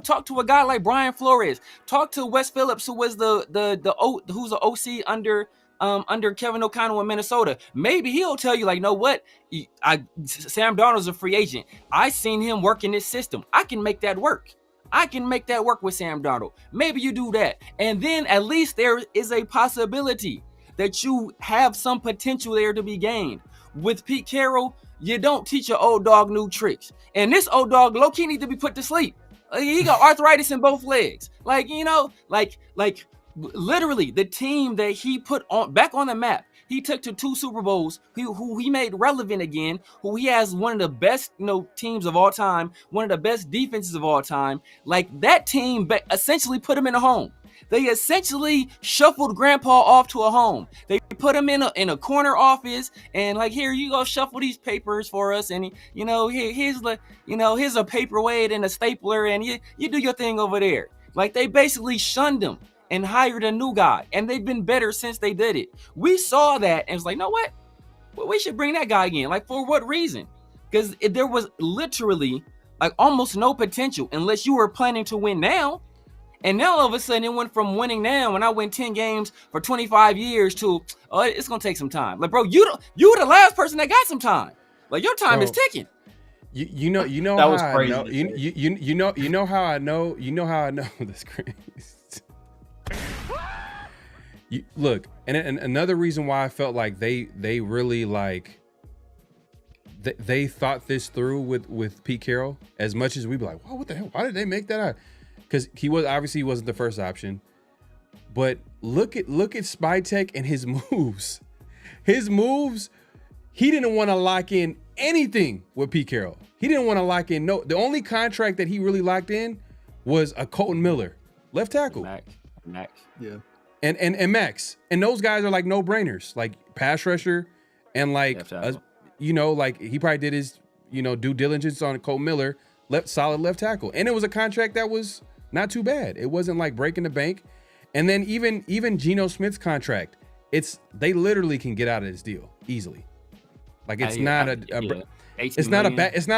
talk to a guy like Brian Flores. Talk to Wes Phillips, who was who's the OC under Kevin O'Connell in Minnesota. Maybe he'll tell you, like, know what? Sam Darnold's a free agent. I seen him work in this system. I can make that work. I can make that work with Sam Darnold. Maybe you do that. And then at least there is a possibility that you have some potential there to be gained. With Pete Carroll, you don't teach an old dog new tricks. And this old dog low-key need to be put to sleep. He got arthritis in both legs. Like, literally the team that he put back on the map, he took to 2 Super Bowls, who he made relevant again, who he has one of the best teams of all time, one of the best defenses of all time. Like, that team essentially put him in a home. They essentially shuffled Grandpa off to a home. They put him in a corner office and, like, here, you go shuffle these papers for us, and here's a paperweight and a stapler, and you do your thing over there. Like, they basically shunned him and hired a new guy, and they've been better since they did it. We saw that and was like, know what? Well, we should bring that guy again. Like, for what reason? Because there was literally like almost no potential unless you were planning to win now. And now all of a sudden it went from winning now when I win 10 games for 25 years to, oh, it's gonna take some time. Like, bro, you the last person that got some time. Like, your time is ticking. You know that how was I crazy. know. You know how I know. You know how I know this crazy. Look, and another reason why I felt like they really like they thought this through with Pete Carroll, as much as we'd be like, wow, what the hell? Why did they make that out? Because he wasn't the first option. But look at Spytek and his moves. His moves, he didn't want to lock in anything with Pete Carroll. He didn't want to lock in. No, the only contract that he really locked in was a Colton Miller, left tackle. Max. Yeah. And Max. And those guys are like no brainers, like pass rusher, and like like he probably did his due diligence on Cole Miller, solid left tackle. And it was a contract that was not too bad. It wasn't like breaking the bank. And then even Geno Smith's contract, they literally can get out of this deal easily. Like it's not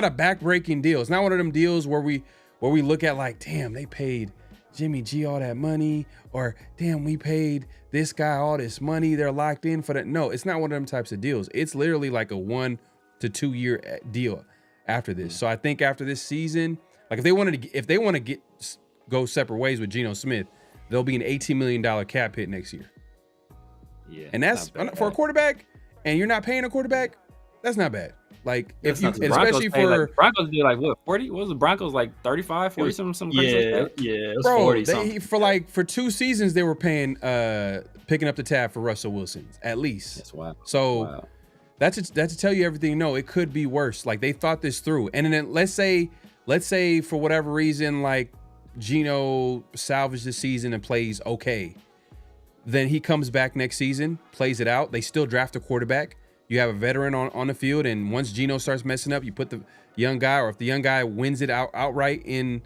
a back-breaking deal. It's not one of them deals where we look at like, damn, they paid Jimmy G all that money, or damn, we paid this guy all this money. They're locked in for that. No, it's not one of them types of deals. It's literally like a 1 to 2 year deal after this. So I think after this season, like if they want to go separate ways with Geno Smith, there'll be an $18 million cap hit next year. Yeah, and that's for a quarterback, and you're not paying a quarterback. That's not bad. Like if you, especially for Broncos did like what 40? What was the Broncos like 35, 40 something crazy like that? Yeah, it was bro. 40 for 2 seasons they were paying picking up the tab for Russell Wilson at least. That's wild. So that's to tell you everything. No, it could be worse. Like they thought this through. And then let's say for whatever reason, like Geno salvaged the season and plays okay. Then he comes back next season, plays it out. They still draft a quarterback. You have a veteran on the field, and once Geno starts messing up, you put the young guy, or if the young guy wins it outright in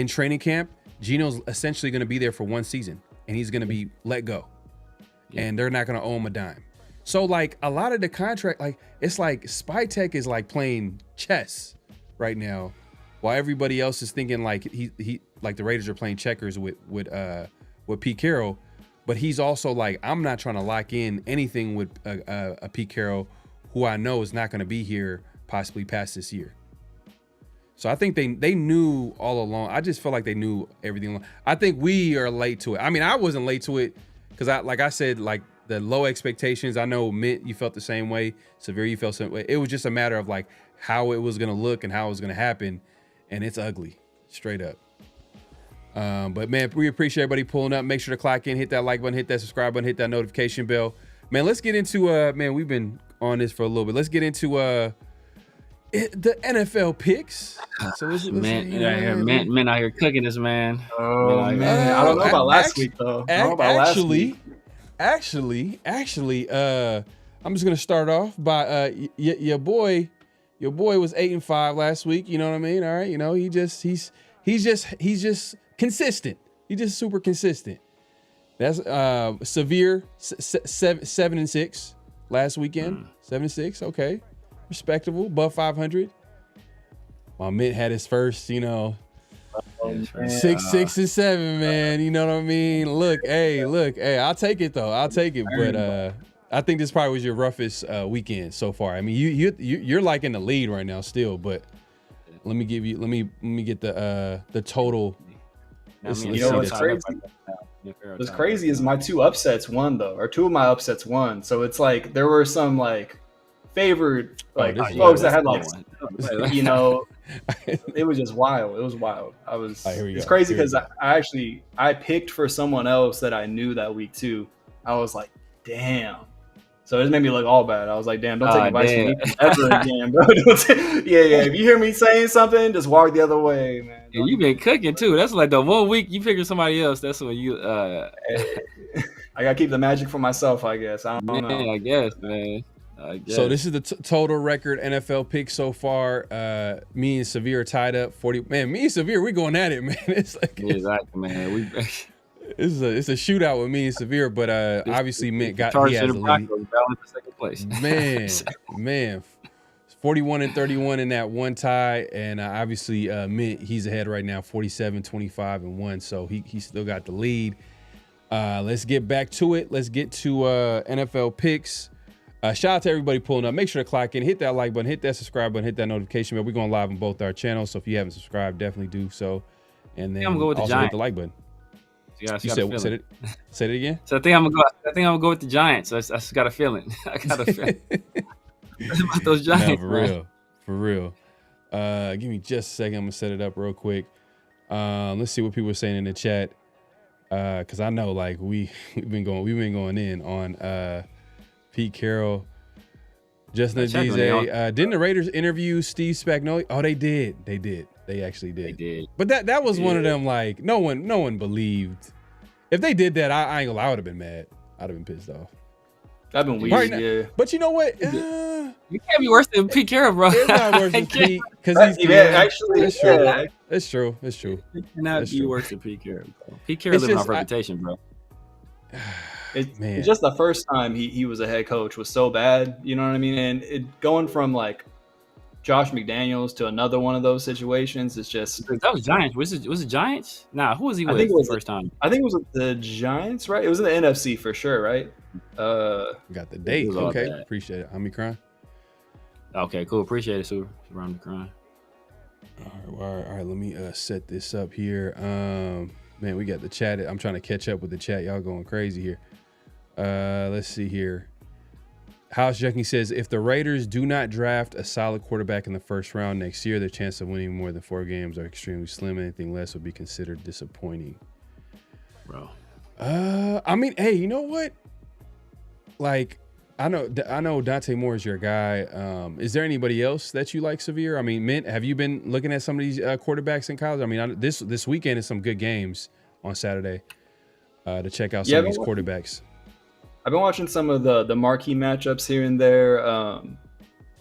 training camp, Geno's essentially going to be there for 1 season, and he's going to be let go, and they're not going to owe him a dime. So like a lot of the contract, like it's like Spytek is like playing chess right now, while everybody else is thinking like he like the Raiders are playing checkers with Pete Carroll. But he's also like, I'm not trying to lock in anything with a Pete Carroll, who I know is not going to be here possibly past this year. So I think they knew all along. I just feel like they knew everything. I think we are late to it. I mean, I wasn't late to it because like I said, like the low expectations. I know Mint, you felt the same way. Severe, you felt the same way. It was just a matter of like how it was going to look and how it was going to happen. And it's ugly, straight up. But man, we appreciate everybody pulling up. Make sure to clock in, hit that like button, hit that subscribe button, hit that notification bell. Man, let's get into man, we've been on this for a little bit. Let's get into the NFL picks. So man out here cooking this, man. Oh man, I don't know about last week though. Actually, I'm just gonna start off by your boy was 8-5 last week. You know what I mean? All right, he's just consistent. He's just super consistent. That's Severe 7-6 last weekend. 7-6, okay, respectable. Above 500. My Mint had his first, 6, 6, 7, man. You know what I mean? Look, hey, I'll take it though. I'll take it. But I think this probably was your roughest weekend so far. I mean, you're like in the lead right now still, but let me get the total. What's crazy? What's crazy is my 2 upsets won though, or 2 of my upsets won. So it's like there were some like favored folks that had like it was just wild. It was wild. It's crazy because I picked for someone else that I knew that week too. I was like, damn. So it made me look all bad. I was like, damn, don't take advice from me ever again, bro. If you hear me saying something, just walk the other way, man. Yeah, you've been cooking too. That's like the 1 week you figure somebody else. That's when you. I gotta keep the magic for myself, I guess. I don't know. I guess, man. So this is the total record NFL pick so far. Me and Severe are tied up 40. Man, me and Severe, we going at it, man. It's like exactly, man. It's a shootout with me and Severe, but obviously Mint got he has the lead. Second place. Man, 41-31 in that one tie, and obviously Mint, he's ahead right now, 47-25-1. So he still got the lead. Let's get back to it. Let's get to NFL picks. Shout out to everybody pulling up. Make sure to clock in, hit that like button, hit that subscribe button, hit that notification bell. We're going live on both our channels, so if you haven't subscribed, definitely do so. And then I'm gonna go with the also Giants. hit the like button. You said it again. So I think I'm gonna go with the Giants. I just got a feeling. I got a feeling about those Giants. No, for real. Give me just a second. I'm gonna set it up real quick. Let's see what people are saying in the chat. Because I know like we've been going in on Pete Carroll, Justin Adize. Didn't the Raiders interview Steve Spagnuolo? Oh, they did. They actually did. They did. But that was one of them like no one believed. If they did that, I ain't gonna lie, I would have been mad. I'd have been pissed off. That'd been weird, yeah. But you know what? You can't be worse than Pete Carroll, bro. It's not worse than Pete because he's actually. It's true. Yeah. It's true. It's true. You cannot It's be true. worse than Pete Carroll, bro. Pete Carroll living off reputation, bro. It's just the first time he was a head coach was so bad, you know what I mean? And it going from like Josh McDaniels to another one of those situations is just that was Giants. Was it Giants? Nah, who was he with I think it was the first time? I think it was with the Giants, right? It was in the NFC for sure, right? Got the date. Okay, bad. appreciate it. I'm crying. Okay, cool. Appreciate it, Super. I'm crying. All right. Let me set this up here. Man, we got the chat. I'm trying to catch up with the chat. Y'all going crazy here. Let's see here. House Junkie says, if the Raiders do not draft a solid quarterback in the first round next year, their chance of winning more than 4 games are extremely slim. Anything less would be considered disappointing. Bro. I mean, hey, you know what? Like, I know Dante Moore is your guy. Is there anybody else that you like, Severe? I mean, Mint, have you been looking at some of these quarterbacks in college? I mean, this weekend is some good games on Saturday to check out some of these quarterbacks. I've been watching some of the marquee matchups here and there.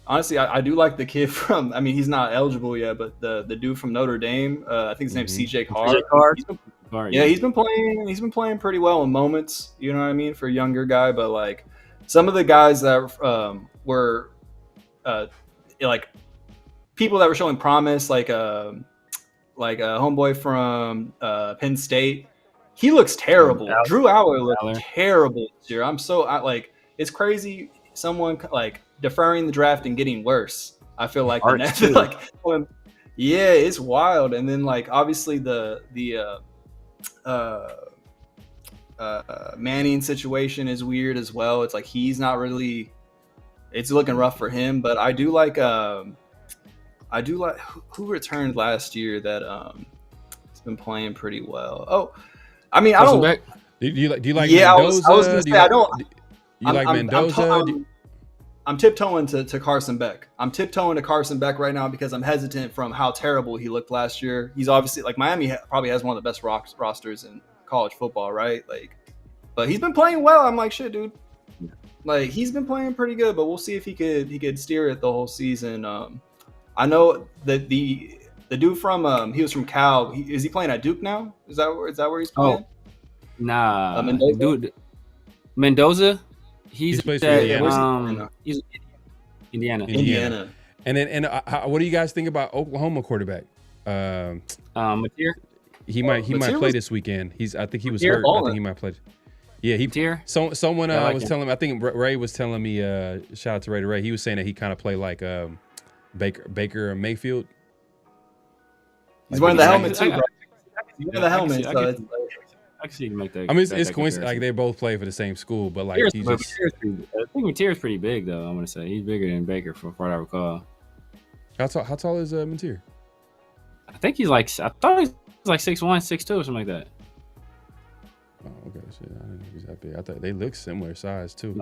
Honestly, I do like the kid from. I mean, he's not eligible yet, but the dude from Notre Dame. I think his name's CJ Carr. He's been playing. He's been playing pretty well in moments. You know what I mean, for a younger guy. But like some of the guys that were like people that were showing promise, like a homeboy from Penn State. He looks terrible. Drew Aller looked terrible this year. It's crazy. Someone like deferring the draft and getting worse. I feel like it's wild. And then like obviously the Manning situation is weird as well. It's like he's not really. It's looking rough for him. But I do like who returned last year that has been playing pretty well. Oh. I mean, I don't. Do you like? Yeah, Mendoza? I was gonna say I don't. You like Mendoza? I'm tiptoeing to Carson Beck. I'm tiptoeing to Carson Beck right now because I'm hesitant from how terrible he looked last year. He's obviously like Miami probably has one of the best rosters in college football, right? Like, but he's been playing well. I'm like, shit, dude. Like he's been playing pretty good, but we'll see if he could steer it the whole season. I know that the dude from he was from Cal. Is he playing at Duke now? Is that where he's playing? Nah, Mendoza? Dude, Mendoza. He's plays at he's Indiana. And what do you guys think about Oklahoma quarterback? Mateer. He might play this weekend. I think he was hurt. I think he might play. Yeah, Mateer. Someone was telling me. I think Ray was telling me. Shout out to Ray. He was saying that he kind of played like Baker Mayfield. He's wearing the helmet too, bro. He's wearing the helmet. I can see you make that. I mean, it's coincidence. Like they both play for the same school, but like I think Mateer's pretty big though. I'm gonna say he's bigger than Baker, from what I recall. How tall is Mateer? I think he's like. I thought he's like 6'1", 6'2", or something like that. Oh, okay. Shit, I didn't know he's that big. I thought they look similar size too.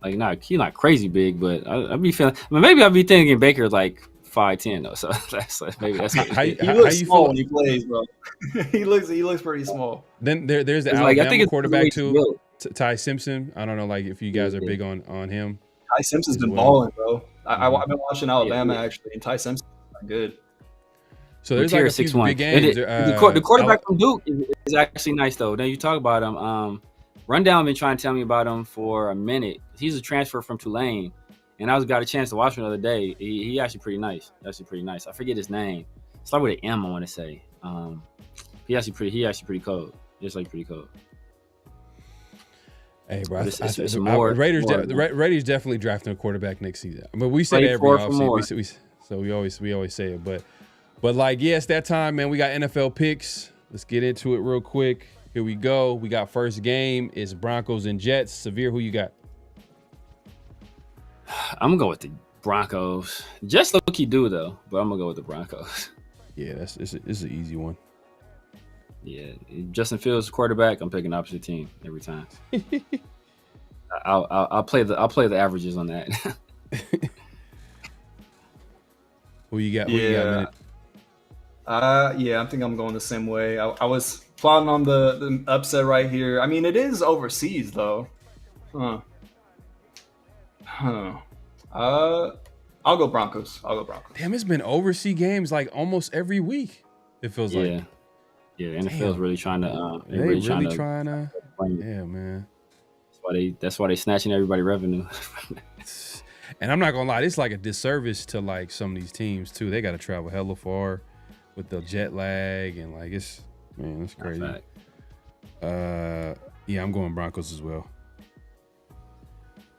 He's not crazy big, but I'd be feeling. I mean, maybe I'd be thinking Baker's like 5'10" though. So that's like, maybe that's. He looks small when he plays, bro. he looks pretty small. Then there's the Alabama quarterback too, Ty Simpson. I don't know, like if you guys are big on him. Ty Simpson's been balling, bro. I've been watching Alabama actually, and Ty Simpson's been good. So there's like a few big games. The quarterback from Duke is actually nice though. Now you talk about him. Rundown been trying to tell me about him for a minute. He's a transfer from Tulane, and I got a chance to watch him the other day. He actually pretty nice. I forget his name. Start with an M, I want to say. He actually pretty cold. Just like pretty cold. Hey, bro, Raiders definitely drafting a quarterback next season. I mean, we say that every offseason. We always say it, but like, yeah, it's that time, man. We got NFL picks. Let's get into it real quick. Here we go. We got first game. It's Broncos and Jets. Severe, who you got? I'm gonna go with the Broncos. Jets low-key do though, but I'm gonna go with the Broncos. Yeah, it's an easy one. Yeah, Justin Fields quarterback. I'm picking opposite team every time. I'll play the averages on that. Who you got? Yeah, I think I'm going the same way. I was plotting on the upset right here. I mean, it is overseas though. I'll go Broncos. Damn, it's been overseas games like almost every week. It feels like. Yeah, the NFL's really trying to. They really trying to. Yeah, man. That's why they snatching everybody revenue. And I'm not gonna lie, it's like a disservice to like some of these teams too. They got to travel hella far with the jet lag and like it's crazy. Yeah, I'm going Broncos as well.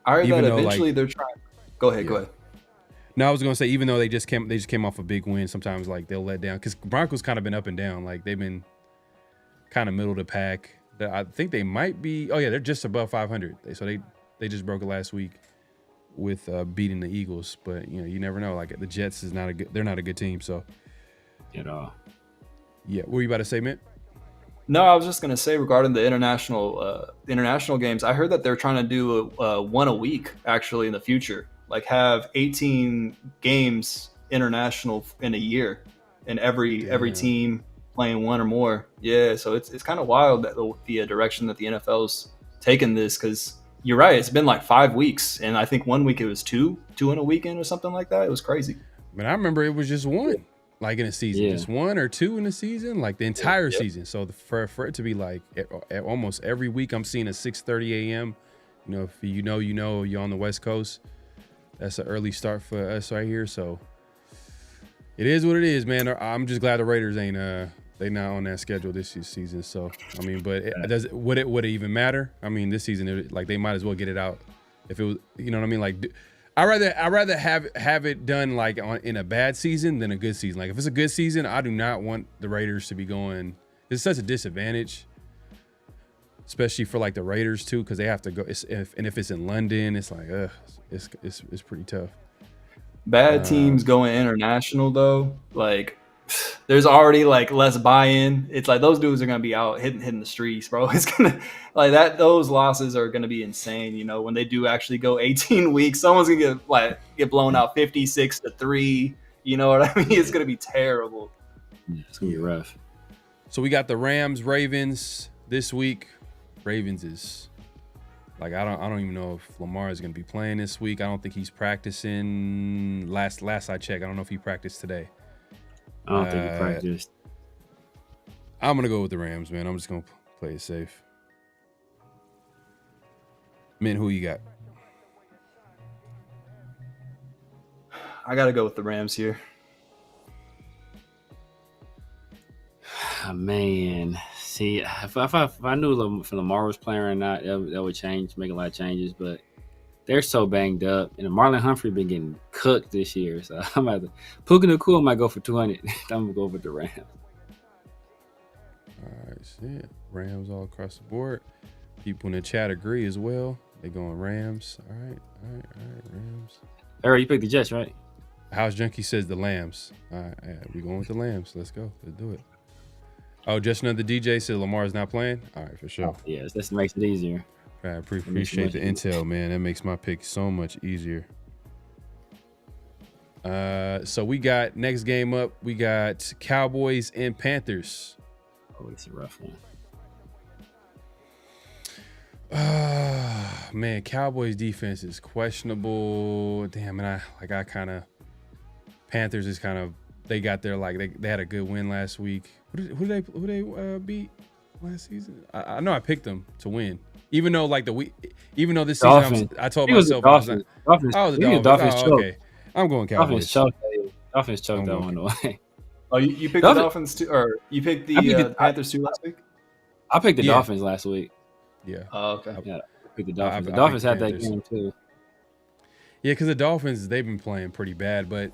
I heard that eventually they're trying. Go ahead. No, I was gonna say even though they just came off a big win, sometimes like they'll let down because Broncos kind of been up and down. Like they've been kind of middle of the pack. I think they might be. Oh yeah, they're just above 500. So they just broke it last week with beating the Eagles. But you never know. Like the Jets is they're not a good team. So at all. Yeah, what were you about to say, Mint? No, I was just gonna say regarding the international games. I heard that they're trying to do one a week actually in the future. Like have 18 games international in a year, and every team playing one or more. Yeah, so it's kind of wild that the direction that the NFL's taken this, because you're right, it's been like 5 weeks, and I think 1 week it was two in a weekend or something like that. It was crazy. But I remember it was just one, like in a season, just 1 or 2 in a season, like the entire season. So for it to be like at almost every week, I'm seeing at 6:30 a.m. If you're on the West Coast. That's an early start for us right here, so it is what it is, man. I'm just glad the Raiders ain't they not on that schedule this season. So I mean, but would it even matter? I mean, this season, like they might as well get it out if it was, you know what I mean? Like, I rather have it done like in a bad season than a good season. Like if it's a good season, I do not want the Raiders to be going. It's such a disadvantage. Especially for like the Raiders too, because they have to go. If it's in London, it's like, it's pretty tough. Bad teams going international though, like there's already like less buy-in. It's like those dudes are gonna be out hitting the streets, bro. It's gonna like that. Those losses are gonna be insane. When they do actually go 18 weeks, someone's gonna get blown out 56-3. You know what I mean? It's gonna be terrible. It's gonna be rough. So we got the Rams Ravens this week. Ravens is like I don't even know if Lamar is going to be playing this week. I don't think he's practicing. Last I checked, I don't know if he practiced today. I don't think he practiced. I'm going to go with the Rams, man. I'm just going to play it safe. Mint, who you got? I got to go with the Rams here. Oh, man. See, if I knew if Lamar was playing or not, that would make a lot of changes. But they're so banged up, and Marlon Humphrey been getting cooked this year. So I'm about to Puka Nacua might go for 200. I'm gonna go with the Rams. All right, shit. Rams all across the board. People in the chat agree as well. They going Rams. All right, Rams. All right, you picked the Jets, right? House Junkie says the Lambs. All right, we going with the Lambs. Let's go. Let's do it. Oh, just another DJ said Lamar's not playing? All right, for sure. Oh, yes, this makes it easier. I appreciate the intel, man. That makes my pick so much easier. So we got next game up. We got Cowboys and Panthers. Oh, it's a rough one. Man, Cowboys defense is questionable. Damn, and Panthers is kind of, they got their they had a good win last week. Who they beat last season? I know I picked them to win, even though this season I told myself the Dolphins. Okay, I'm going Cowboys. Dolphins choked that one away. Oh, you picked the Dolphins too, or you picked the Panthers too last week? I picked the Dolphins last week. Yeah. Oh, okay. Yeah, I picked the Dolphins. The Dolphins had that game too. Yeah, because the Dolphins, they've been playing pretty bad, but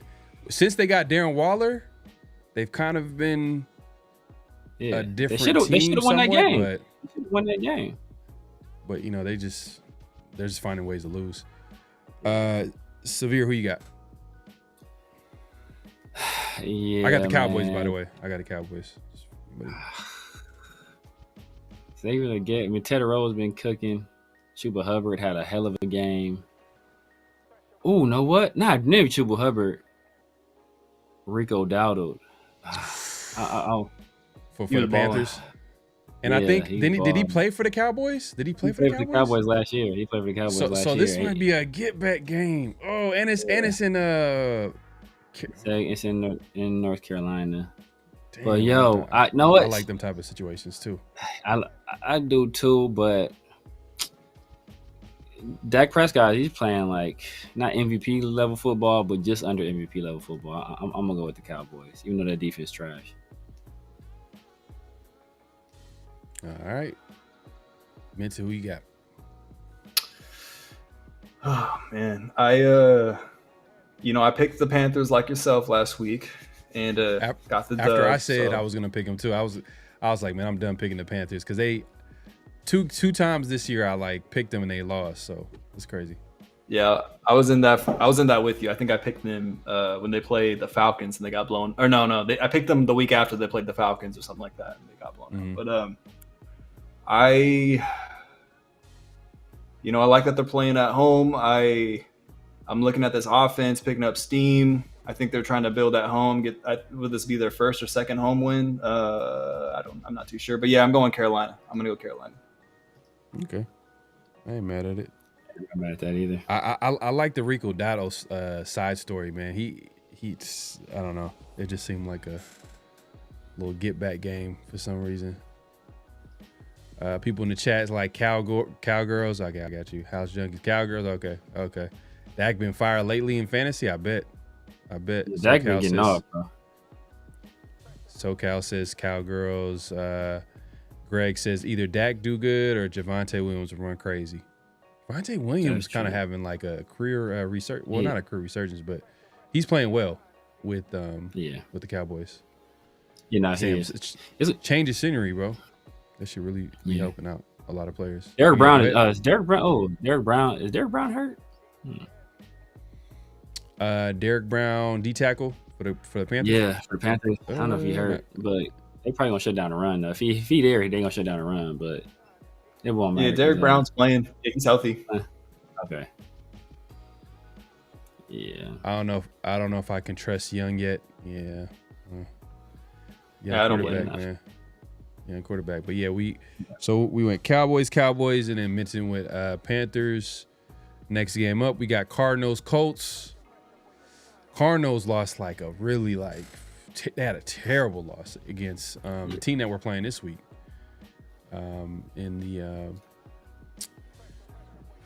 since they got Darren Waller, they've kind of been a different team. They should have won that game. But, they should have won that game. But they're just finding ways to lose. Severe, who you got? Yeah, I got the Cowboys, by the way. I got the Cowboys. They really get. I mean, Ted Rowe's been cooking. Chuba Hubbard had a hell of a game. Oh, know what? Nah, never Chuba Hubbard. Rico Dowdle. For the Panthers? And I think did he play for the Cowboys? Did he play for the Cowboys? The Cowboys last year. He played for the Cowboys last year. So this might be a get back game. Oh, and it's it's in North Carolina. Damn, but yo, I know I like them type of situations too. I do too, but Dak Prescott, he's playing like not MVP level football, but just under MVP level football. I'm gonna go with the Cowboys, even though their defense trash. All right, Minty, who you got? Oh man, I picked the Panthers like yourself last week, and got the dub. After I said I was gonna pick them too, I was like, man, I'm done picking the Panthers because they two times this year I like picked them and they lost, so it's crazy. Yeah, I was in that with you. I think I picked them when they played the Falcons and they got blown. Or no, I picked them the week after they played the Falcons or something like that, and they got blown out. But I like that they're playing at home. I'm looking at this offense picking up steam. I think they're trying to build at home. Will this be their first or second home win? I'm not too sure, but yeah, I'm going Carolina. I'm gonna go Carolina. Okay, I ain't mad at it. I'm not mad at that either. I like the Rico Dotto's side story, man. He's I don't know. It just seemed like a little get back game for some reason. People in the chat like cowgirls. Okay, I got you. House junkies, cowgirls. Okay. Dak been fired lately in fantasy. I bet. Dak been getting off, bro. SoCal says cowgirls. Greg says either Dak do good or Javonte Williams will run crazy. Javonte Williams kind of having like a career research. Well, not a career resurgence, but he's playing well with the Cowboys. It's change of scenery, bro. That should really be helping out a lot of players. Derek Brown is Derek Brown hurt? Derek Brown D tackle for the Panthers. Yeah, for the Panthers. I don't know if he hurt, but they probably gonna shut down the run. If he there, they gonna shut down the run, but it won't matter. Yeah, Derek Brown's playing. He's healthy. Okay. Yeah. I don't know if I can trust Young yet. Yeah. I don't blame him. Man. Yeah, quarterback. But yeah, we went Cowboys, and then Minton went Panthers. Next game up, we got Cardinals, Colts. Cardinals lost like a really they had a terrible loss against the team that we're playing this week. In the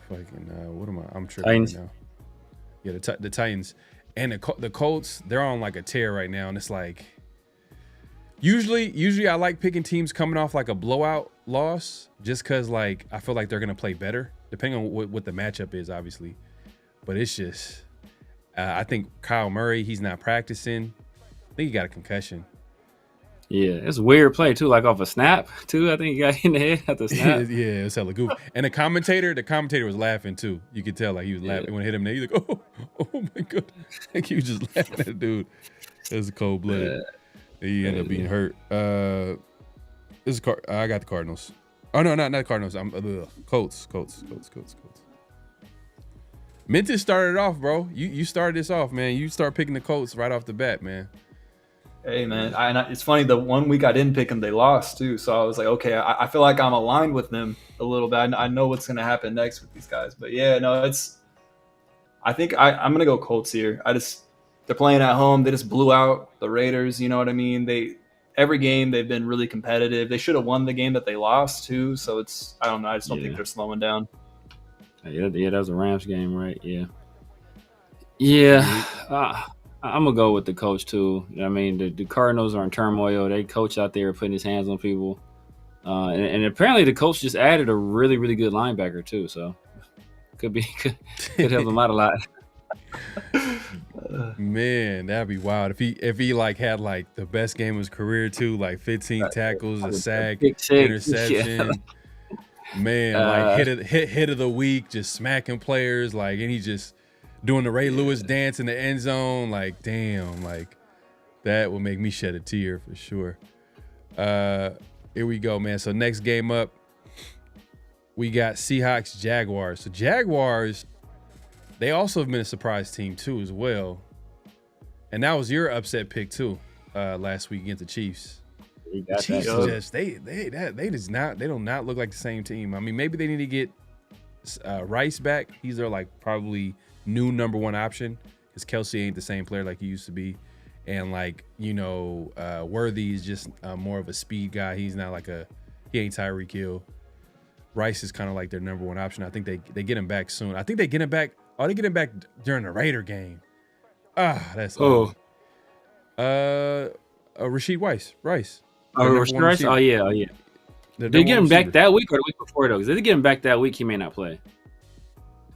I'm tripping right now. Yeah, the Titans and the Colts. They're on like a tear right now, and it's like. Usually I like picking teams coming off like a blowout loss just because like I feel like they're gonna play better depending on what the matchup is, obviously. But it's just I think Kyle Murray, he's not practicing. I think he got a concussion. Yeah, it's a weird play too, like off a snap too. I think he got hit in the head at the snap. Yeah, it's hella goofy. And the commentator was laughing too. You could tell like he was laughing when it hit him there. He's like, oh my god, like he was just laughing at the dude. It was cold blooded. He ended up being hurt. I got the Cardinals. Oh no, not Cardinals. I'm Colts. Mintis started it off, bro. You started this off, man. You start picking the Colts right off the bat, man. Hey, man. It's funny. The 1 week I didn't pick them, they lost too. So I was like, okay, I feel like I'm aligned with them a little bit. I know what's going to happen next with these guys. But yeah, no, I think I'm going to go Colts here. They're playing at home. They just blew out the Raiders. You know what I mean? Every game they've been really competitive. They should have won the game that they lost too. So I don't know. I just don't think they're slowing down. Yeah, that was a Rams game, right? Yeah. I'm gonna go with the coach too. I mean, the Cardinals are in turmoil. They coach out there putting his hands on people, and apparently the coach just added a really, really good linebacker too. So could help them out a lot. Man, that'd be wild if he like had like the best game of his career too, like 15 tackles, a sack, interception. Yeah. Man, like hit of the week, just smacking players, like, and he just doing the Ray Lewis dance in the end zone. Like, damn, like that would make me shed a tear for sure. Here we go, man. So next game up, we got Seahawks, Jaguars. So Jaguars, they also have been a surprise team too as well. And that was your upset pick too, last week against the Chiefs. The Chiefs just they do not look like the same team. I mean, maybe they need to get Rice back. He's their like probably new number one option because Kelsey ain't the same player like he used to be, and like Worthy is just more of a speed guy. He's not like he ain't Tyreek Hill. Rice is kind of like their number one option. I think they get him back soon. I think they get him back. Oh, they get him back during the Raider game. That's Rashid Rice. Rashid Rice? Oh yeah. Did they get him back that week or the week before though? Because if they get him back that week, he may not play.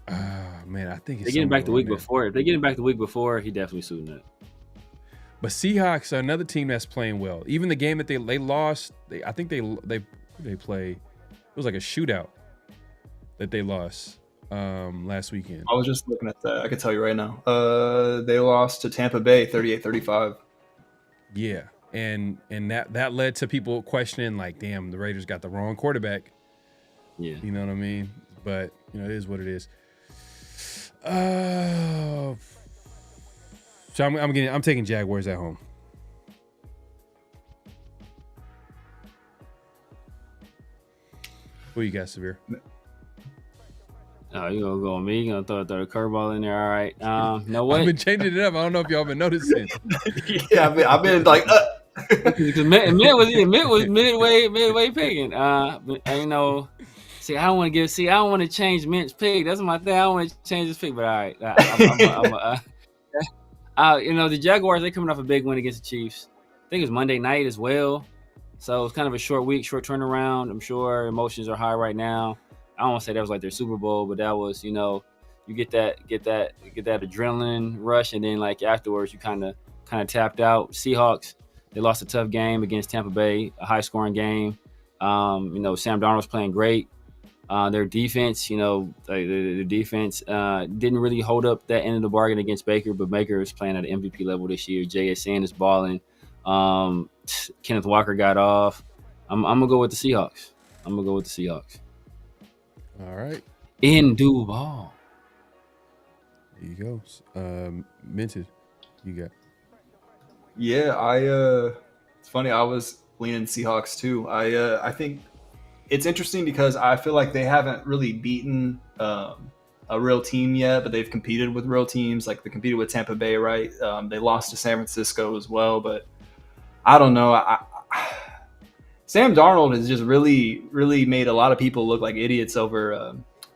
Man, I think they get him back the week before. If they get him back the week before, he definitely suiting up. But Seahawks are another team that's playing well. Even the game that they lost, I think they play. It was like a shootout that they lost last weekend. I was just looking at that. I can tell you right now. They lost to Tampa Bay 38-35. Yeah. And that led to people questioning, like, damn, the Raiders got the wrong quarterback. Yeah. You know what I mean? But, it is what it is. So I'm taking Jaguars at home. Who you got, Severe? Oh, you gonna go on me? You gonna throw a curveball in there? All right. Know what? I've been changing it up. I don't know if y'all been noticing. Yeah, I've been like, because Mitt was midway picking. See, I don't want to change Mitt's pick. That's my thing. I don't want to change his pick, but all right. The Jaguars, they're coming off a big win against the Chiefs. I think it was Monday night as well. So it's kind of a short week, short turnaround. I'm sure emotions are high right now. I don't want to say that was like their Super Bowl, but that was, you get that adrenaline rush, and then like afterwards you kind of tapped out. Seahawks, they lost a tough game against Tampa Bay, a high scoring game. Sam Darnold's playing great. Their defense, the defense didn't really hold up that end of the bargain against Baker, but Baker is playing at an MVP level this year. JSN is balling. Kenneth Walker got off. I'm gonna go with the Seahawks. All right. In Duval. There you go. Minted, you got. Yeah, it's funny. I was leaning Seahawks too. I think it's interesting because I feel like they haven't really beaten a real team yet, but they've competed with real teams. Like they competed with Tampa Bay, right? They lost to San Francisco as well, but I don't know. Sam Darnold has just really, really made a lot of people look like idiots over.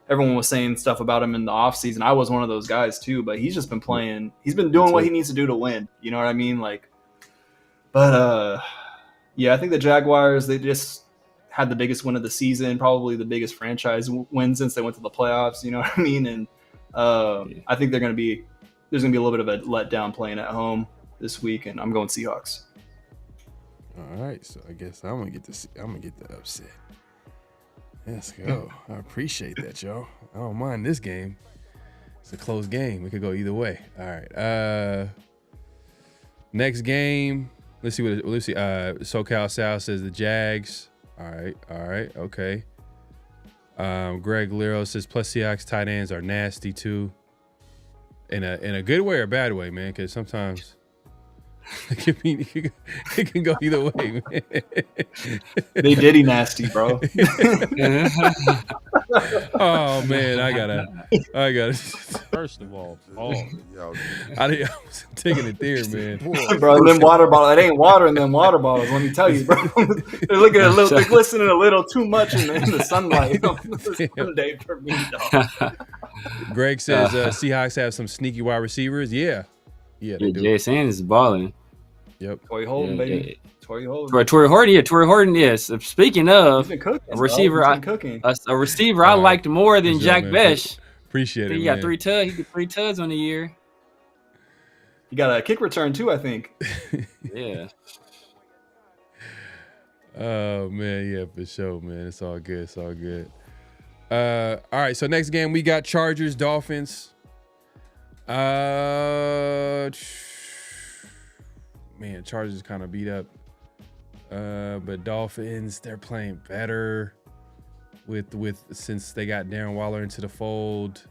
Everyone was saying stuff about him in the offseason. I was one of those guys too, but he's just been playing. He's been doing what he needs to do to win. You know what I mean? I think the Jaguars, they just had the biggest win of the season, probably the biggest franchise win since they went to the playoffs. You know what I mean? And I think there's going to be a little bit of a letdown playing at home this week, and I'm going Seahawks. All right, so I guess I'm gonna get the upset. Let's go. I appreciate that, y'all. I don't mind this game. It's a close game. It could go either way. All right. Next game. Let's see. SoCal South says the Jags. All right. Okay. Greg Lero says plus Seahawks tight ends are nasty too. In a good way or bad way, man. Because sometimes. It can go either way, man. They Diddy nasty, bro. Oh man, I gotta. First of all, I was taking it there, man. Bro, them water bottles. It ain't water in them water bottles. Let me tell you, bro. They're glistening a little too much in the sunlight. Someday for me, dog. Greg says Seahawks have some sneaky wide receivers. Yeah, they do. JSN is balling. Yep. Torrey Holden, baby. Torrey Holden. Torrey Horton, yes. Speaking of cooking, a receiver, a receiver I liked more than Jack Besh. Appreciate it. He got 3 tuds. He got 3 tuds on the year. You got a kick return too, I think. Yeah. Oh man, yeah, for sure, man. It's all good. All right, so next game we got Chargers, Dolphins. Man, Chargers kind of beat up. But Dolphins, they're playing better with since they got Darren Waller into the fold.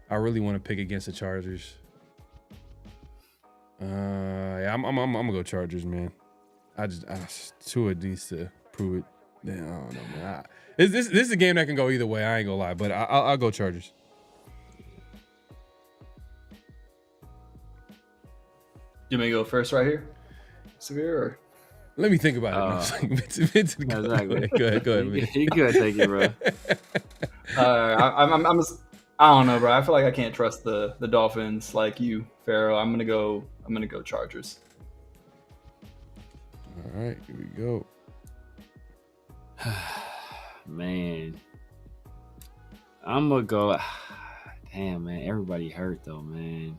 I really want to pick against the Chargers. I'm gonna go Chargers, man. Tua needs to prove it. I don't know, man. This is a game that can go either way. I ain't gonna lie, but I'll go Chargers. You may go first right here, Severe. Or? Let me think about it. Vince, go ahead. Go ahead, man. He could take it, bro. I don't know, bro. I feel like I can't trust the Dolphins like you, Pharaoh. I'm gonna go Chargers. All right, here we go. Man, I'm gonna go. Damn, man, everybody hurt though, man.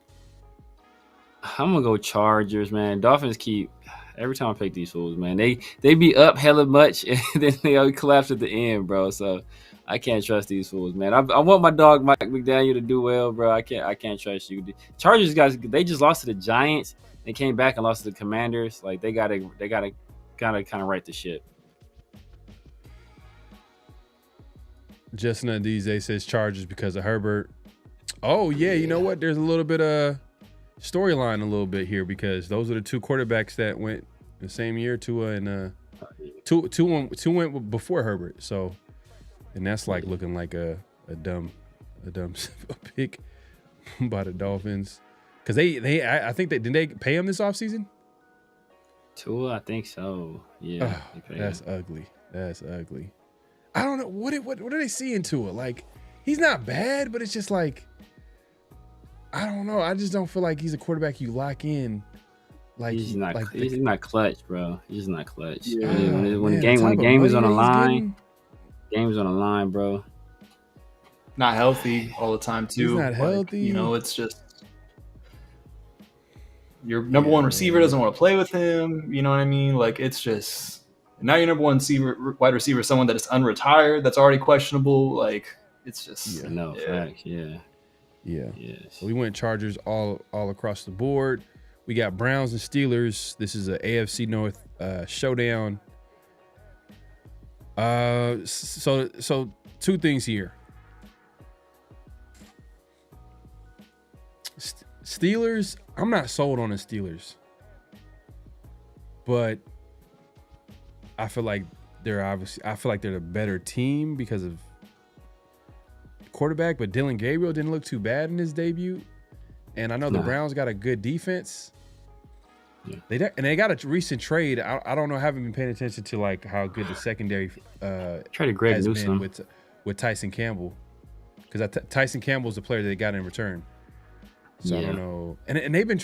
I'm gonna go Chargers, man. Dolphins keep every time I pick these fools, man. They be up hella much and then they collapse at the end, bro. So I can't trust these fools, man. I want my dog Mike McDaniel to do well, bro. I can't trust you. Chargers guys, they just lost to the Giants. They came back and lost to the Commanders. Like they gotta kind of right the ship. Justin Adize says Chargers because of Herbert. Oh yeah, you know what? There's a little bit of storyline a little bit here because those are the two quarterbacks that went the same year. Tua and two went before Herbert. So, and that's like looking like a dumb pick by the Dolphins because I think didn't they pay him this offseason? Tua, I think so. Yeah, that's ugly. That's ugly. I don't know what are they seeing Tua? Like he's not bad, but it's just like. I don't know. I just don't feel like he's a quarterback you lock in. Like he's not clutch, bro. He's just not clutch. Yeah. When the game is on the line, bro. Not healthy all the time too. He's not healthy. You know, it's just your number one receiver doesn't want to play with him. You know what I mean? Like it's just now your number one wide receiver is someone that is unretired, that's already questionable. Like it's just facts. Yeah. So we went Chargers all across the board. We got Browns and Steelers. This is a AFC North showdown. So two things here. Steelers, I'm not sold on the Steelers. But I feel like they're the better team because of quarterback, but Dylan Gabriel didn't look too bad in his debut. And I know the Browns got a good defense. Yeah. They got a recent trade. I don't know. I haven't been paying attention to like how good the secondary traded Greg has Newsome been with Tyson Campbell, because Tyson Campbell's the player that they got in return. So I don't know. And they've been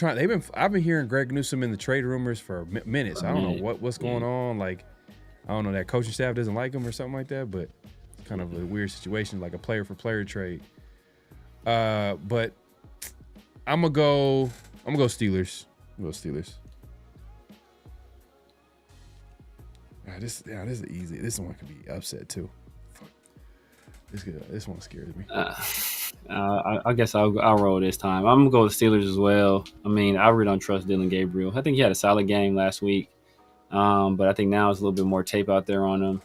I've been hearing Greg Newsome in the trade rumors for minutes. I don't know what's going on. Like I don't know, that coaching staff doesn't like him or something like that, but it's kind of a weird situation, like a player for player trade. But I'm gonna go Steelers. I'm gonna go Steelers. This is easy. This one could be upset too. Fuck. This one scares me. I guess I'll roll this time. I'm gonna go with Steelers as well. I mean, I really don't trust Dylan Gabriel. I think he had a solid game last week, but I think now it's a little bit more tape out there on him.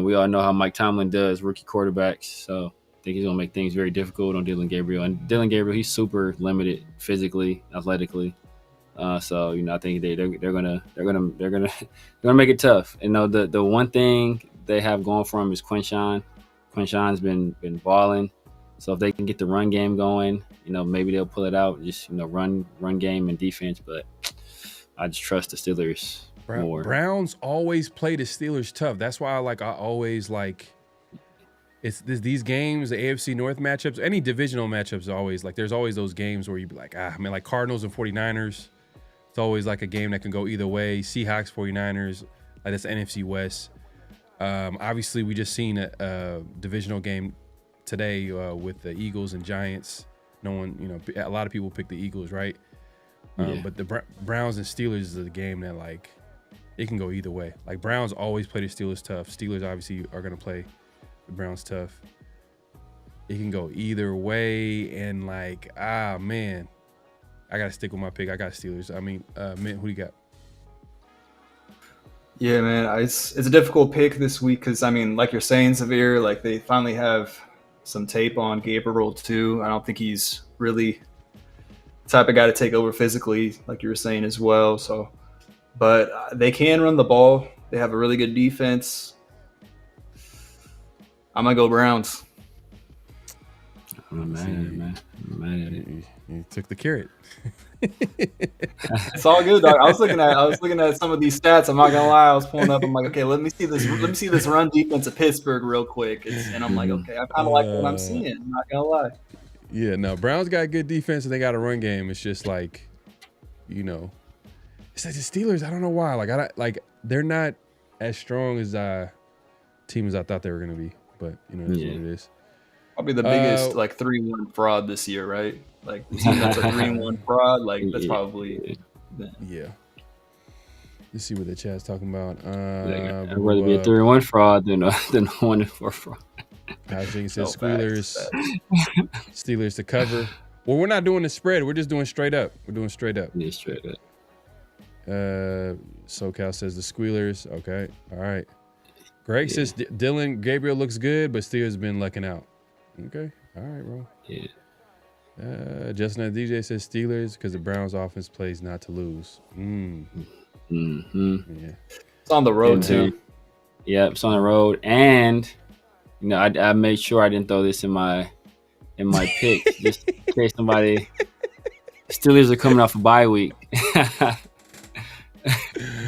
We all know how Mike Tomlin does rookie quarterbacks, so I think he's gonna make things very difficult on Dylan Gabriel. And Dylan Gabriel, he's super limited physically, athletically. So I think they're gonna make it tough. You know, the one thing they have going for him is Quinshawn. Quinshawn's been balling. So if they can get the run game going, maybe they'll pull it out. Just run game and defense. But I just trust the Steelers more. Browns always play the Steelers tough. That's why I always like. It's these games, the AFC North matchups, any divisional matchups, always like. There's always those games where you be like, like Cardinals and 49ers. It's always like a game that can go either way. Seahawks, 49ers, like that's NFC West. Obviously, we just seen a divisional game today with the Eagles and Giants. No one, a lot of people pick the Eagles, right? But the Browns and Steelers is a game that like it can go either way. Like Browns always play the Steelers tough. Steelers obviously are gonna play the Browns tough. It can go either way, and like man. I gotta stick with my pick. I got Steelers. I mean, Mint, who do you got? Yeah, man, it's a difficult pick this week because like you're saying, Severe, like they finally have some tape on Gabriel too. I don't think he's really the type of guy to take over physically, like you were saying as well. So but they can run the ball. They have a really good defense. I'm gonna go Browns. I'm mad at it, man. I'm mad at it. You took the carrot. It's all good, dog. I was looking at some of these stats. I'm not gonna lie. I was pulling up. I'm like, okay, let me see this run defense of Pittsburgh real quick. And I'm like, okay, I kind of like what I'm seeing. I'm not gonna lie. Yeah, no, Browns got good defense and they got a run game. It's just like, it's like the Steelers. I don't know why. They're not as strong as team as I thought they were gonna be. But that's what it is. Probably the biggest 3-1 fraud this year, right? Like the team that's a 3-1 fraud. Like that's probably yeah. Let's see what the chat's talking about. I'd rather be a 3-1 fraud than a 1-4 fraud. Kyle Jenkins says Steelers to cover. Well, we're not doing the spread. We're just doing straight up. We're doing straight up. Yeah, straight up. SoCal says the Squealers. Okay. All right. Greg says Dylan Gabriel looks good, but Steelers been lucking out. Okay. All right, bro. Yeah. Justin DJ says Steelers because the Browns offense plays not to lose. Mm-hmm. Yeah. It's on the road too. Yeah, it's on the road. And I made sure I didn't throw this in my pick just in case somebody Steelers are coming off a bye week.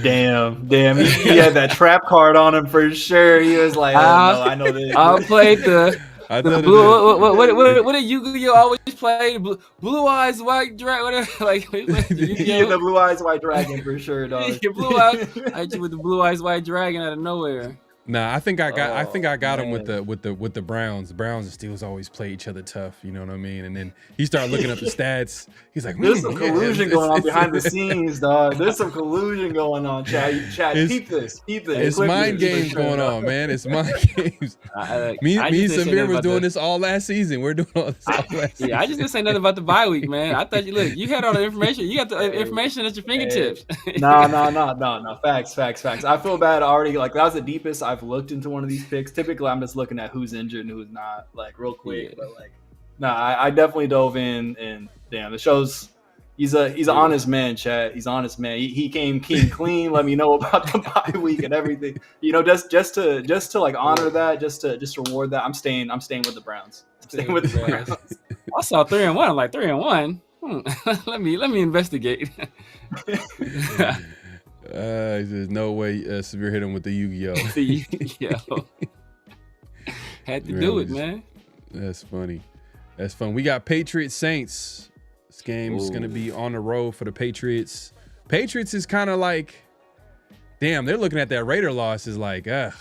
Damn. He had that trap card on him for sure. He was like, oh, no, I know this. I played the blue. What did Yu-Gi-Oh always play? Blue eyes, white dragon. Whatever. Like the blue eyes, white dragon for sure, dog. Blue eyes. I hit you with the blue eyes, white dragon out of nowhere. Nah, I think I got him with the Browns. The Browns and Steelers always play each other tough, you know what I mean? And then he started looking up the stats. He's like, there's some collusion going on behind the scenes, dog. There's some collusion going on, Chad. Peep this. It's mind games going on, man. It's mind games. Me and Samir was doing this all last season. We're doing all this all last season. Yeah, I just didn't say nothing about the bye week, man. I thought you had all the information. You got the information at your fingertips. No. Facts. I feel bad already. Like that was the deepest I've looked into one of these picks. Typically, I'm just looking at who's injured and who's not, like real quick. Yeah. But I definitely dove in, and damn, it shows he's an honest man, Chad. He's an honest man. He came clean. Let me know about the bye week and everything. Just to like honor that, just to reward that. I'm staying with the Browns. Browns. I saw 3-1. I'm like 3-1. Let me investigate. There's no way Severe hit him with the Yu-Gi-Oh. The Yu-Gi-Oh. Had to do it, man. That's funny. That's fun. We got Patriots Saints. This game is going to be on the road for the Patriots. Patriots is kind of like, damn, they're looking at that Raider loss as like, like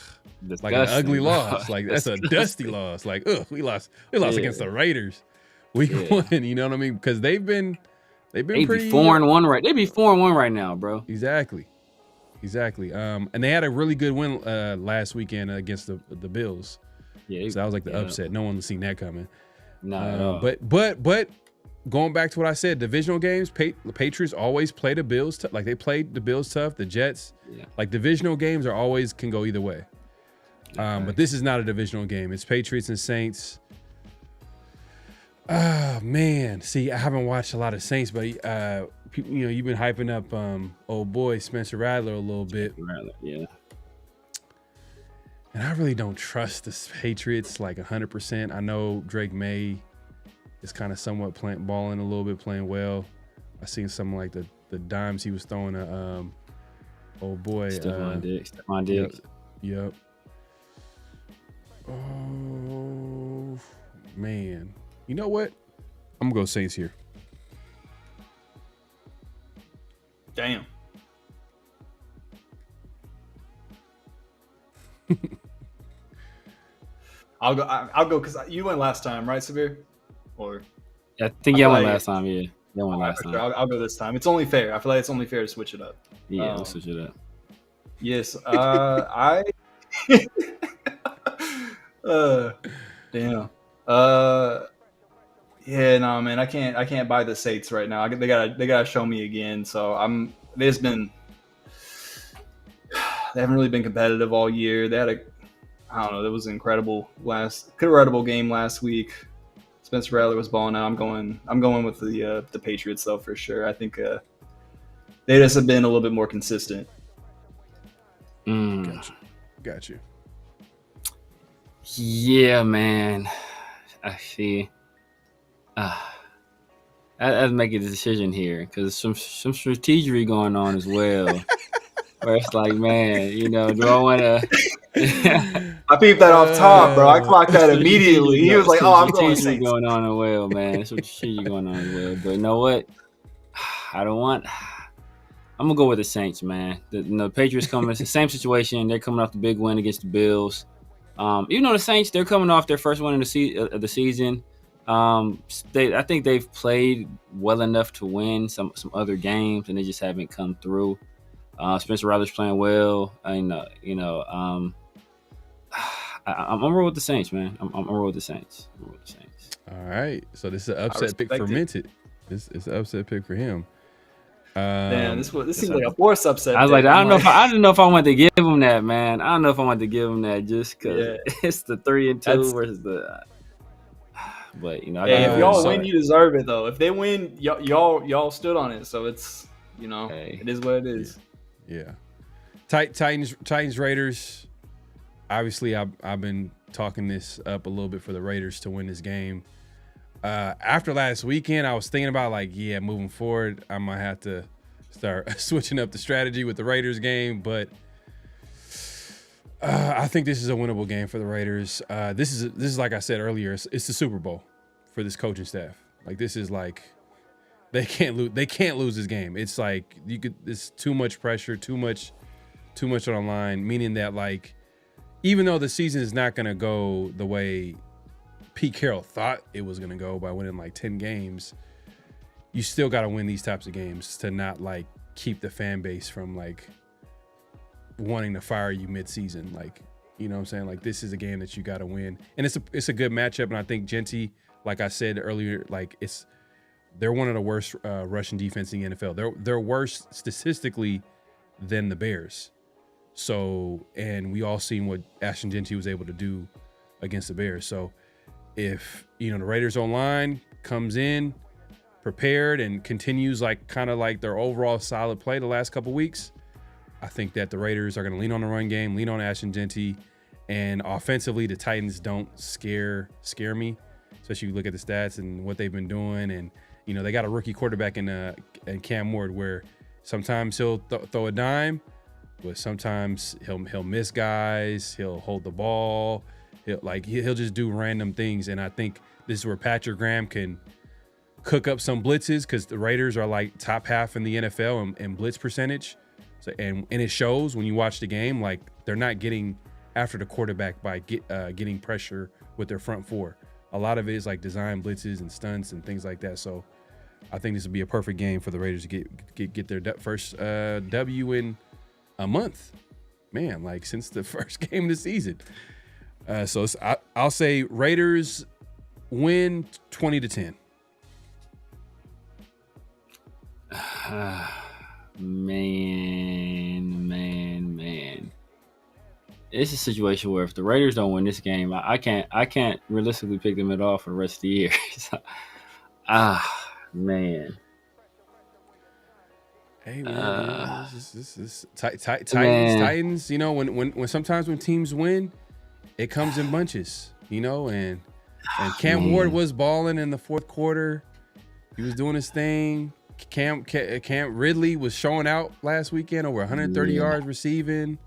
an ugly loss. Like that's a dusty loss. Like, we lost against the Raiders. Week 1, you know what I mean? Because they've been pretty 4-1 right. They be 4-1 right now, bro. Exactly. And they had a really good win last weekend against the Bills. Yeah, so that was like the upset. No one was seen that coming. No. But going back to what I said, divisional games, the Patriots always play the Bills. Like they played the Bills tough. The Jets, like divisional games are always can go either way. But this is not a divisional game. It's Patriots and Saints. Oh man, see, I haven't watched a lot of Saints, but you've been hyping up old boy Spencer Rattler a little bit. Yeah. And I really don't trust the Patriots like 100%. I know Drake May is kind of somewhat balling a little bit, playing well. I seen something like the dimes he was throwing to old boy Stephon Diggs. Yep. Oh man. You know what? I'm gonna go Saints here. Damn. I'll go because you went last time, right, Sabir? Or I think you went last time. Yeah, you went last time. Sure. I'll go this time. It's only fair. I feel like it's only fair to switch it up. Yeah, we'll switch it up. Yes. Damn. Yeah, no, man, I can't buy the Saints right now. They gotta show me again. So they haven't really been competitive all year. They had that was an incredible game last week. Spencer Rattler was balling out. I'm going with the Patriots though for sure. I think They just have been a little bit more consistent. Got you. Yeah, man. I see. I have to make a decision here because some strategery going on as well. Where it's like, man, do I want to? I peeped that off top, bro. I clocked that immediately. He was like, "Oh, I'm going Saints." Going on as well, man. Some strategy going on as well. But you know what? I'm gonna go with the Saints, man. The Patriots coming. It's the same situation. They're coming off the big win against the Bills. The Saints, they're coming off their first win of the season. I think they've played well enough to win some other games, and they just haven't come through. Spencer Rattler's playing well. I'm roll with the Saints, man. I'm roll with the Saints. All right. So this is an upset pick for Minted. This is an upset pick for him. Damn, this seems like a forced upset. I was like, I didn't know if I wanted to give him that, man. I don't know if I wanted to give him that just because it's the 3-2 versus the. But if y'all win, you deserve it though. If they win, y'all stood on it, so it's it is what it is. Yeah. Titans Raiders. Obviously, I've been talking this up a little bit for the Raiders to win this game. After last weekend, I was thinking about moving forward, I might have to start switching up the strategy with the Raiders game, but I think this is a winnable game for the Raiders. This is like I said earlier, it's the Super Bowl for this coaching staff. This is they can't lose this game. It's it's too much pressure, too much on the line, meaning that even though the season is not going to go the way Pete Carroll thought it was going to go by winning 10 games, you still got to win these types of games to not keep the fan base from wanting to fire you mid-season. You know what I'm saying? This is a game that you got to win. And it's a good matchup. And I think Genty, like I said earlier, they're one of the worst rushing defense in the NFL. They're worse statistically than the Bears. So, and we all seen what Ashton Genty was able to do against the Bears. So if, the Raiders online comes in prepared and continues their overall solid play the last couple weeks, I think that the Raiders are going to lean on the run game, lean on Ashton Genty, and offensively the Titans don't scare me, especially if you look at the stats and what they've been doing. And, they got a rookie quarterback in Cam Ward where sometimes he'll throw a dime, but sometimes he'll miss guys, he'll hold the ball, he'll just do random things. And I think this is where Patrick Graham can cook up some blitzes because the Raiders are top half in the NFL in blitz percentage. So and it shows when you watch the game, they're not getting after the quarterback by getting pressure with their front four. A lot of it is design blitzes and stunts and things like that. So I think this would be a perfect game for the Raiders to get their first W in a month, man, since the first game of the season. So I'll say Raiders win 20-10. Man. It's a situation where if the Raiders don't win this game, I can't realistically pick them at all for the rest of the year. So, man. Hey man, Titans. When sometimes when teams win, it comes in bunches. And Cam Ward was balling in the fourth quarter. He was doing his thing. Cam Ridley was showing out last weekend, over 130 yards receiving.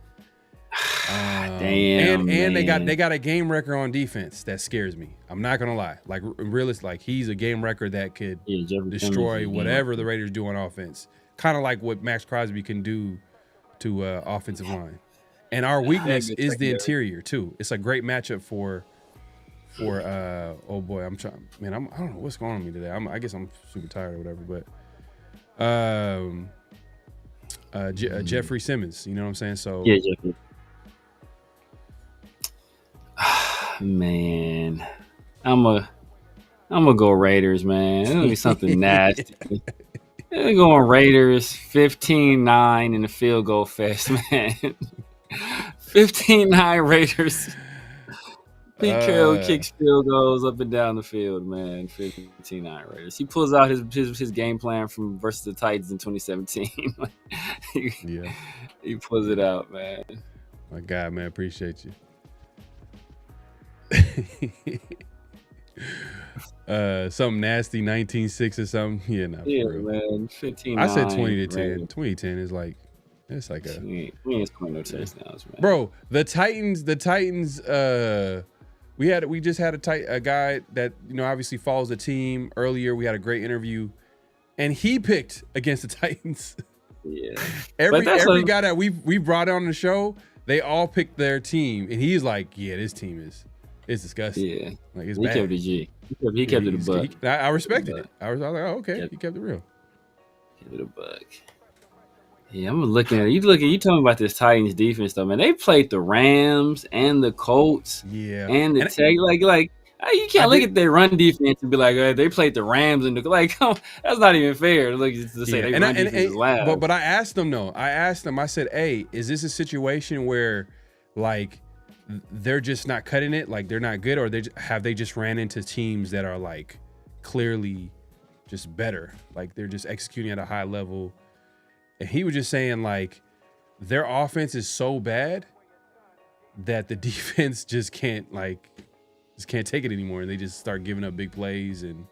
Damn, and they got a game record on defense that scares me. I'm not gonna lie. He's a game record that could destroy whatever the Raiders do on offense. Kind of like what Max Crosby can do to offensive line. And our weakness is the interior too. It's a great matchup for oh boy, I'm trying, man. I don't know what's going on with me today. I guess I'm super tired or whatever. But Jeffrey Simmons, you know what I'm saying? So yeah, Jeffrey. Man, I'm gonna go Raiders, man. It's gonna be something nasty. They're going Raiders 15-9 in the field goal fest, man. 15-9 Raiders. Pete Carroll kicks field goals up and down the field, man. 59 Raiders. He pulls out his game plan from versus the Titans in 2017. He pulls it out, man. My God, man, appreciate you. Something nasty, 19-6 or something. Yeah, no, yeah, man. 15. I said 20 to 10. 2010 is like it's like a. We ain't scoring no touchdowns, man. Bro, the Titans. We just had a guy that obviously follows the team. Earlier, we had a great interview, and he picked against the Titans. Yeah, every guy that we brought on the show, they all picked their team, and he's like, "Yeah, this team it's disgusting." Yeah, like it's he bad. Kept it G. He kept it a buck. I respected it. I was like, "Oh, okay, he kept it real." Kept it a buck. Yeah, I'm looking at it. You talking about this Titans defense though, man. They played the Rams and the Colts. Yeah, and the Tech. Like you can't look at their run defense and be like, they played the Rams and that's not even fair. Look, to say they run defense is loud. But I asked them though. I said, "Hey, is this a situation where like they're just not cutting it? Like they're not good, or have they just ran into teams that are like clearly just better? Like they're just executing at a high level?" And he was just saying like their offense is so bad that the defense just can't take it anymore, and they just start giving up big plays and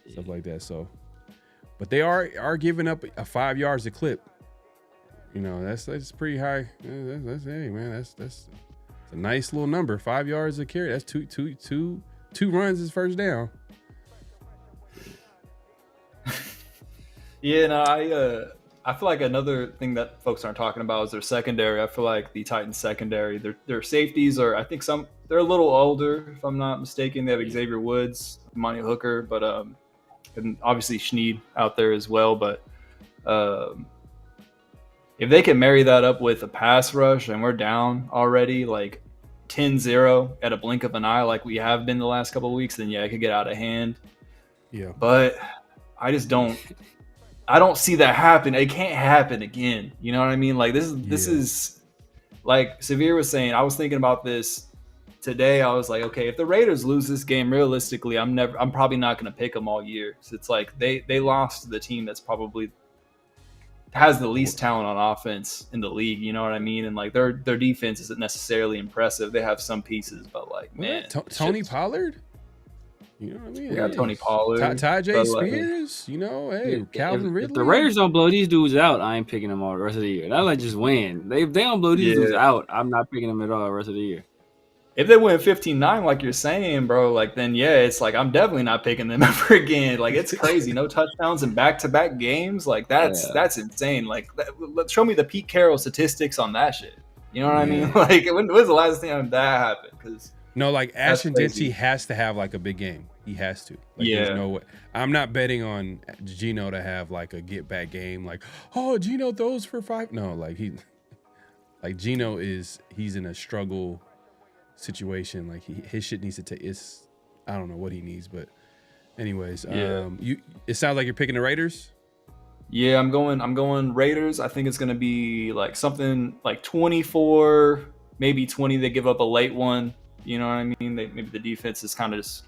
stuff like that. So, but they are giving up a 5 yards a clip. That's pretty high. That's hey man, that's a nice little number. 5 yards a carry. That's two runs is first down. Yeah, no, I feel like another thing that folks aren't talking about is their secondary. I feel like the Titans secondary, their safeties are, I think they're a little older, if I'm not mistaken. They have Xavier Woods, Monty Hooker, but and obviously Schneed out there as well. But if they can marry that up with a pass rush and we're down already like 10-0 at a blink of an eye like we have been the last couple of weeks, then yeah, it could get out of hand. Yeah. But I just don't see that happen. It can't happen again. You know what I mean? Like this is like Severe was saying. I was thinking about this today. I was like, okay, if the Raiders lose this game, realistically, I'm probably not going to pick them all year. So it's like they lost to the team that's probably has the least talent on offense in the league. You know what I mean? And like their defense isn't necessarily impressive. They have some pieces, but like man, Tony Pollard. You know what I mean? We got Tony Pollard, Tajay Spears. Calvin Ridley. If the Raiders don't blow these dudes out, I ain't picking them all the rest of the year. Not like just win. They don't blow these dudes out, I'm not picking them at all the rest of the year. If they win 15-9, like you're saying, bro, like then it's like I'm definitely not picking them ever again. Like it's crazy, no touchdowns in back-to-back games. Like that's insane. Like show me the Pete Carroll statistics on that shit. You know what I mean? Like when was the last time that happened? Because no, like Ashton Dempsey has to have like a big game. He has to. Like, there's no way. I'm not betting on Geno to have like a get back game. Like, oh, Geno throws for 5. No, Geno he's in a struggle situation. Like his shit needs to take. I don't know what he needs, but anyways, it sounds like you're picking the Raiders. Yeah, I'm going Raiders. I think it's gonna be like something like 24, maybe 20. They give up a late one. You know what I mean? Maybe the defense is kind of just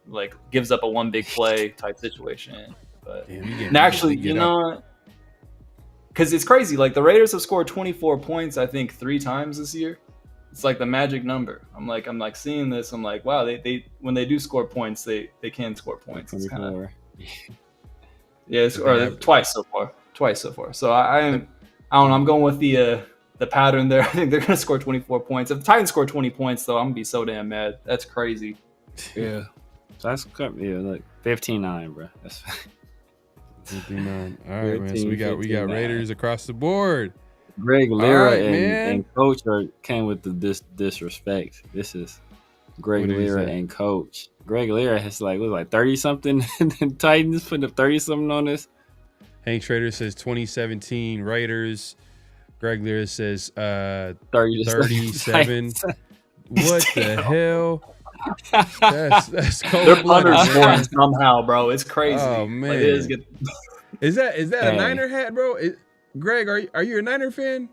like gives up a one big play type situation. But actually, you know, because it's crazy. Like the Raiders have scored 24 points, I think 3 times this year. It's like the magic number. I'm like seeing this. I'm like, wow, they when they do score points, they can score points. It's kind of or twice so far. So I don't know. I'm going with the pattern there. I think they're going to score 24 points. If the Titans score 20 points, though, I'm going to be so damn mad. That's crazy. Yeah. So that's like 15-9, bro. That's 15-9. All right, man. So we got Raiders across the board. Greg Lira and Coach came with the disrespect. This is Greg Lira and Coach. Greg Lira has like 30-something, and then Titans putting up 30-something on this. Hank Schrader says 2017 Raiders. Greg Lira says 37. What the hell? That's cold. They're punters scoring somehow, bro. It's crazy. Oh man, like, it is good. Is that a Niner hat, bro? Greg, are you a Niner fan?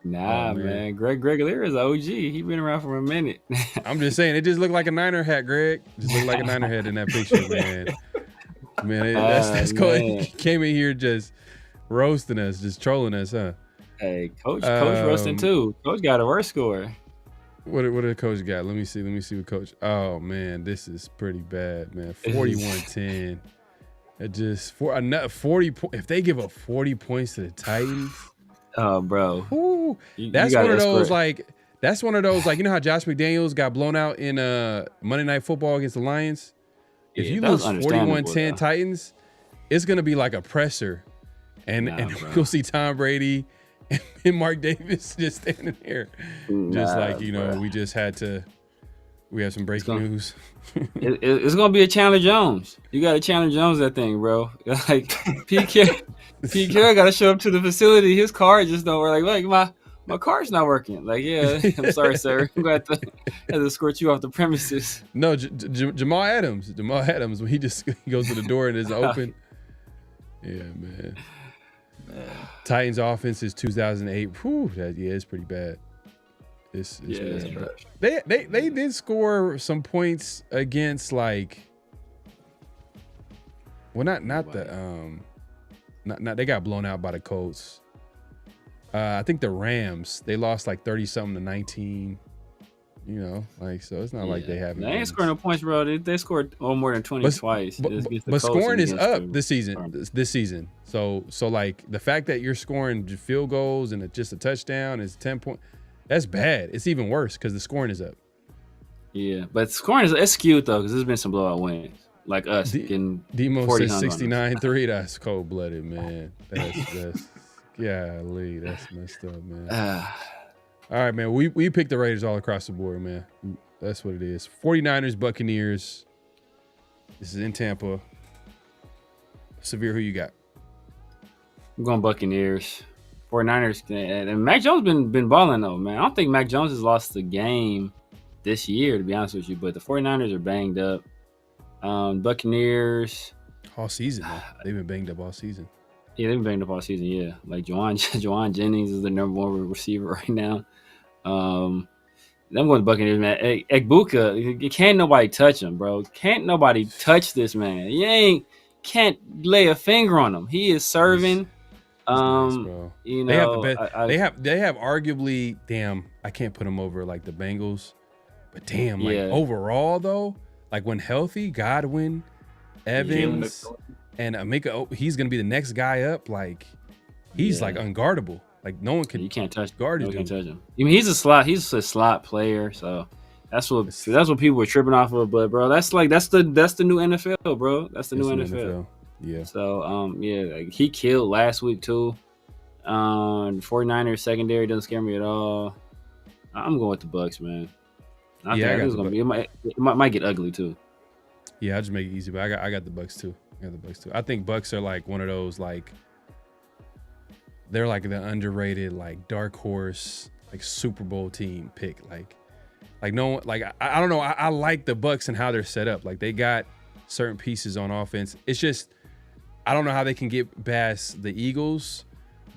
Nah, man. Greg Lear is OG. He been around for a minute. I'm just saying, it just looked like a Niner hat, Greg. Just looked like a Niner hat in that picture, man. Man, that's cool. He came in here just roasting us, just trolling us, huh? Hey, Coach roasting too. Coach got a worse score. What did the coach got? Let me see what coach. Oh man, this is pretty bad, man. 41-10. It just 40. If they give up 40 points to the Titans, oh bro, that's one of those like. That's one of those like, you know how Josh McDaniels got blown out in Monday Night Football against the Lions. If you lose 41-10 Titans, it's gonna be like a presser, and you'll see Tom Brady and Mark Davis just standing there, just like we have some breaking news. It's gonna be a Chandler Jones. You got to Chandler Jones that thing, bro. Like Pete Carroll got to show up to the facility. His car just don't work. Like my car's not working. Like, yeah, I'm sorry, sir. I'm going to have to escort you off the premises. No, Jamal Adams, when he goes to the door and it's open. Yeah, man. Titans offense is 2008. Whew, it's pretty bad. It's bad. They did score some points against they got blown out by the Colts. I think the Rams, they lost like 30-something to 19. You know, so it's not like they haven't. They ain't scoring no points, bro. They scored more than 20 twice. But scoring is up this season. So like the fact that you're scoring field goals and just a touchdown is 10 points. That's bad. It's even worse because the scoring is up. Yeah, but scoring it's skewed though because there's been some blowout wins. Like us getting Demo says 69-3. That's cold blooded, man. That's golly, that's messed up, man. All right, man. We picked the Raiders all across the board, man. That's what it is. 49ers, Buccaneers. This is in Tampa. Severe, who you got? I'm going Buccaneers. 49ers. And Mac Jones been balling, though, man. I don't think Mac Jones has lost the game this year, to be honest with you. But the 49ers are banged up. Buccaneers. All season, man. They've been banged up all season. Yeah, they've been banged up all season, yeah. Like, Juwan Jennings is the number one receiver right now. I'm going to Buccaneers, man. Hey, Egbuka, can't nobody touch him, bro. Can't nobody touch this man. Can't lay a finger on him. He is serving. Nice, bro. You know, they have they have arguably, damn, I can't put them over like the Bengals, but damn, like overall though, like when healthy, Godwin, Evans, and Amika, he's gonna be the next guy up. Like he's like unguardable. Like no one can. You can't touch. Guard no one can touch him. I mean, he's a slot player. So that's what people were tripping off of. But bro, that's the new NFL, bro. That's the new NFL. Yeah. So like he killed last week too. 49ers secondary doesn't scare me at all. I'm going with the Bucs, man. I think it's gonna be. It might get ugly too. Yeah, I'll just make it easy, but I got the Bucs too. I think Bucs are like one of those like. They're like the underrated, like dark horse, like Super Bowl team pick. Like no one, like I don't know. I like the Bucs and how they're set up. Like they got certain pieces on offense. It's just I don't know how they can get past the Eagles,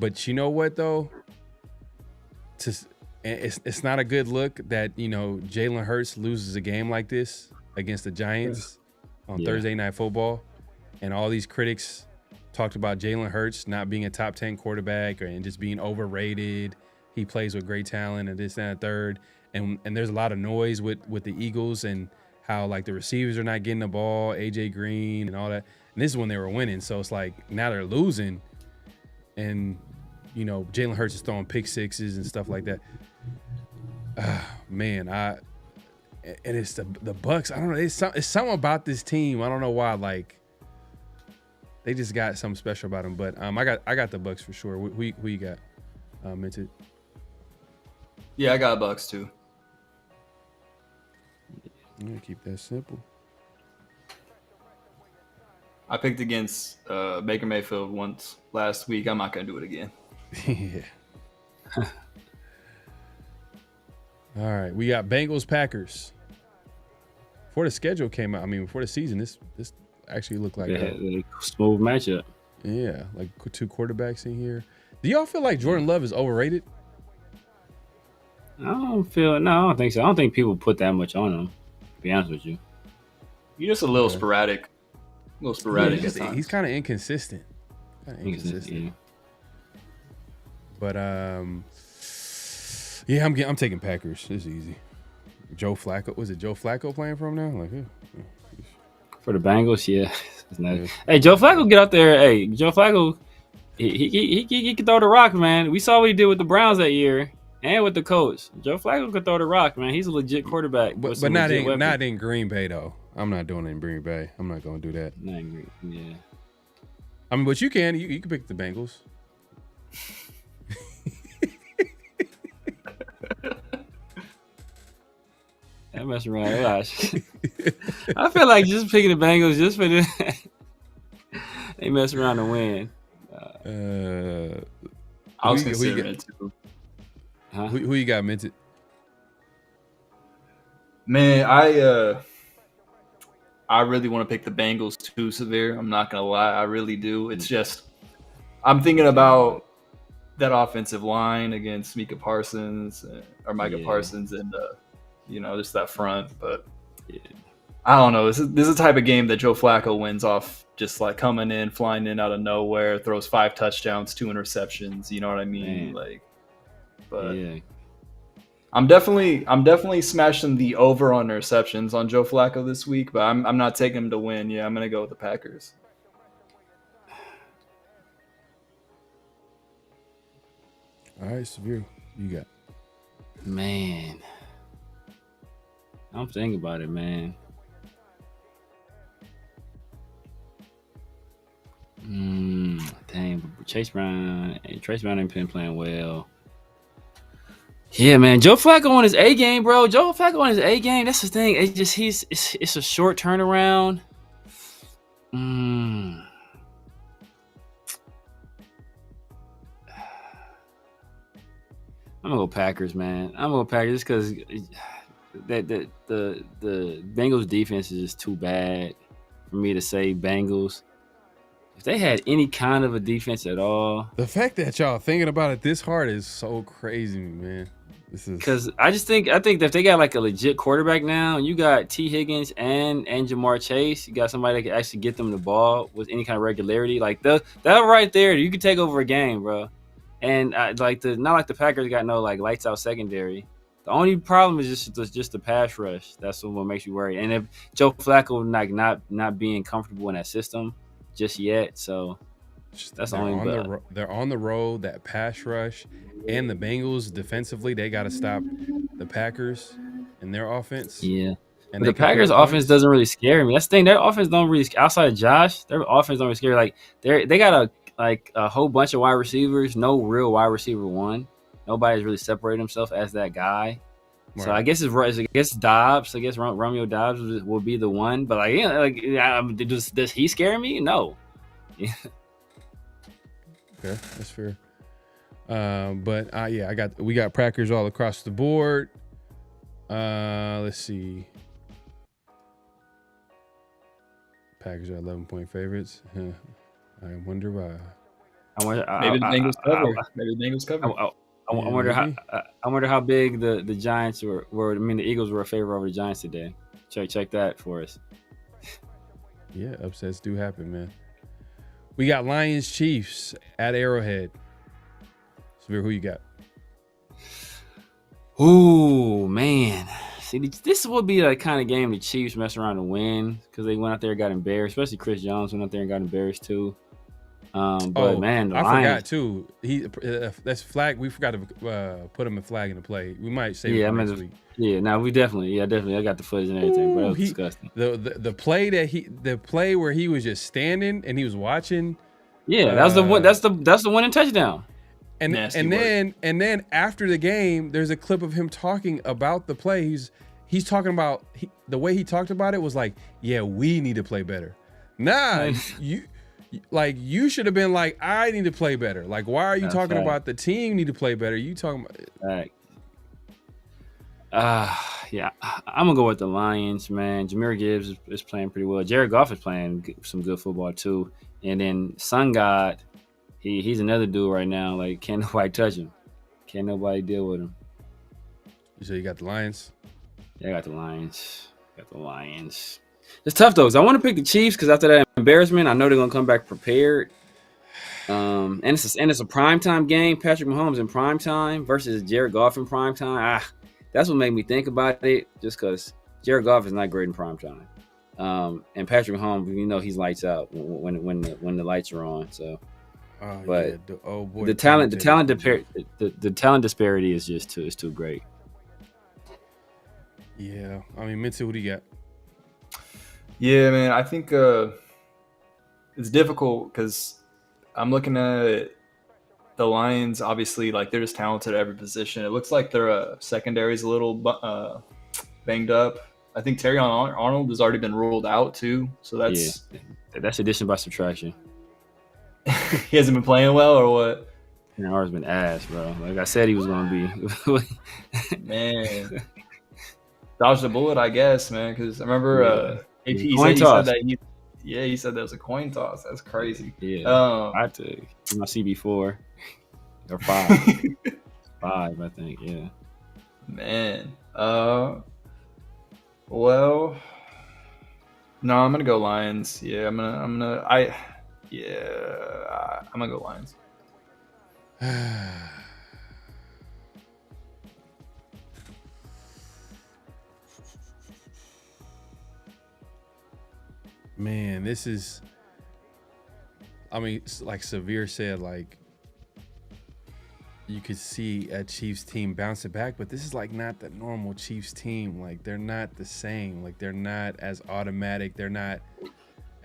but you know what though? It's not a good look that Jalen Hurts loses a game like this against the Giants on Thursday Night Football, and all these critics talked about Jalen Hurts not being a top 10 quarterback and just being overrated. He plays with great talent and this and that third. And there's a lot of noise with the Eagles and how like the receivers are not getting the ball, AJ Green and all that. And this is when they were winning. So it's like now they're losing and Jalen Hurts is throwing pick sixes and stuff like that. Man, and it's the Bucs. I don't know. It's something about this team. I don't know why. Like they just got something special about them. But I got the Bucs for sure. Who you got? Minted? Yeah, I got Bucs too. I'm gonna keep that simple. I picked against Baker Mayfield once last week. I'm not gonna do it again. Yeah. All right, we got Bengals Packers. Before the schedule came out, before the season, this actually looked like a smooth matchup. Yeah, like two quarterbacks in here. Do y'all feel like Jordan Love is overrated? I don't think so. I don't think people put that much on him, to be honest with you. You're just a little sporadic. A little sporadic at times. He's kind of inconsistent. Yeah. But yeah, I'm taking Packers. It's easy. Joe Flacco. Was it Joe Flacco playing for him now? Like, yeah. For the Bengals, yeah. Hey, Joe Flacco, get out there. Hey, Joe Flacco, he can throw the rock, man. We saw what he did with the Browns that year and with the coach. Joe Flacco can throw the rock, man. He's a legit quarterback. But not in Green Bay, though. I'm not doing it in Green Bay. I'm not going to do that. Not in Green, yeah. I mean, but you can pick the Bengals. That mess around. Gosh. I feel like just picking the Bengals just for the they mess around to win. I was considering it too. Huh? Who you got, Minted? Man, I really want to pick the Bengals too, Severe. I'm not gonna lie, I really do. It's just I'm thinking about that offensive line against Micah Parsons Parsons and just that front. But I don't know. This is the type of game that Joe Flacco wins off just like coming in, flying in out of nowhere, throws 5 touchdowns, 2 interceptions. You know what I mean? Man. Yeah. I'm definitely smashing the over on interceptions on Joe Flacco this week, but I'm not taking him to win. Yeah, I'm gonna go with the Packers. All right, Severe, you got. Man, I'm thinking about it, man. Dang, Chase Brown ain't been playing well. Yeah, man. Joe Flacco on his A game, bro. Joe Flacco on his A game. That's the thing. It's just it's a short turnaround. I'm gonna go Packers, man. I'm gonna go Packers just because the Bengals defense is just too bad for me to say Bengals. If they had any kind of a defense at all, the fact that y'all thinking about it this hard is so crazy, man. Because I think that if they got like a legit quarterback now, you got T. Higgins and Jamar Chase, you got somebody that can actually get them the ball with any kind of regularity. Like that right there, you can take over a game, bro. And not like the Packers got no like lights out secondary. The only problem is just the pass rush. That's what makes you worry. And if Joe Flacco like not being comfortable in that system just yet, so that's the only. They're on the road. That pass rush and the Bengals defensively, they got to stop the Packers and their offense. Yeah, and the Packers' offense doesn't really scare me. That's the thing. Their offense don't really outside of Josh. Their offense don't really scare. Like they got a whole bunch of wide receivers. No real wide receiver one. Nobody's really separated himself as that guy. Right. So I guess it's Dobbs. I guess Romeo Dobbs will be the one. But does he scare me? No. Yeah. Okay, that's fair. We got Packers all across the board. Let's see. Packers are 11-point favorites. I wonder why. Maybe the Bengals cover. Maybe the Bengals cover. I wonder how big the Giants were. I mean, the Eagles were a favor over the Giants today. Check that for us. Yeah, upsets do happen, man. We got Lions Chiefs at Arrowhead. Severe, who you got? Ooh, man. See, this would be the kind of game the Chiefs mess around and win because they went out there and got embarrassed. Especially Chris Jones went out there and got embarrassed too. But man, the Lions, forgot too. That's flag. We forgot to put him a flag in the play. We might save it next week. Yeah, no, we definitely. I got the footage and everything, but that was disgusting. The play where he was just standing and he was watching. Yeah, that was the one. That's the winning touchdown. And then after the game, there's a clip of him talking about the play. He's talking about the way he talked about it was like, yeah, we need to play better. Nah, you should have been like, I need to play better. Like, why are you talking about the team need to play better? You talking about? Yeah, I'm gonna go with the Lions, man. Jahmyr Gibbs is playing pretty well. Jared Goff is playing some good football too. And then Sun God, he's another dude right now. Like, can't nobody touch him. Can't nobody deal with him. You said you got the Lions? Yeah, I got the Lions. It's tough though, because I want to pick the Chiefs because after that embarrassment, I know they're gonna come back prepared. And it's a primetime game. Patrick Mahomes in primetime versus Jared Goff in primetime. That's what made me think about it, just because Jared Goff is not great in primetime. And Patrick Mahomes, he's lights out when the lights are on. So, but yeah, the talent disparity is just too great. Yeah, I mean, Minty, what do you got? Yeah, man, I think it's difficult because I'm looking at the Lions. Obviously, like they're just talented at every position. It looks like their secondary is a little banged up. I think Terry Arnold has already been ruled out too. So that's addition by subtraction. He hasn't been playing well, or what? Ours been ass, bro. Like I said, he was gonna be. Man, dodged a bullet, I guess, man. Because I remember he said that. He said that was a coin toss. That's crazy. Yeah, I took my CB4 or 5, 5, I think. Yeah, man. Well, no, I'm gonna go Lions. Yeah, I'm gonna go Lions. Man, this is, I mean, like Severe said, like you could see a Chiefs team bouncing back, but this is like not the normal Chiefs team. Like they're not the same. Like they're not as automatic. They're not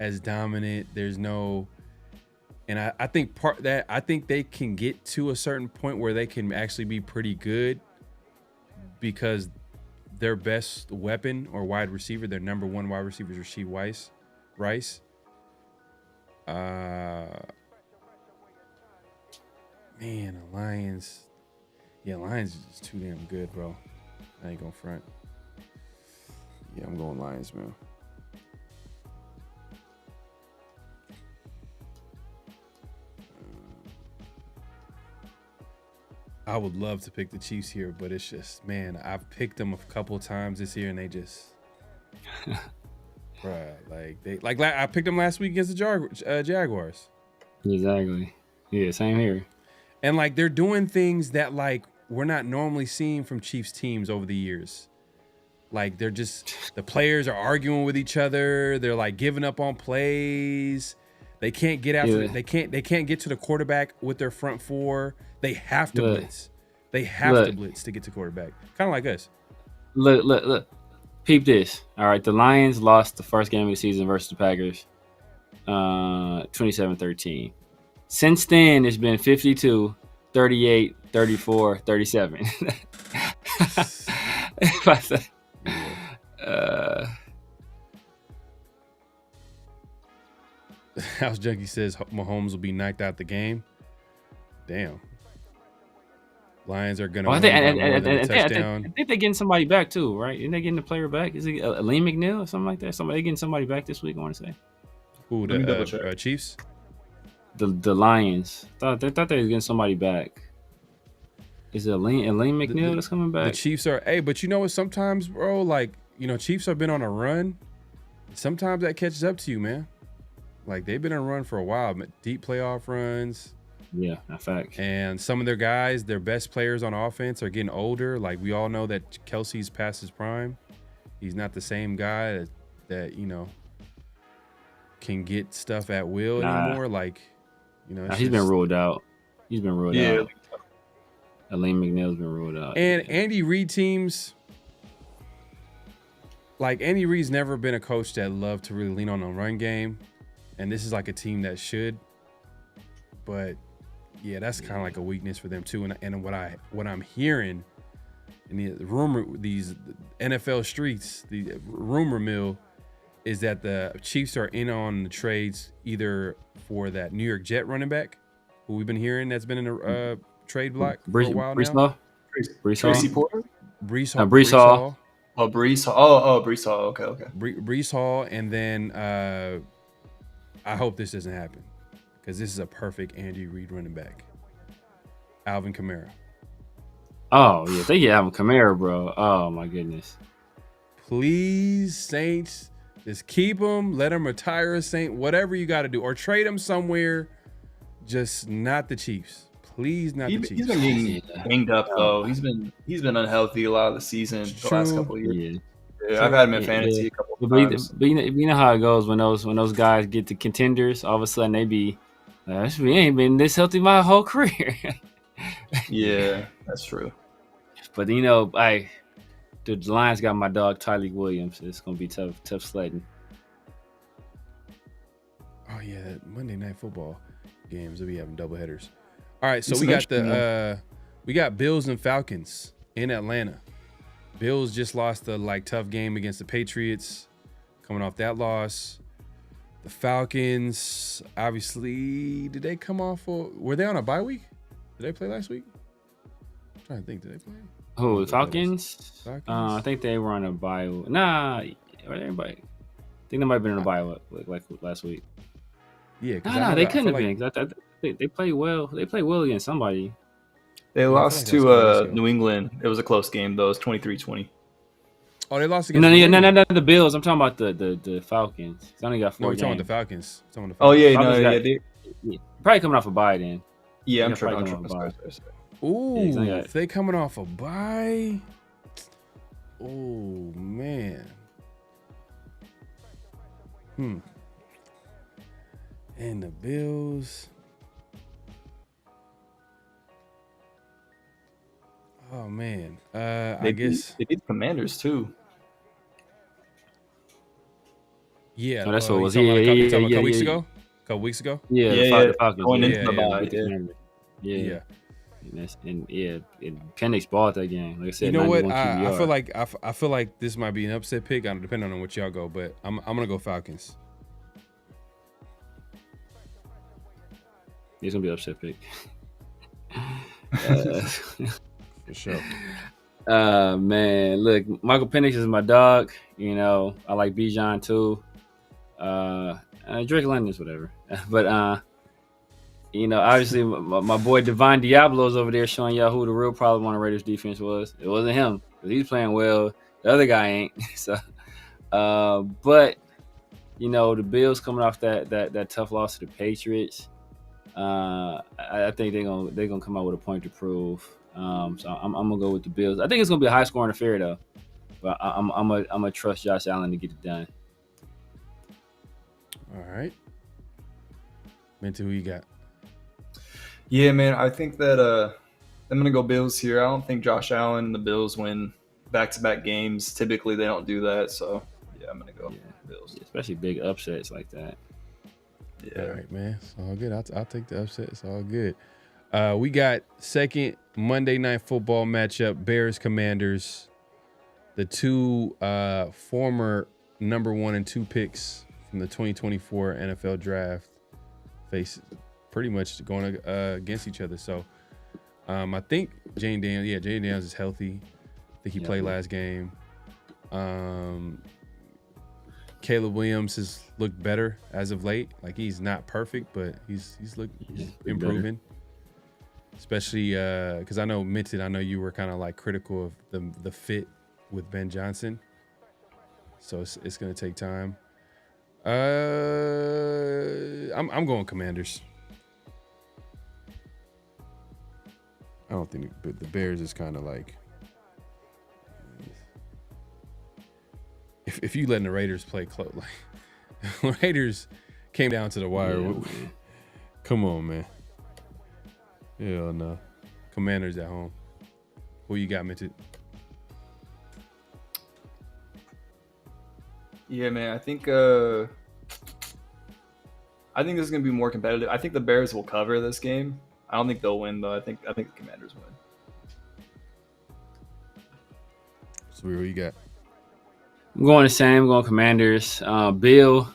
as dominant. There's no, and I think I think they can get to a certain point where they can actually be pretty good because their best weapon or wide receiver, their number one wide receiver is Rashee Rice. Man, the Lions. Yeah, Lions is just too damn good, bro. I ain't gonna front. Yeah, I'm going Lions, man. I would love to pick the Chiefs here, but it's just, man, I've picked them a couple times this year, and they just, bruh, I picked them last week against the Jaguars. Exactly. Yeah, same here. And like they're doing things that like we're not normally seeing from Chiefs teams over the years. Like they're just, the players are arguing with each other. They're like giving up on plays. They can't get after. They can't get to the quarterback with their front four. They have to blitz. They have to blitz to get to quarterback. Kind of like us. Look. Peep this. All right, the Lions lost the first game of the season versus the Packers, 27-13. Since then, it's been 52, 38, 34, 37. House Junkie says Mahomes will be knocked out the game. Damn. Lions are going to win by more than a touchdown. I think they're getting somebody back too, right? Isn't they getting the player back? Is it Liam McNeil or something like that? Somebody getting somebody back this week, I want to say. Who, the Chiefs? The Lions. They thought they were getting somebody back. Is it Liam McNeil that's coming back? The Chiefs are, but you know what? Sometimes, bro, like, Chiefs have been on a run. Sometimes that catches up to you, man. Like, they've been on a run for a while. Deep playoff runs. Yeah, a fact. And some of their guys, their best players on offense, are getting older. Like, we all know that Kelsey's past his prime. He's not the same guy that can get stuff at will anymore. Like, he's been ruled out. He's been ruled out. Liam McNeil's been ruled out. And Andy Reid teams, like, Andy Reid's never been a coach that loved to really lean on a run game. And this is like a team that should. But yeah, that's kind of like a weakness for them too. And what I'm hearing in these NFL streets, the rumor mill, is that the Chiefs are in on the trades either for that New York Jet running back, who we've been hearing that's been in a trade block for a while now. Tracy Porter? Breece Hall. Oh, Breece Hall. Breece Hall. Okay. Breece Hall, and then I hope this doesn't happen because this is a perfect Andy Reid running back. Alvin Kamara. Oh yeah, they have him Kamara, bro. Oh my goodness. Please, Saints, just keep him. Let him retire a Saint. Whatever you got to do, or trade him somewhere. Just not the Chiefs. Please, not the Chiefs. He's been getting banged up though. He's been unhealthy a lot of the season, the last couple of years. Yeah, I've had him in fantasy a couple of times. But you know how it goes when those guys get to contenders. All of a sudden they be, we ain't been this healthy my whole career. Yeah, that's true. But the Lions got my dog Tyreek Williams. It's gonna be tough sledding. Oh yeah, that Monday Night Football games. We'll be having double headers. All right, so we got Bills and Falcons in Atlanta. Bills just lost the tough game against the Patriots, coming off that loss. The Falcons, obviously, did they come off? Were they on a bye week? Did they play last week? I'm trying to think. Did they play? Who, the Falcons? I think they were on a bye. Nah, everybody. I think they might have been on a bye like last week. Yeah, no, they couldn't have been. They played well. They played well against somebody. They lost to New England. It was a close game though. It was 23-20. Oh, they lost against. No, the Bills. I'm talking about the Falcons. They only got 4 games. Talking about the Falcons. Oh yeah, probably coming off a bye then. Yeah, I'm sure. Ooh, if they coming off a bye. Oh man. And the Bills. Oh man. I guess they beat the Commanders too. Yeah, that's what it was. A couple weeks ago. A couple weeks ago. Yeah, the Falcons. Going into the bye. Yeah. And Penix bought that game. Like I said, you know what? I feel like this might be an upset pick. Depending on what y'all go, but I'm gonna go Falcons. It's gonna be an upset pick. For sure. Man, look, Michael Penix is my dog. You know, I like Bijan too. Drake London's whatever, but you know, obviously my boy Divine Diablo's over there showing y'all who the real problem on the Raiders defense was. It wasn't him, because he's playing well. The other guy ain't. So, but you know, the Bills coming off that tough loss to the Patriots. I think they're gonna come out with a point to prove. So I'm gonna go with the Bills. I think it's gonna be a high scoring affair though, but I'm gonna trust Josh Allen to get it done. All right, Minty, who you got? Yeah, man, I think that I'm gonna go Bills here. I don't think Josh Allen and the Bills win back-to-back games. Typically, they don't do that. So yeah, I'm gonna go Bills, especially big upsets like that. Yeah. All right, man. It's all good. I'll take the upset. It's all good. We got second Monday Night Football matchup, Bears-Commanders. The two former number 1 and 2 picks from the 2024 NFL Draft face pretty much going against each other. So I think Jane Daniels is healthy. I think he played last game. Caleb Williams has looked better as of late. Like, he's not perfect, but he's improving. Especially because I know Minted, I know you were kind of like critical of the fit with Ben Johnson. So it's going to take time. I'm going Commanders. I don't think the Bears is kind of like, if you letting the Raiders play close, like Raiders came down to the wire. Yeah, come on, man. Hell no. Commanders at home. Who you got, Minted? Yeah, man. I think this is gonna be more competitive. I think the Bears will cover this game. I don't think they'll win though. I think the Commanders win. So who you got? I'm going the same. I'm going Commanders. Bill,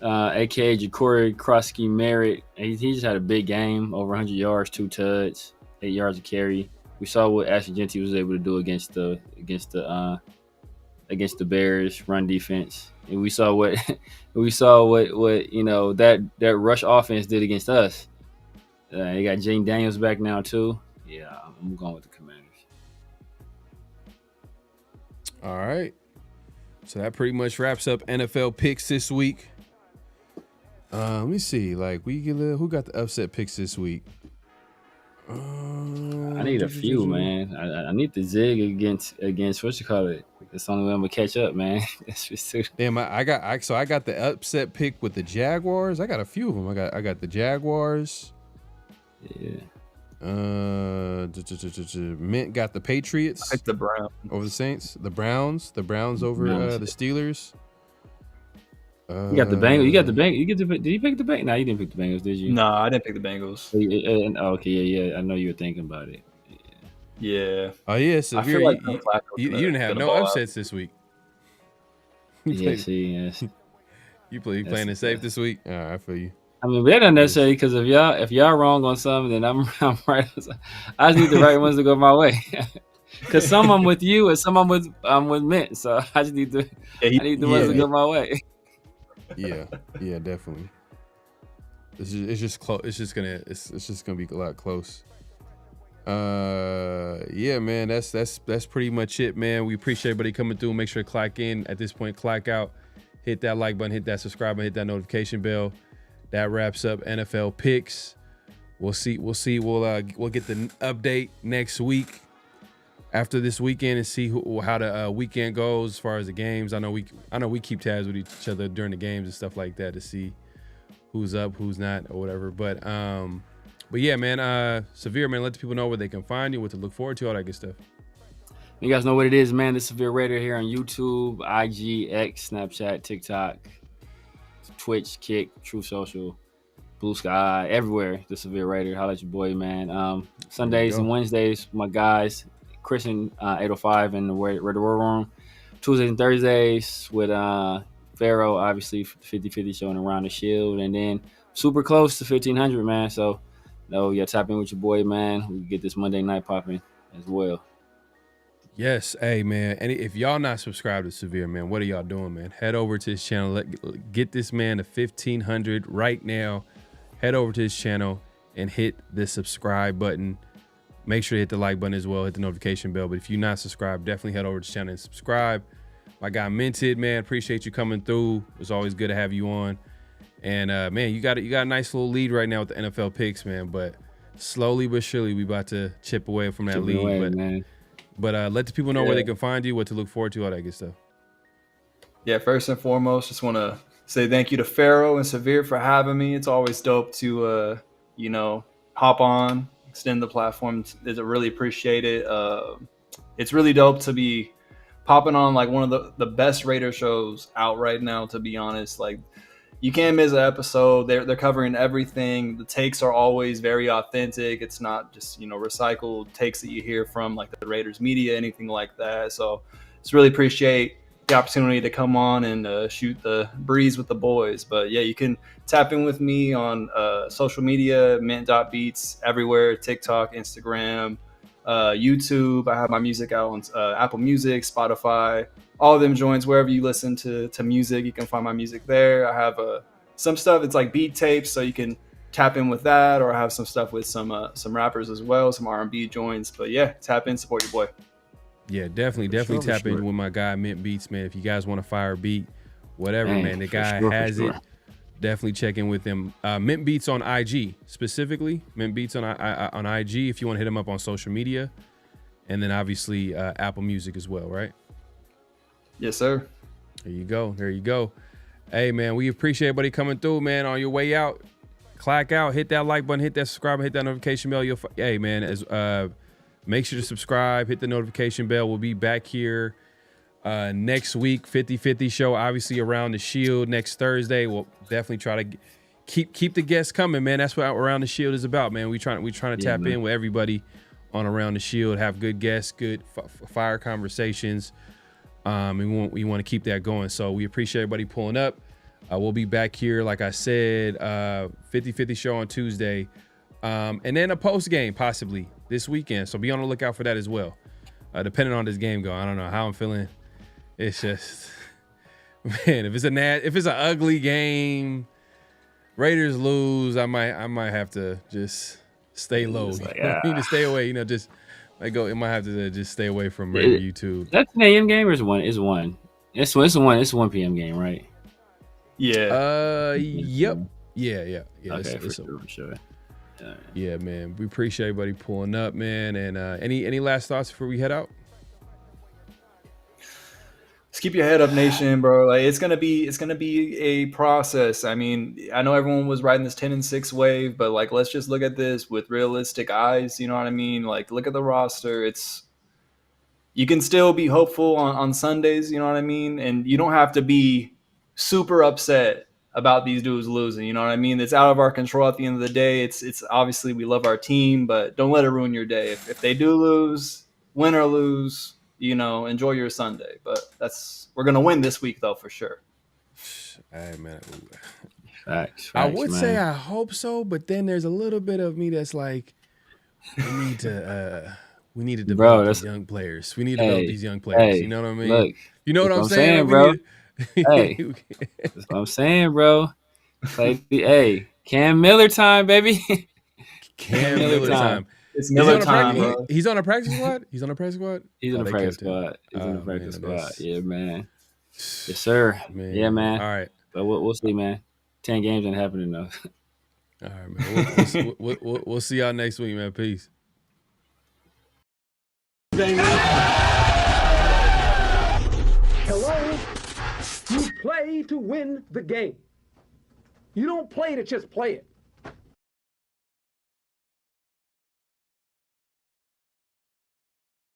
aka Ja'Cory Krosky Merritt, he just had a big game, over 100 yards, 2 tuds, 8 yards of carry. We saw what Ashley Genty was able to do against the Bears run defense, and we saw what you know that rush offense did against us. They got Jane Daniels back now too. Yeah, I'm going with the Commanders. All right. So that pretty much wraps up NFL picks this week. Let me see. Like who got the upset picks this week? I need a few, man. I need the zig against what you call it. It's the only way I'm gonna catch up, man. That's just too. Damn, I got the upset pick with the Jaguars. I got a few of them. I got the Jaguars. Yeah. Mint got the Patriots. I picked the Browns over the Saints. The Browns over the Steelers. You got the Bengals. You got the Bengals. Did you pick the Bengals? No, you didn't pick the Bengals, did you? No, I didn't pick the Bengals. Okay, yeah. I know you were thinking about it. Yeah. Oh yeah, so I feel like you didn't have no upsets this week. Yes. You playing it safe this week? I feel you. I mean, that doesn't necessarily, because if y'all wrong on something, then I'm right. I just need the right ones to go my way. Because some I'm with you, and some I'm with Mint. So I just need I need the ones to go my way. Yeah, definitely. It's just close. It's just gonna be a lot close. Yeah, man. That's pretty much it, man. We appreciate everybody coming through. Make sure to clock in at this point, clock out, hit that like button, hit that subscribe button, hit that notification bell. That wraps up NFL picks. We'll see. We'll get the update next week after this weekend and see how the weekend goes as far as the games. I know we keep tabs with each other during the games and stuff like that to see who's up, who's not, or whatever. But yeah, man. Severe, man. Let the people know where they can find you, what to look forward to, all that good stuff. You guys know what it is, man. The Severe Raider here on YouTube, IG, X, Snapchat, TikTok, Twitch, Kick, True Social, Blue Sky, everywhere. The Severe Raider. Holla at your boy, man. Sundays and Wednesdays, my guys, Chris and 805 in the Raider War Room. Tuesdays and Thursdays with Pharaoh, obviously, 50-50 showing around the shield. And then super close to 1500, man. So, tap in with your boy, man. We can get this Monday night popping as well. Yes, hey man, and if y'all not subscribed to Severe, man, what are y'all doing, man? Head over to his channel, get this man to 1500 right now. Head over to his channel and hit the subscribe button. Make sure to hit the like button as well, hit the notification bell. But if you're not subscribed, definitely head over to the channel and subscribe. My guy Minted, man, appreciate you coming through. It's always good to have you on. And man, you got a nice little lead right now with the NFL picks, man. But slowly but surely, we about to chip away from that lead. But let the people know where they can find you, what to look forward to, all that good stuff. Yeah, first and foremost, just want to say thank you to Pharaoh and Severe for having me. It's always dope to, hop on, extend the platform. I really appreciate it. It's really dope to be popping on like one of the best Raider shows out right now, to be honest. Like, you can't miss an episode. They're covering everything. The takes are always very authentic. It's not just, recycled takes that you hear from like the Raiders media, anything like that. So just really appreciate the opportunity to come on and shoot the breeze with the boys. But yeah, you can tap in with me on social media, mint.beats, everywhere, TikTok, Instagram, YouTube. I have my music out on Apple Music, Spotify, all of them joints, wherever you listen to music, you can find my music there. I have some stuff, it's like beat tapes, so you can tap in with that, or I have some stuff with some rappers as well, some R&B joints. But yeah, tap in, support your boy. Yeah, definitely tap in with my guy Mint Beats, man. If you guys want to fire a beat, whatever, man, the guy has it. Definitely check in with him. Mint Beats on IG specifically. Mint Beats on IG if you want to hit him up on social media, and then obviously Apple Music as well, right? Yes, sir. There you go. Hey, man, we appreciate everybody coming through, man. On your way out, clack out, hit that like button, hit that subscribe, hit that notification bell. Hey, man, make sure to subscribe, hit the notification bell. We'll be back here next week, 50-50 show, obviously around the Shield next Thursday. We'll definitely try to keep the guests coming, man. That's what Around the Shield is about, man. We trying to tap in with everybody on Around the Shield, have good guests, good fire conversations. And we want to keep that going. So we appreciate everybody pulling up. We'll be back here, like I said, 50-50 show on Tuesday. And then a post game possibly this weekend. So be on the lookout for that as well. Depending on this game going, I don't know how I'm feeling. It's just, man, if it's an ugly game, Raiders lose, I might have to just stay low. Like, I need to stay away, just It might have to just stay away from regular YouTube. That's an AM game or is one? It's one. It's a 1 p.m. game, right? Yeah. Yep. Yeah. Okay, for sure. Yeah, man. We appreciate everybody pulling up, man. And any last thoughts before we head out? Just keep your head up, nation, bro. Like it's gonna be a process. I mean, I know everyone was riding this 10-6 wave, but like let's just look at this with realistic eyes. You know what I mean? Like look at the roster. You can still be hopeful on Sundays. You know what I mean? And you don't have to be super upset about these dudes losing. You know what I mean? It's out of our control at the end of the day. It's obviously we love our team, but don't let it ruin your day. If they do lose, win or lose, enjoy your Sunday. But we're gonna win this week though for sure. Hey man. Facts, I would say I hope so, but then there's a little bit of me that's like, we need to develop these young players. We need to develop these young players. You know what I mean? Look, you know what I'm saying, bro? Hey, that's what I'm saying, bro. Hey, Cam Miller time, baby. Cam Miller time. It's Miller time, bro. He's on a practice squad? He's on a practice squad? He's on a practice squad. Yeah, man. Yes, sir. Man. Yeah, man. All right. But we'll see, man. 10 games ain't happening, though. All right, man. We'll see y'all next week, man. Peace. Hello? You play to win the game. You don't play to just play it.